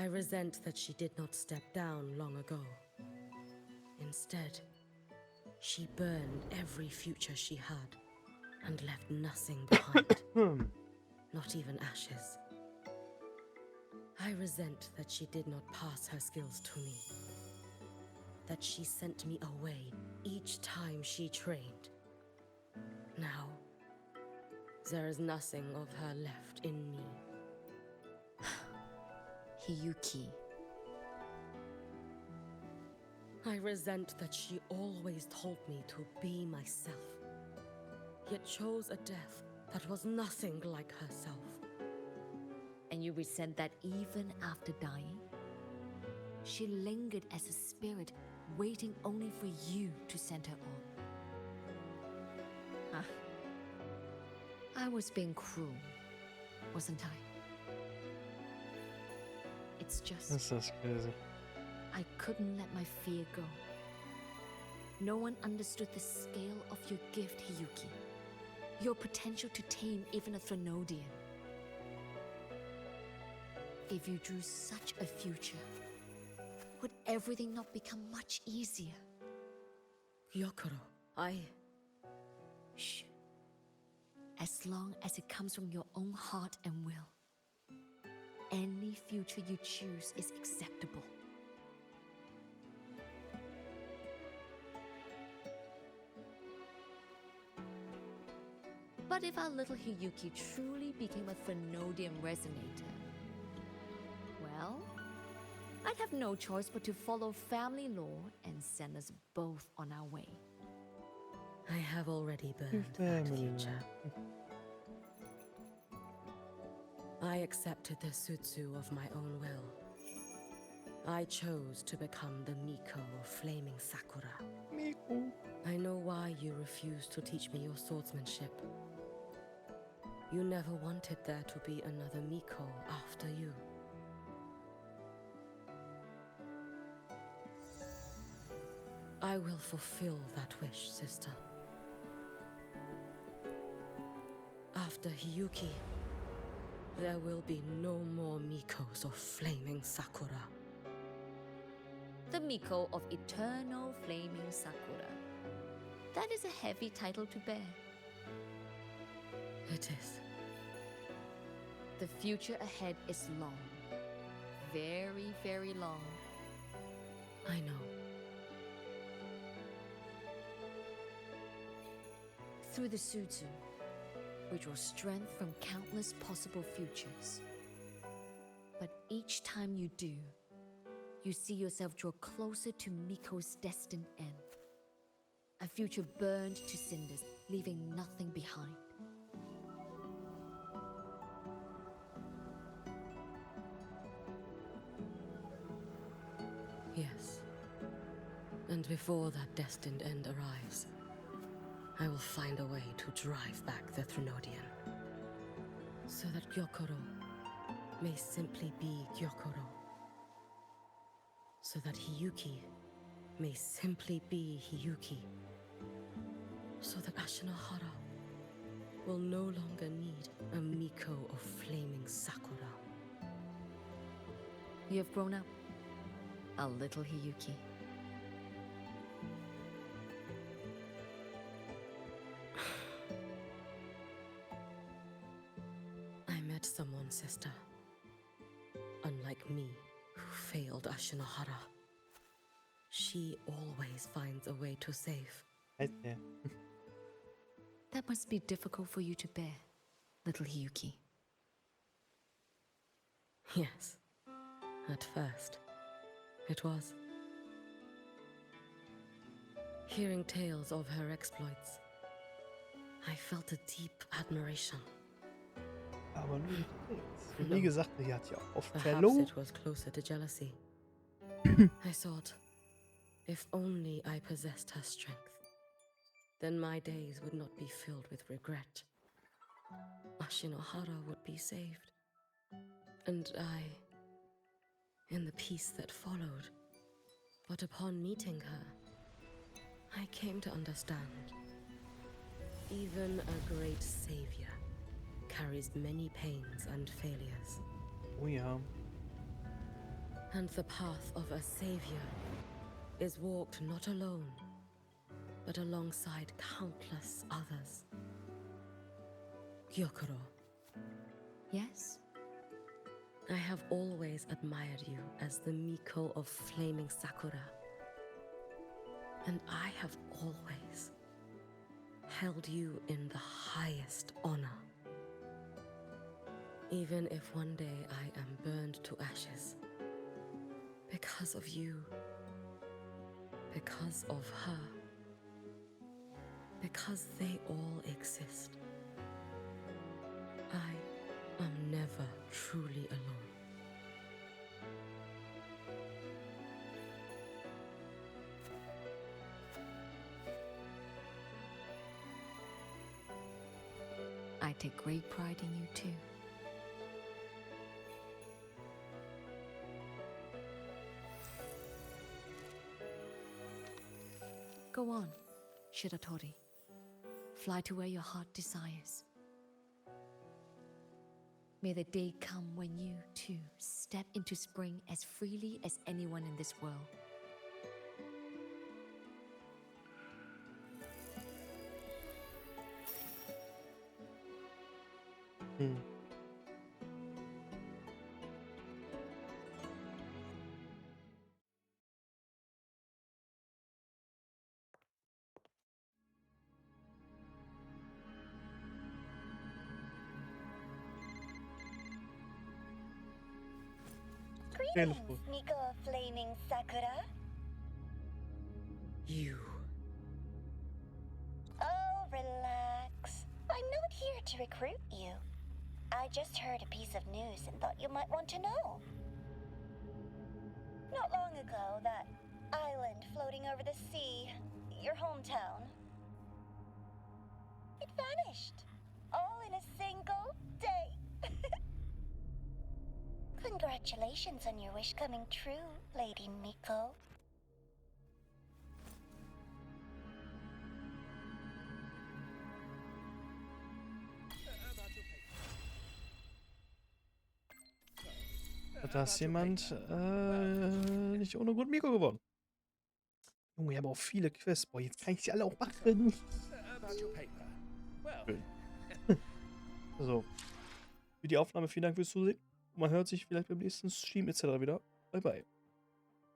I resent that she did not step down long ago. Instead, she burned every future she had and left nothing behind. Not even ashes. I resent that she did not pass her skills to me. That she sent me away each time she trained. Now, there is nothing of her left in me. Hiyuki. I resent that she always told me to be myself, yet chose a death that was nothing like herself. And you resent that even after dying? She lingered as a spirit, waiting only for you to send her on. I was being cruel, wasn't I? It's just... This is crazy. I couldn't let my fear go. No one understood the scale of your gift, Hiyuki. Your potential to tame even a Threnodian. If you drew such a future, would everything not become much easier? Gyokuro, Shh. As long as it comes from your own heart and will, any future you choose is acceptable. But if our little Hiyuki truly became a Threnodian resonator, well, I'd have no choice but to follow family law and send us both on our way. I have already burned that future. I accepted the Sutsu of my own will. I chose to become the Miko of Flaming Sakura. Miko. I know why you refused to teach me your swordsmanship. You never wanted there to be another Miko after you. I will fulfill that wish, sister. After Hiyuki, there will be no more Mikos of Flaming Sakura. The Miko of Eternal Flaming Sakura. That is a heavy title to bear. It is. The future ahead is long. Very, very long. I know. Through the Sutsu, we draw strength from countless possible futures. But each time you do, you see yourself draw closer to Miko's destined end. A future burned to cinders, leaving nothing behind. Yes. And before that destined end arrives, I will find a way to drive back the Threnodian. So that Gyokuro may simply be Gyokuro. So that Hiyuki may simply be Hiyuki. So that Ashinohara will no longer need a Miko of Flaming Sakura. You have grown up, a little Hiyuki. I met someone, sister. Unlike like me who failed Ashinohara. She always finds a way to save. That must be difficult for you to bear, little Hiyuki. Yes, at first, it was. Hearing tales of her exploits, I felt a deep admiration. Aber nur nicht. Wie gesagt, sie hat ja auch oft Perhaps verloren. it was closer to jealousy. I thought, if only I possessed her strength, then my days would not be filled with regret. Ashinohara would be saved. And I, in the peace that followed. But upon meeting her, I came to understand. Even a great savior carries many pains and failures. Oh ja. And the path of a savior is walked not alone, but alongside countless others. Gyokuro. Yes? I have always admired you as the Miko of flaming Sakura. And I have always held you in the highest honor. Even if one day I am burned to ashes, because of you, because of her, because they all exist, I am never truly alone. I take great pride in you too. Go on, Shiratori. Fly to where your heart desires. May the day come when you, too, step into spring as freely as anyone in this world. Greetings, Miko of Flaming Sakura. You. Oh, relax. I'm not here to recruit you. I just heard a piece of news and thought you might want to know. Not long ago, that island floating over the sea, your hometown, it vanished. All in a single day. Congratulations on your wish coming true, Lady Miko. Da ist jemand nicht ohne Grund Miko geworden. Junge, ich habe auch viele Quests. Boah, jetzt kann ich sie alle auch machen. Schön. So. Für die Aufnahme vielen Dank fürs Zusehen. Man hört sich vielleicht beim nächsten Stream etc. wieder. Bye bye.